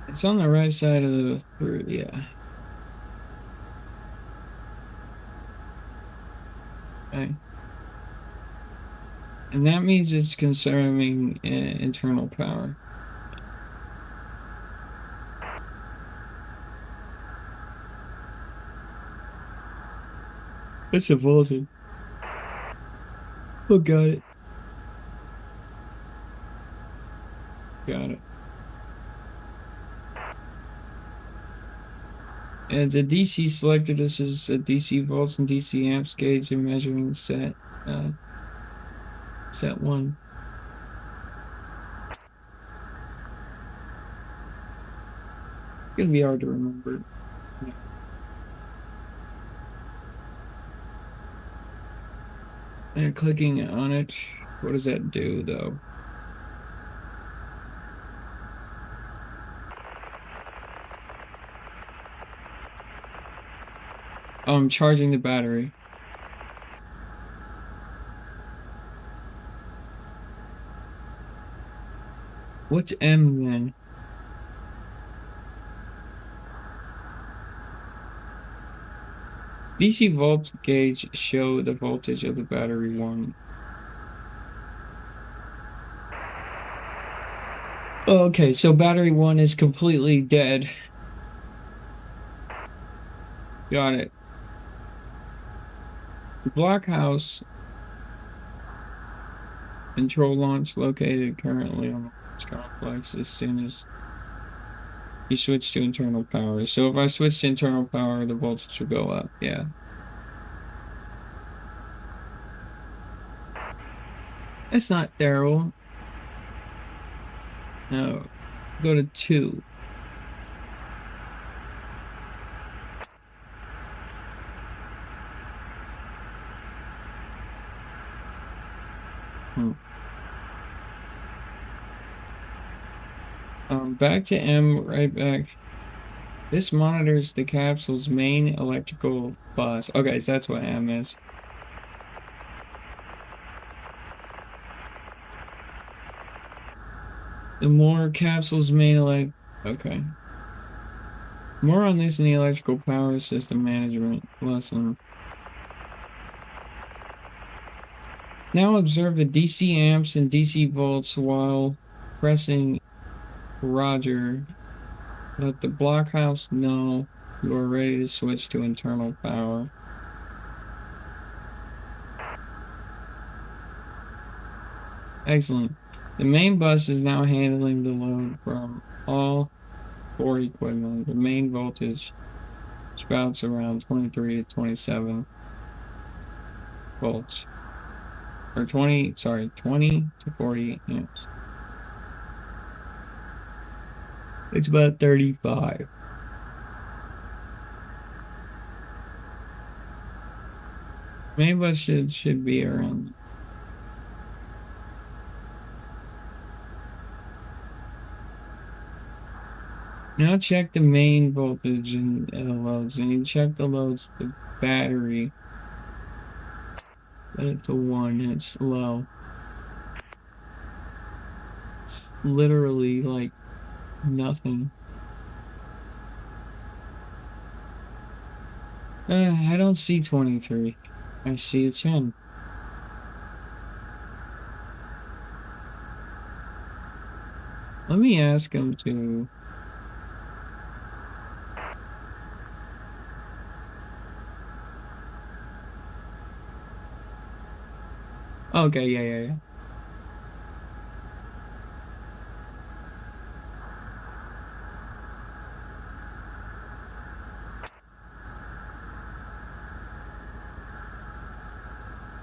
It's on the right side of the route, yeah. Okay. And that means it's consuming internal power. It's a voltage. Oh, got it. Got it. And the DC selector, this is a DC volts and DC amps gauge and measuring set 1. It's gonna be hard to remember. Yeah. And clicking on it, what does that do though? I'm charging the battery. What's M then? DC volt gauge show the voltage of the battery 1. Okay, so battery 1 is completely dead. Got it. The blockhouse control launch located currently on the launch complex as soon as you switch to internal power. So if I switch to internal power, the voltage will go up, yeah. That's not terrible. No, go to 2. Back to M, right back. This monitors the capsule's main electrical bus. Okay, so that's what M is. The more capsule's main okay. More on this in the electrical power system management lesson. Now observe the DC amps and DC volts while pressing Roger. Let the blockhouse know You are ready to switch to internal power. Excellent. The main bus is now handling the load from all 4 equipment. The main voltage spouts around 23 to 27 volts. Or 20 to 40 amps. It's about 35. Main bus should be around. Now check the main voltage and the loads, and you check the loads, the battery. Set it to 1, and it's low. It's literally like nothing. I don't see 23. I see a 10. Let me ask him to... Okay, yeah.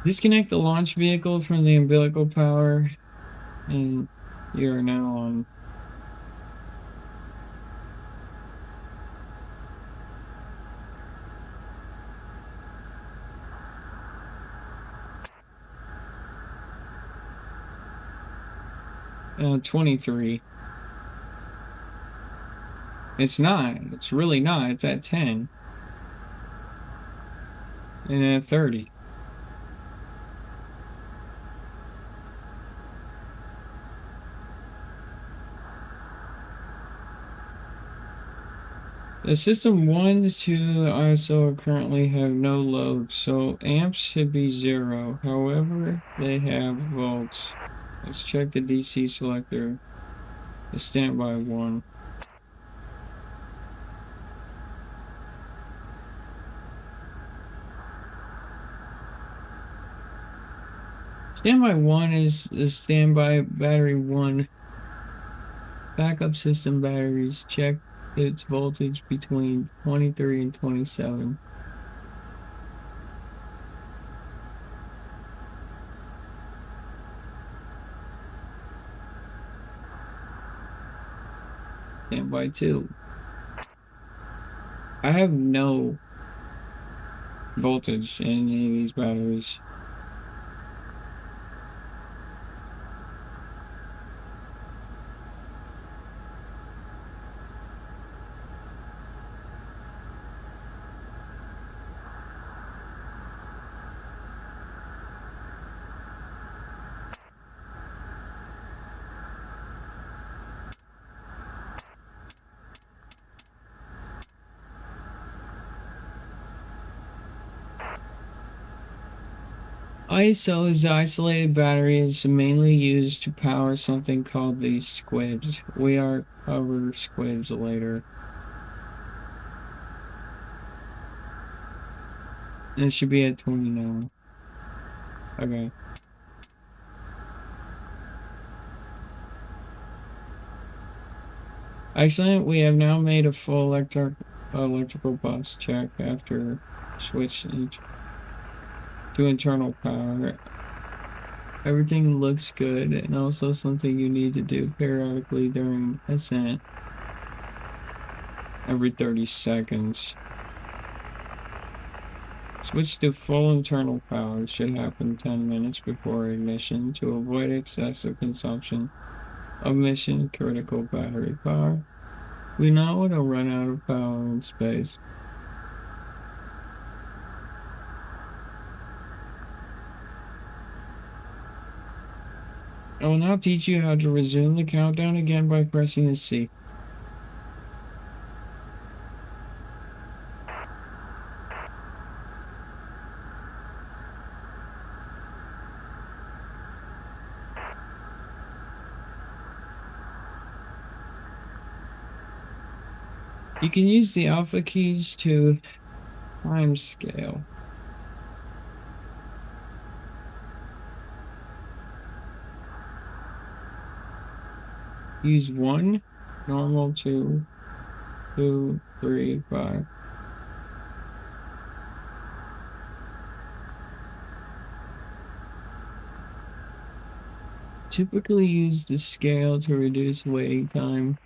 Disconnect the launch vehicle from the umbilical power, and you are now on. Uh, 23. It's not. It's really not. It's at 10. And at 30. The system 1 to 2 ISO currently have no load, so amps should be 0. However, they have volts. Let's check the DC selector. The standby 1. Standby 1 is the standby battery 1. Backup system batteries check its voltage between 23 and 27. Standby 2. I have no voltage in any of these batteries. ISO is the isolated battery. It's mainly used to power something called the squibs. We are cover squibs later. It should be at 20 now. Okay. Excellent. We have now made a full electrical bus check after switching to internal power. Everything looks good, and also something you need to do periodically during ascent. Every 30 seconds. Switch to full internal power. It should happen 10 minutes before ignition to avoid excessive consumption of mission critical battery power. We now want to run out of power in space. I will now teach you how to resume the countdown again by pressing the C. You can use the alpha keys to time scale. Use 1, normal, 2, 2, 3, 5. Typically use the scale to reduce waiting time.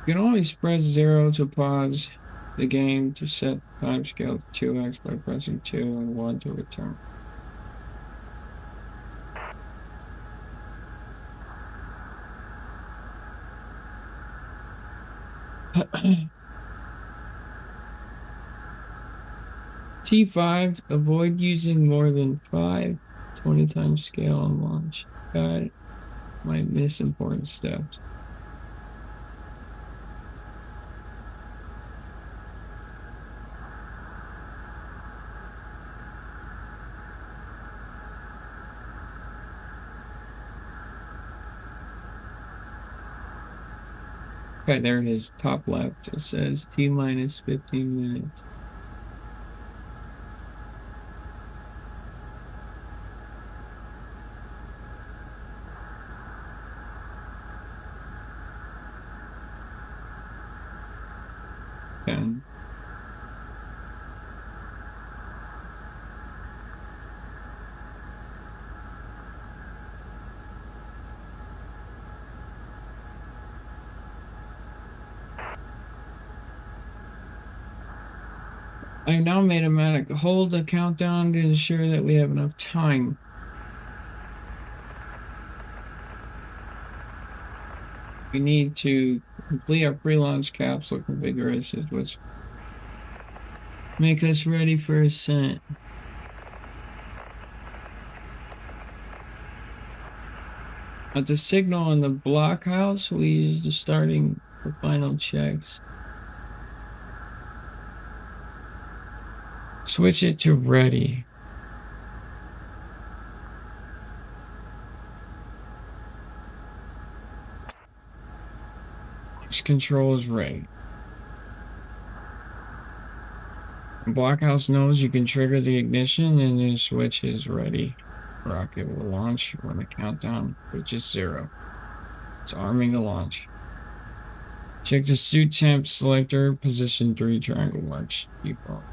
You can always press 0 to pause the game to set time scale to 2x by pressing 2 and 1 to return. T5, avoid using more than 5 20 times scale on launch. God, might miss important steps. Okay, there it is, top left. It says T minus 15 minutes. I've now made a magic hold the countdown to ensure that we have enough time. We need to complete our pre-launch capsule configurations, which make us ready for ascent. At the signal in the blockhouse, we use the starting for final checks. Switch it to ready. Launch control is ready. Blockhouse knows you can trigger the ignition and the switch is ready. Rocket will launch when the countdown reaches 0. It's arming the launch. Check the suit temp selector, position 3 triangle marks default.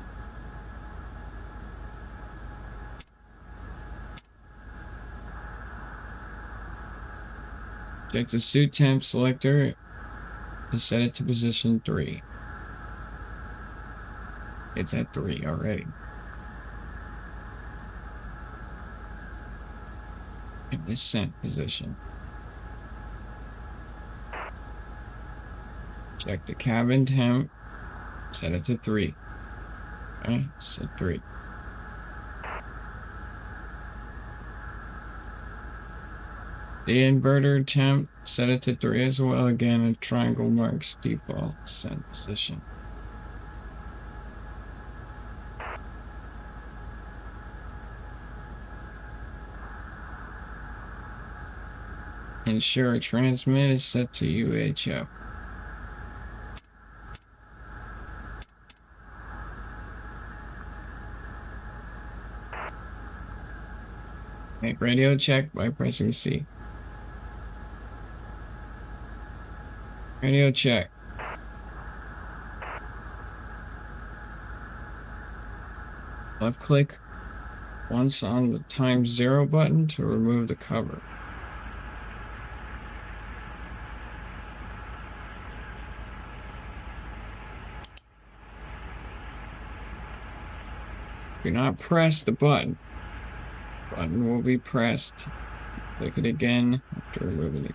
Check the suit temp selector and set it to position 3. It's at 3 already. In descent position. Check the cabin temp, set it to 3. Okay, set 3. The inverter temp, set it to 3 as well. Again, a triangle marks default set position. Ensure transmit is set to UHF. Make radio check by pressing C. Radio check. Left click once on the times 0 button to remove the cover. Do not press the button. Button will be pressed. Click it again after removing it.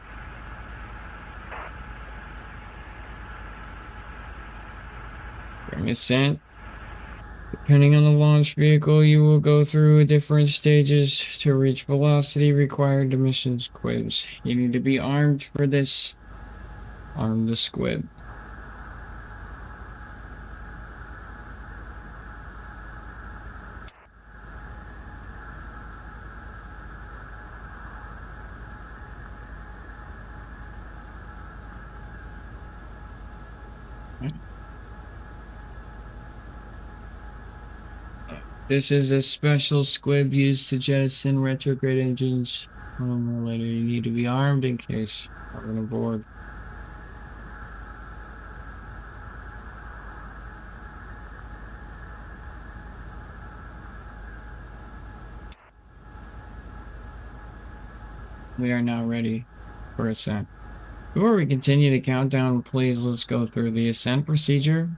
During ascent, depending on the launch vehicle, you will go through different stages to reach velocity required to mission squibs. You need to be armed for this. Arm the squib. This is a special squib used to jettison retrograde engines. Later, you need to be armed in case I'm aboard. We are now ready for ascent. Before we continue the countdown, please let's go through the ascent procedure.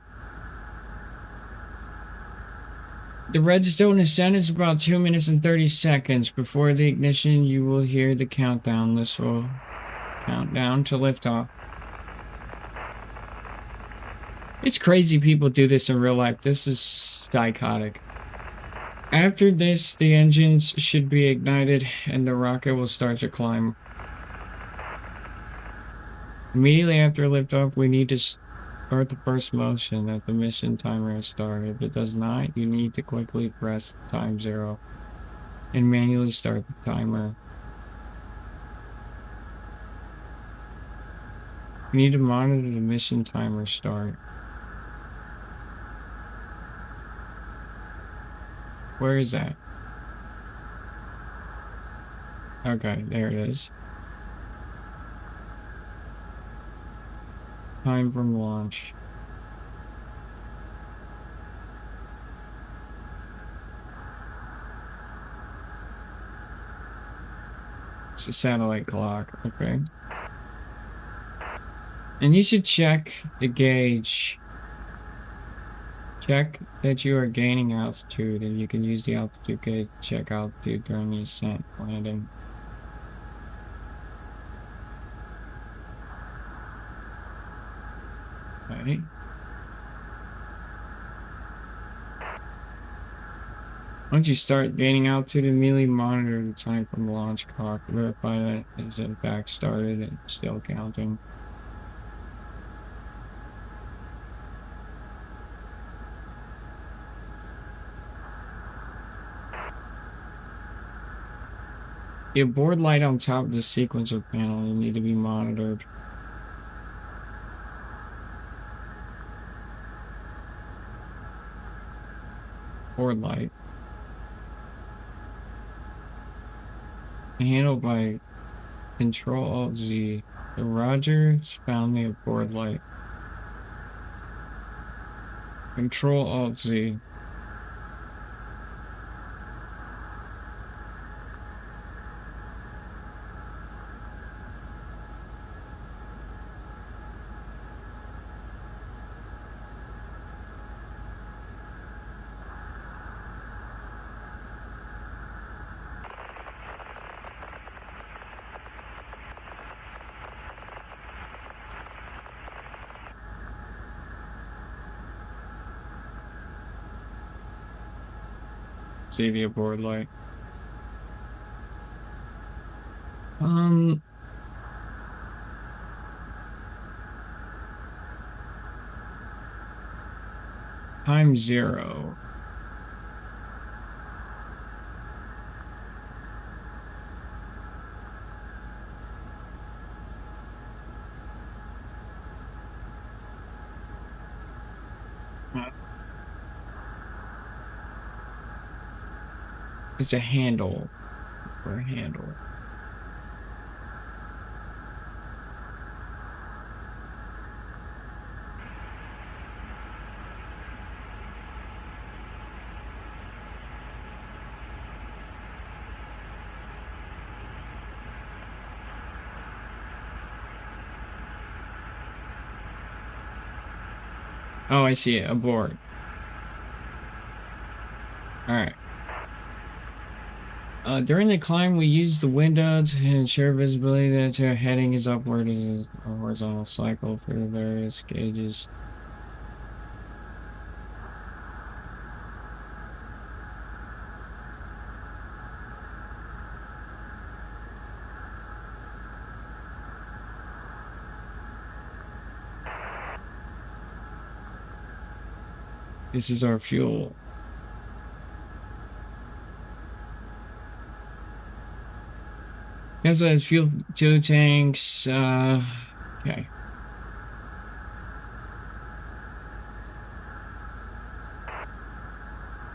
The redstone ascent is about 2 minutes and 30 seconds. Before the ignition, you will hear the countdown. This will count down to liftoff. It's crazy people do this in real life. This is psychotic. After this, the engines should be ignited and the rocket will start to climb. Immediately after liftoff, we need to start the first motion that the mission timer has started. If it does not, you need to quickly press time 0 and manually start the timer. You need to monitor the mission timer start. Where is that? Okay, there it is. Time from launch. It's a satellite clock, okay. And you should check the gauge. Check that you are gaining altitude, and you can use the altitude gauge to check altitude during the ascent landing. Okay. Once you start gaining altitude, immediately monitor the time from the launch clock. Verify that it is in fact started and still counting. The abort light on top of the sequencer panel will need to be monitored. Abort light. Handled by Control-Alt-Z. The Rogers found the abort light. Control-Alt-Z. See the abort light. Time 0. It's a handle or a handle. Oh, I see it. Abort. All right. During the climb, we use the window to ensure visibility that our heading is upward in a horizontal cycle through the various gauges. This is our fuel. Yes, it's fuel 2 tanks. Okay.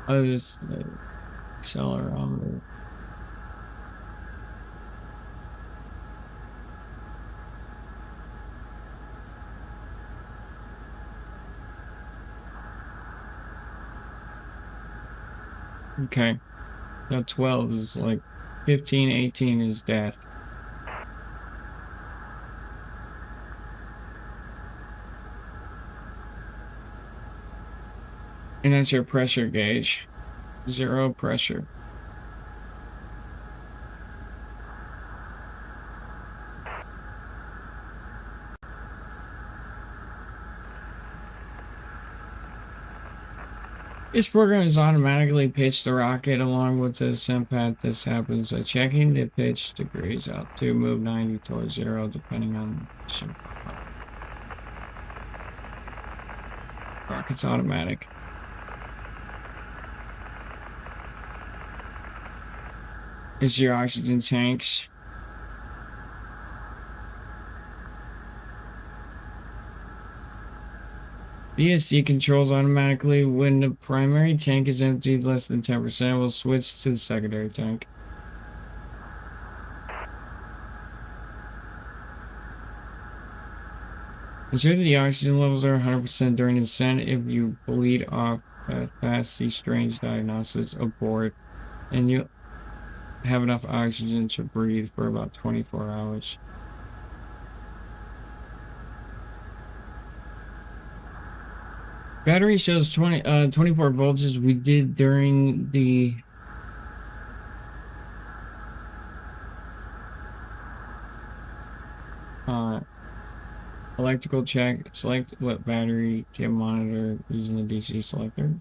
Oh, it's the accelerometer. Okay. Now 12 is like 15, 18 is death. And that's your pressure gauge. 0 pressure. This program is automatically pitched the rocket along with the ascent path. This happens by checking the pitch degrees out to move 90 towards 0 depending on the mission. Rocket's automatic. It's your oxygen tanks. The ESC controls automatically when the primary tank is emptied less than 10%. Will switch to the secondary tank. Ensure that the oxygen levels are 100% during descent. If you bleed off past these strange diagnosis, abort, and you have enough oxygen to breathe for about 24 hours. Battery shows 24 volts. We did during the electrical check. Select what battery to monitor using the DC selector.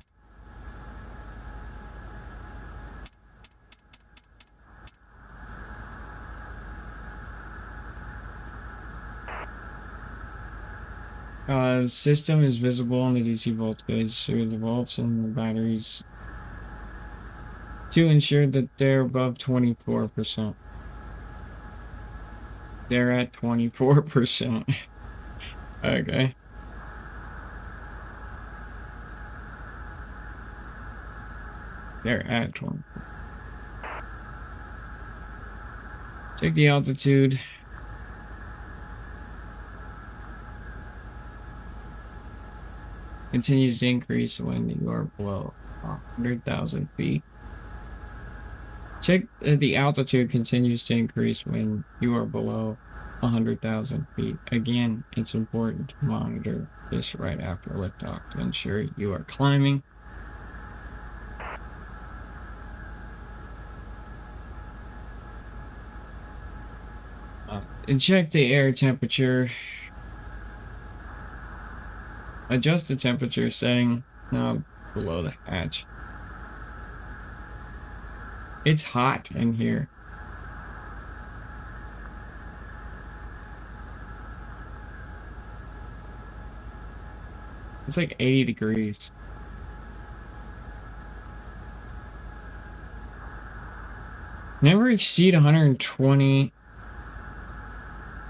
System is visible on the DC voltage through the volts and the batteries to ensure that they're above 24%. They're at 24%. Okay. They're at 20. Check the altitude. Continues to increase when you are below 100,000 feet. Check the altitude continues to increase when you are below 100,000 feet. Again, it's important to monitor this right after liftoff to ensure you are climbing. And check the air temperature. Adjust the temperature setting now below the hatch. It's hot in here. It's like 80 degrees. Never exceed 120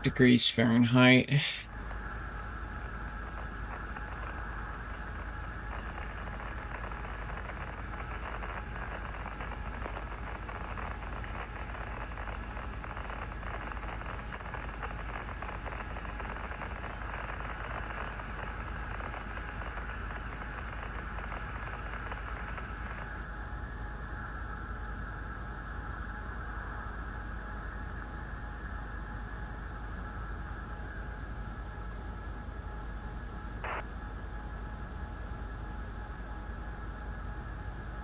degrees Fahrenheit.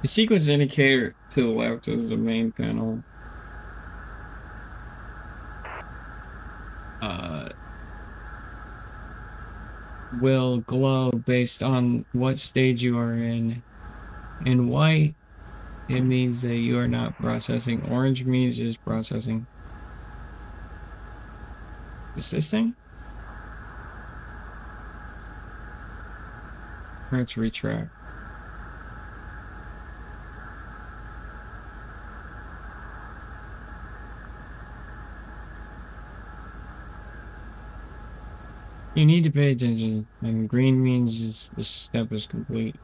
The sequence indicator to the left is the main panel. Will glow based on what stage you are in. In white, it means that you are not processing. Orange means it's processing. Is this thing? Let's retract. You need to pay attention, and green means this step is complete.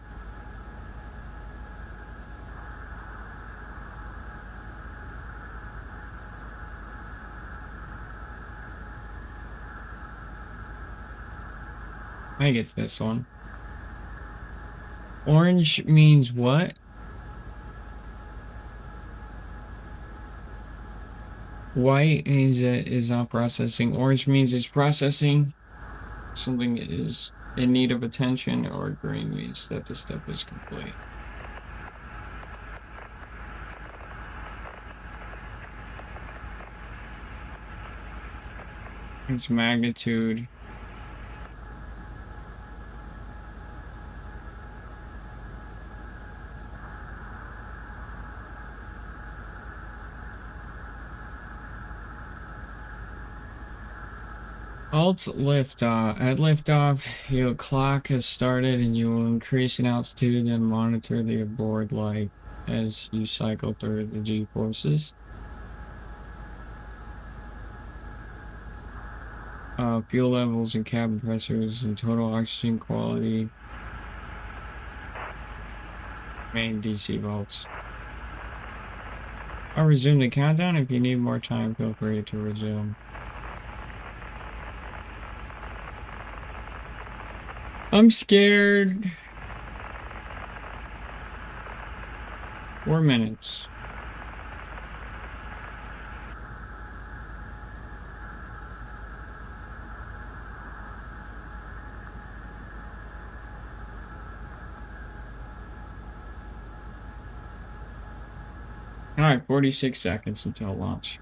I think it's this one. Orange means what? White means it is not processing. Orange means it's processing. Something is in need of attention, or green means that the step is complete. Its magnitude. Alt liftoff. At liftoff, your clock has started and you will increase in altitude and monitor the aboard light as you cycle through the G-forces. Fuel levels and cabin pressures and total oxygen quality. Main DC volts. I'll resume the countdown. If you need more time, feel free to resume. I'm scared. 4 minutes. Alright, 46 seconds until launch.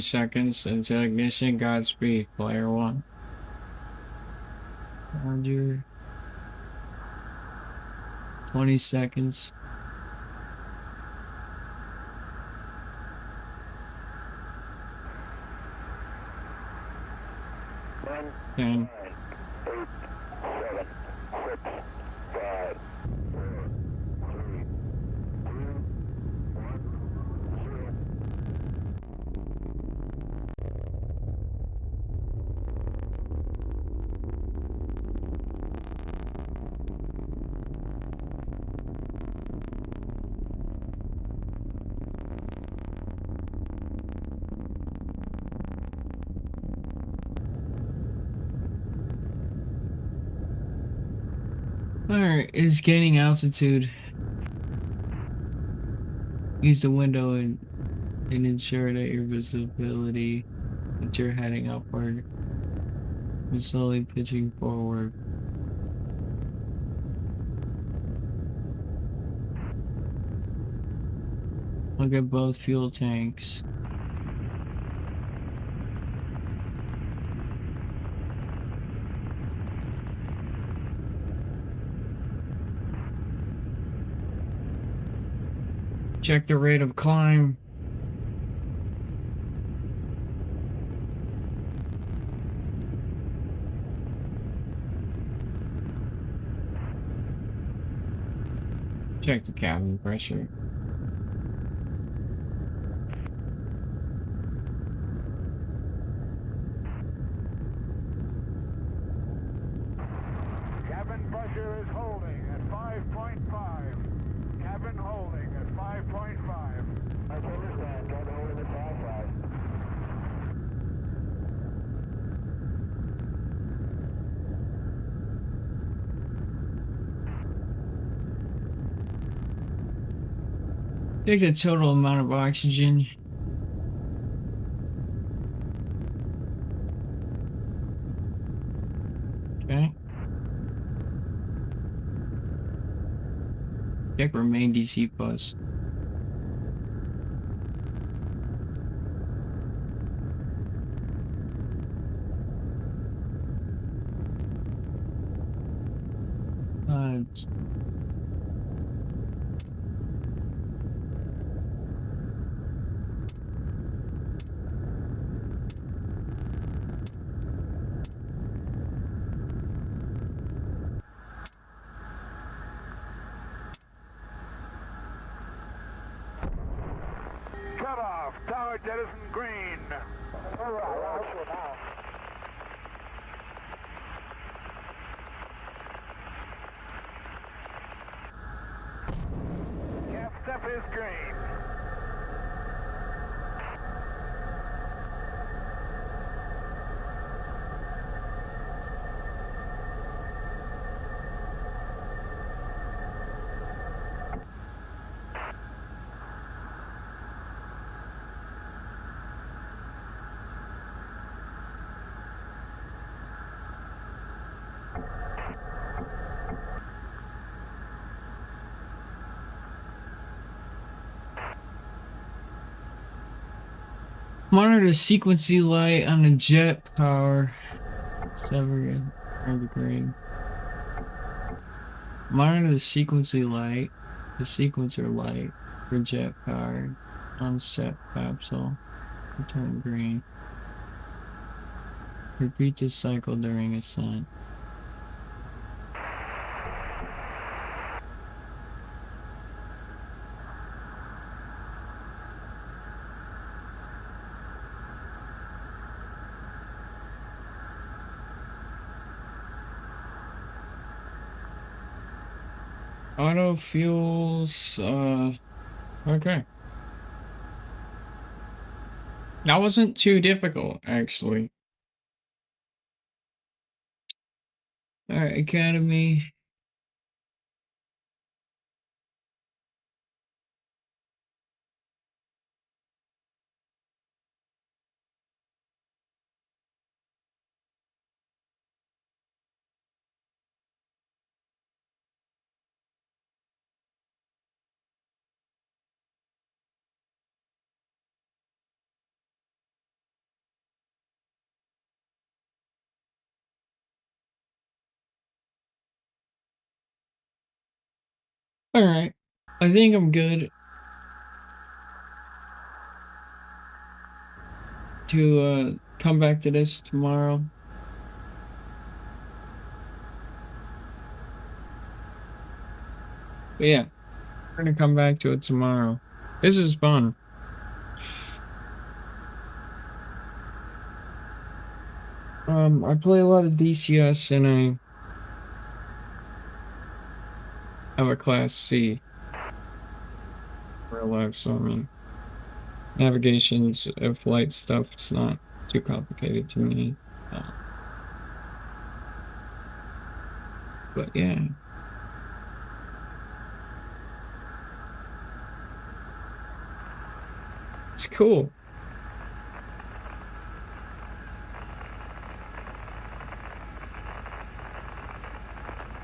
Seconds until ignition. Godspeed, player one. Roger. 20 seconds. Ten. 8, 7, 6, 5, 4, 3, 2, 1, 0. Alright, is gaining altitude. Use the window and ensure that your visibility, that you're heading upward and slowly pitching forward. Look at both fuel tanks. Check the rate of climb. Check the cabin pressure. Cabin pressure is holding at 5.5. Cabin holding at 5.5. I understand. Cabin holding at 5.5. Take the total amount of oxygen. Okay. Check remain DC plus. Cut off. Tower jettison green. All right, now. is green. Monitor the sequency light on the jet power. Sever degree. Monitor the sequency light, the sequencer light for jet power on set capsule. Return green. Repeat this cycle during ascent. Auto fuels, okay. That wasn't too difficult, actually. Alright, Academy. Alright, I think I'm good to come back to this tomorrow. But yeah, we're gonna come back to it tomorrow. This is fun. I play a lot of DCS and I have a Class C real life, so I mean, navigations of flight stuff, it's not too complicated to me. But yeah. It's cool.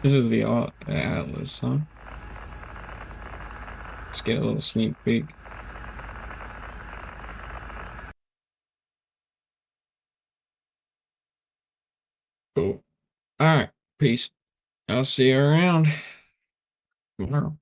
This is the Atlas, huh? Let's get a little sneak peek. Cool. Alright, peace. I'll see you around tomorrow.